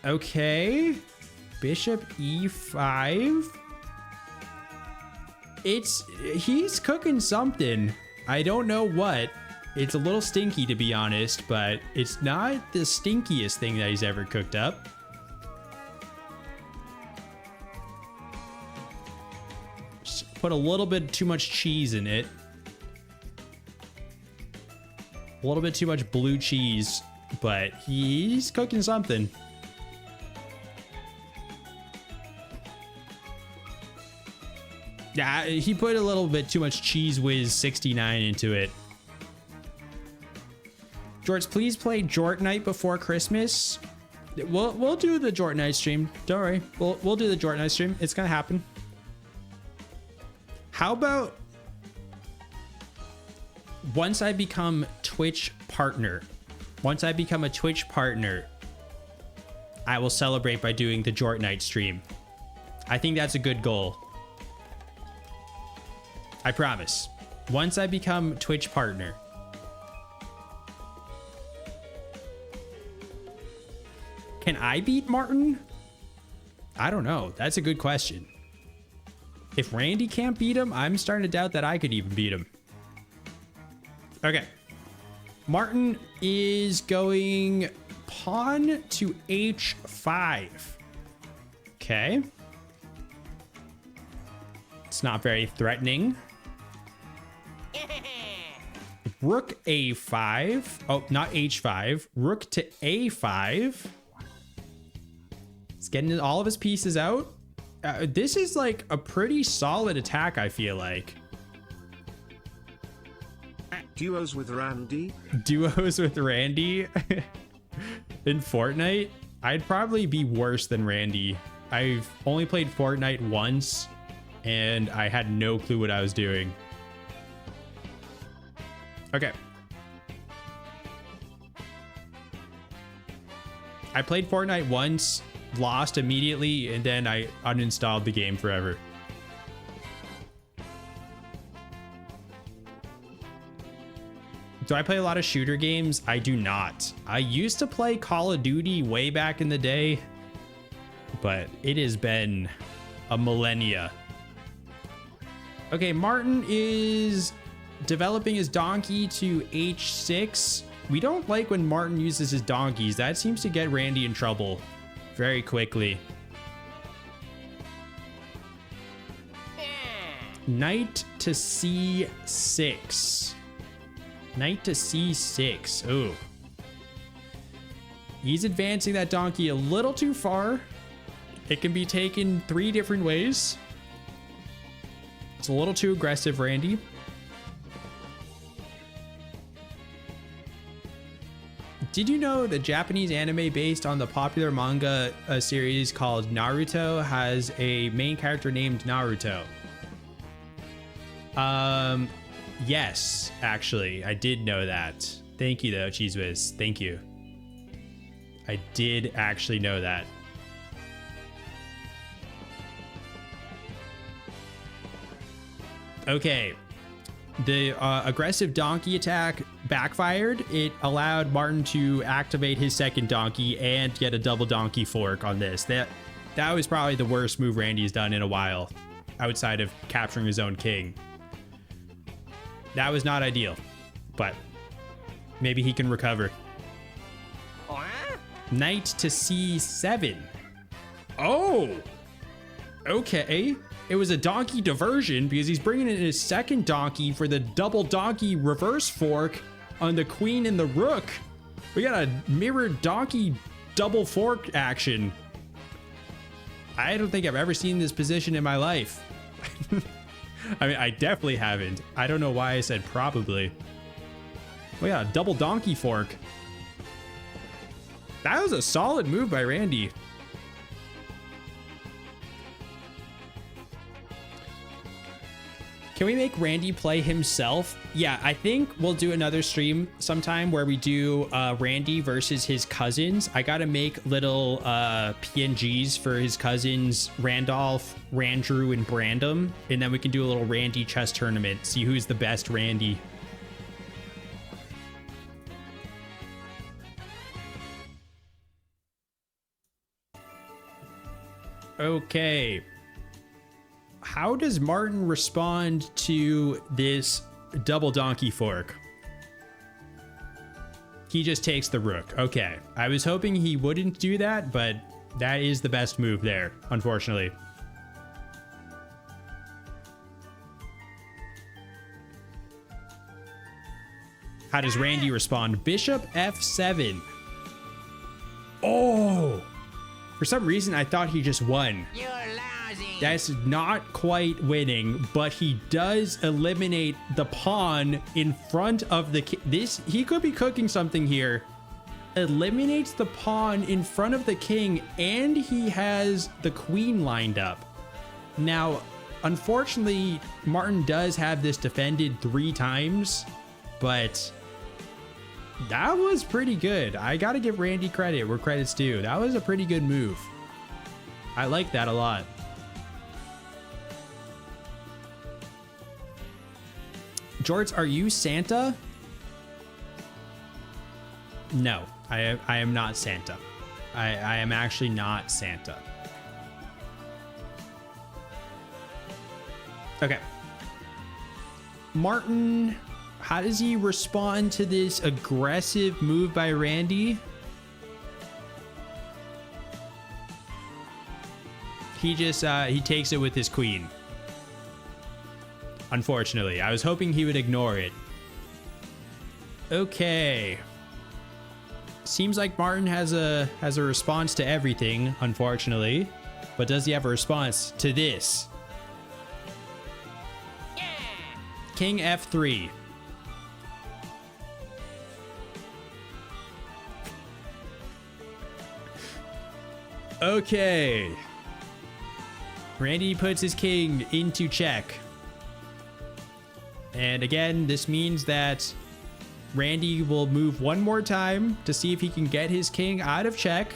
A: Okay. Bishop E5. He's cooking something. I don't know what. It's a little stinky, to be honest, but it's not the stinkiest thing that he's ever cooked up. Just put a little bit too much cheese in it. A little bit too much blue cheese, but he's cooking something. Yeah, he put a little bit too much Cheese Whiz 69 into it. Jorts, please play Jort Night before Christmas. We'll do the Jort Night stream. Don't worry. We'll do the Jort Night stream. It's gonna happen. How about once I become Twitch partner, once I become a Twitch partner, I will celebrate by doing the Jort Night stream. I think that's a good goal. I promise. Once I become Twitch partner. Can I beat Martin? I don't know. That's a good question. If Randy can't beat him, I'm starting to doubt that I could even beat him. Okay. Martin is going pawn to h5. Okay. It's not very threatening. Rook a5. Oh, not h5. Rook to a5. He's getting all of his pieces out. This is like a pretty solid attack, I feel like.
B: Duos with Randy?
A: Duos with Randy? In Fortnite? I'd probably be worse than Randy. I've only played Fortnite once, and I had no clue what I was doing. Okay. I played Fortnite once, lost immediately, and then I uninstalled the game forever. Do I play a lot of shooter games? I do not. I used to play Call of Duty way back in the day, but it has been a millennia. Okay, Martin is developing his donkey to h6. We don't like when Martin uses his donkeys. That seems to get Randy in trouble very quickly. Knight to c6. Knight to c6. Ooh. He's advancing that donkey a little too far. It can be taken 3 different ways. It's a little too aggressive, Randy. Did you know the Japanese anime based on the popular manga series called Naruto has a main character named Naruto? Yes, actually, I did know that. Thank you, though, Cheese Whiz. Thank you. I did actually know that. Okay. The aggressive donkey attack backfired. It allowed Martin to activate his second donkey and get a double donkey fork on this. That was probably the worst move Randy's done in a while, outside of capturing his own king. That was not ideal, but maybe he can recover. Knight to c7. Oh, okay. It was a donkey diversion because he's bringing in his second donkey for the double donkey reverse fork on the queen and the rook. We got a mirrored donkey double fork action. I don't think I've ever seen this position in my life. I mean, I definitely haven't. I don't know why I said probably. We got a double donkey fork. That was a solid move by Randy. Can we make Randy play himself? Yeah, I think we'll do another stream sometime where we do Randy versus his cousins. I gotta make little PNGs for his cousins, Randolph, Randrew, and Brandom. And then we can do a little Randy chess tournament. See who's the best Randy. Okay. How does Martin respond to this double donkey fork? He just takes the rook. Okay. I was hoping he wouldn't do that, but that is the best move there, unfortunately. How does Randy respond? Bishop f7. Oh! For some reason, I thought he just won. You're lousy. That's not quite winning, but he does eliminate the pawn in front of the king. He could be cooking something here. Eliminates the pawn in front of the king, and he has the queen lined up. Now, Unfortunately, Martin does have this defended 3 times, but that was pretty good. I gotta give Randy credit where credit's due. That was a pretty good move. I like that a lot. Jorts, are you Santa? No, I am not Santa. I am actually not Santa. Okay. Martin, how does he respond to this aggressive move by Randy? He just, he takes it with his queen. Unfortunately, I was hoping he would ignore it. Okay. Seems like Martin has a response to everything, unfortunately. But does he have a response to this? Yeah. King F3. Okay. Randy puts his king into check. And again, this means that Randy will move one more time to see if he can get his king out of check,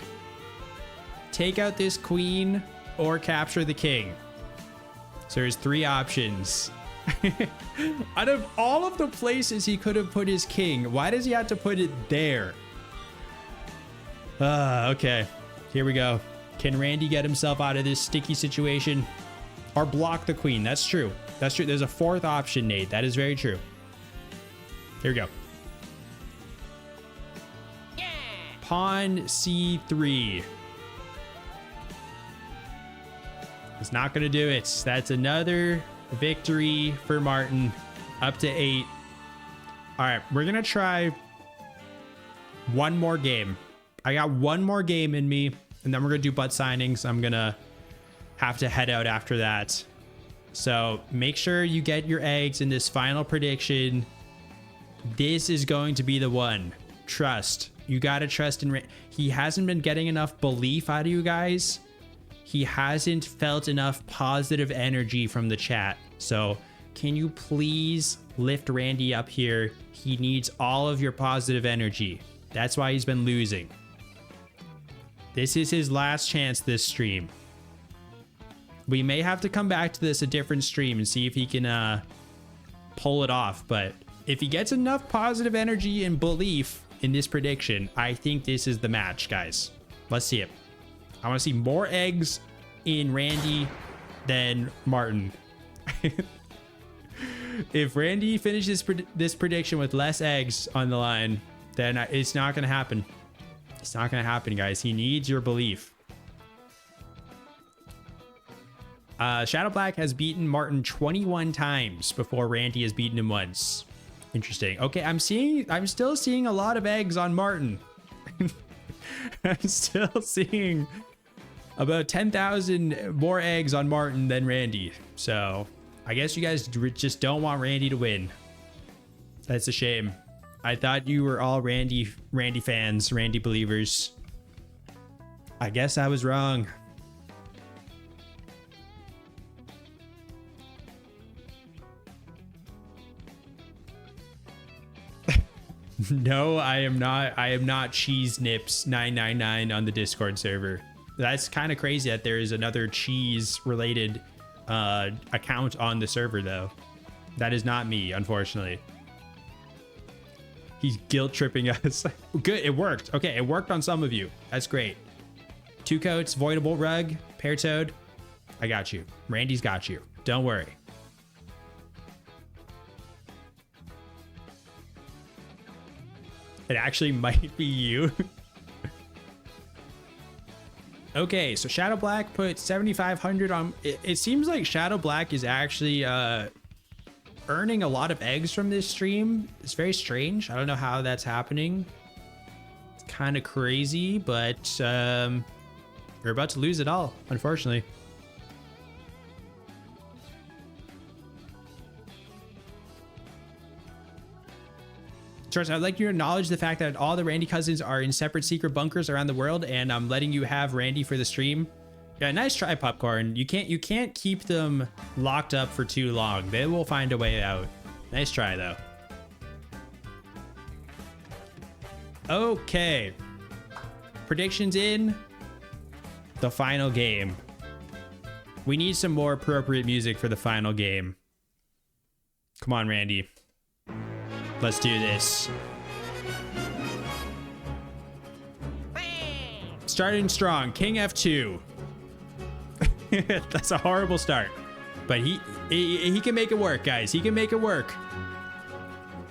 A: take out this queen, or capture the king. So there's 3 options. Out of all of the places he could have put his king, why does he have to put it there? Okay, here we go. Can Randy get himself out of this sticky situation? Or block the queen? That's true. That's true. There's a 4th option, Nate. That is very true. Here we go. Yeah. Pawn C3. It's not going to do it. That's another victory for Martin. Up to 8. All right. We're going to try one more game. I got one more game in me, and then we're going to do butt signings. I'm going to have to head out after that. So make sure you get your eggs in this final prediction. This is going to be the one. Trust. You got to trust in... He hasn't been getting enough belief out of you guys. He hasn't felt enough positive energy from the chat. So can you please lift Randy up here? He needs all of your positive energy. That's why he's been losing. This is his last chance this stream. We may have to come back to this a different stream and see if he can pull it off. But if he gets enough positive energy and belief in this prediction, I think this is the match, guys. Let's see it. I want to see more eggs in Randy than Martin. If Randy finishes this prediction with less eggs on the line, then it's not going to happen. It's not going to happen, guys. He needs your belief. Shadow Black has beaten Martin 21 times before Randy has beaten him once. Interesting. Okay, I'm still seeing a lot of eggs on Martin. I'm still seeing about 10,000 more eggs on Martin than Randy. So I guess you guys just don't want Randy to win. That's a shame. I thought you were all Randy fans, Randy believers. I guess I was wrong. No, I am not. I am not Cheese Nips 999 on the Discord server. That's kind of crazy that there is another cheese related account on the server, though. That is not me, unfortunately. He's guilt tripping us. Good, it worked. Okay, it worked on some of you. That's great. 2 coats, voidable rug, pear toad. I got you. Randy's got you. Don't worry. It actually might be you. Okay, so Shadow Black put 7,500 on. It seems like Shadow Black is actually earning a lot of eggs from this stream. It's very strange. I don't know how that's happening. It's kind of crazy, but we're about to lose it all, unfortunately. George, I'd like you to acknowledge the fact that all the Randy cousins are in separate secret bunkers around the world, and I'm letting you have Randy for the stream. Yeah, nice try, Popcorn. You can't keep them locked up for too long. They will find a way out. Nice try, though. Okay. Predictions in the final game. We need some more appropriate music for the final game. Come on, Randy. Let's do this. Starting strong. King F2. That's a horrible start. But he can make it work, guys. He can make it work.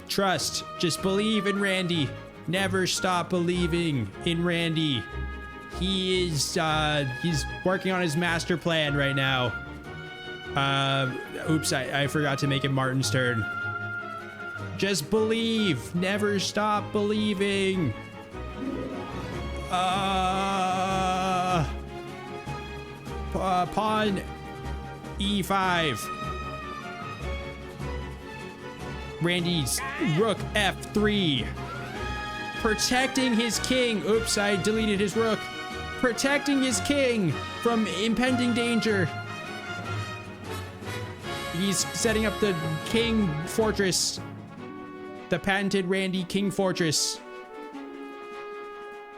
A: Trust. Just believe in Randy. Never stop believing in Randy. He is he's working on his master plan right now. Oops, I forgot to make it Martin's turn. Just believe. Never stop believing. Pawn E5. Randy's rook F3. Protecting his king. Oops, I deleted his rook. Protecting his king from impending danger. He's setting up the king fortress. The patented Randy king fortress.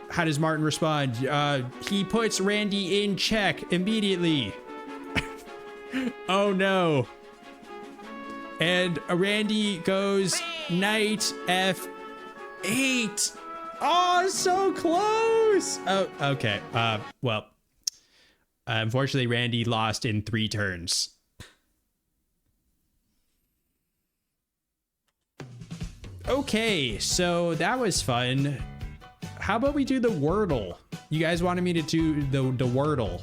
A: How does Martin respond? He puts Randy in check immediately. Oh no. And Randy goes knight F8. Oh, so close. Oh, okay. Well, unfortunately, Randy lost in 3 turns. Okay, so that was fun. How about we do the Wordle? You guys wanted me to do the Wordle.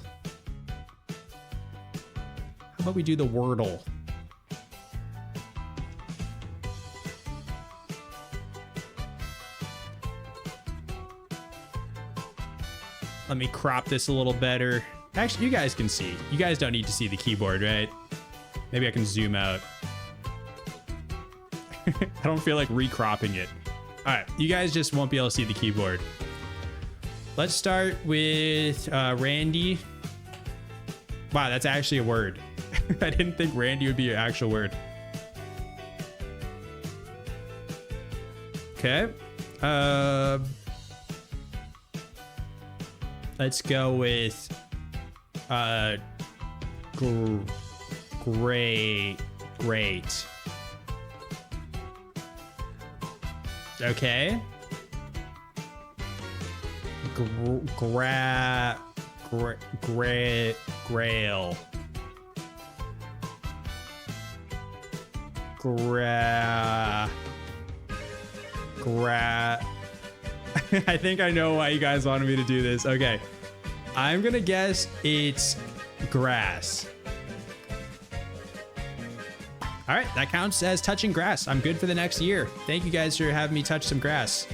A: How about we do the Wordle? Let me crop this a little better. Actually, you guys can see. You guys don't need to see the keyboard, right? Maybe I can zoom out. I don't feel like recropping it. All right, you guys just won't be able to see the keyboard. Let's start with Randy. Wow, that's actually a word. I didn't think Randy would be an actual word. Okay. Let's go with great. Okay. Grail. I think I know why you guys wanted me to do this. Okay. I'm gonna guess it's grass. All right, that counts as touching grass. I'm good for the next year. Thank you guys for having me touch some grass.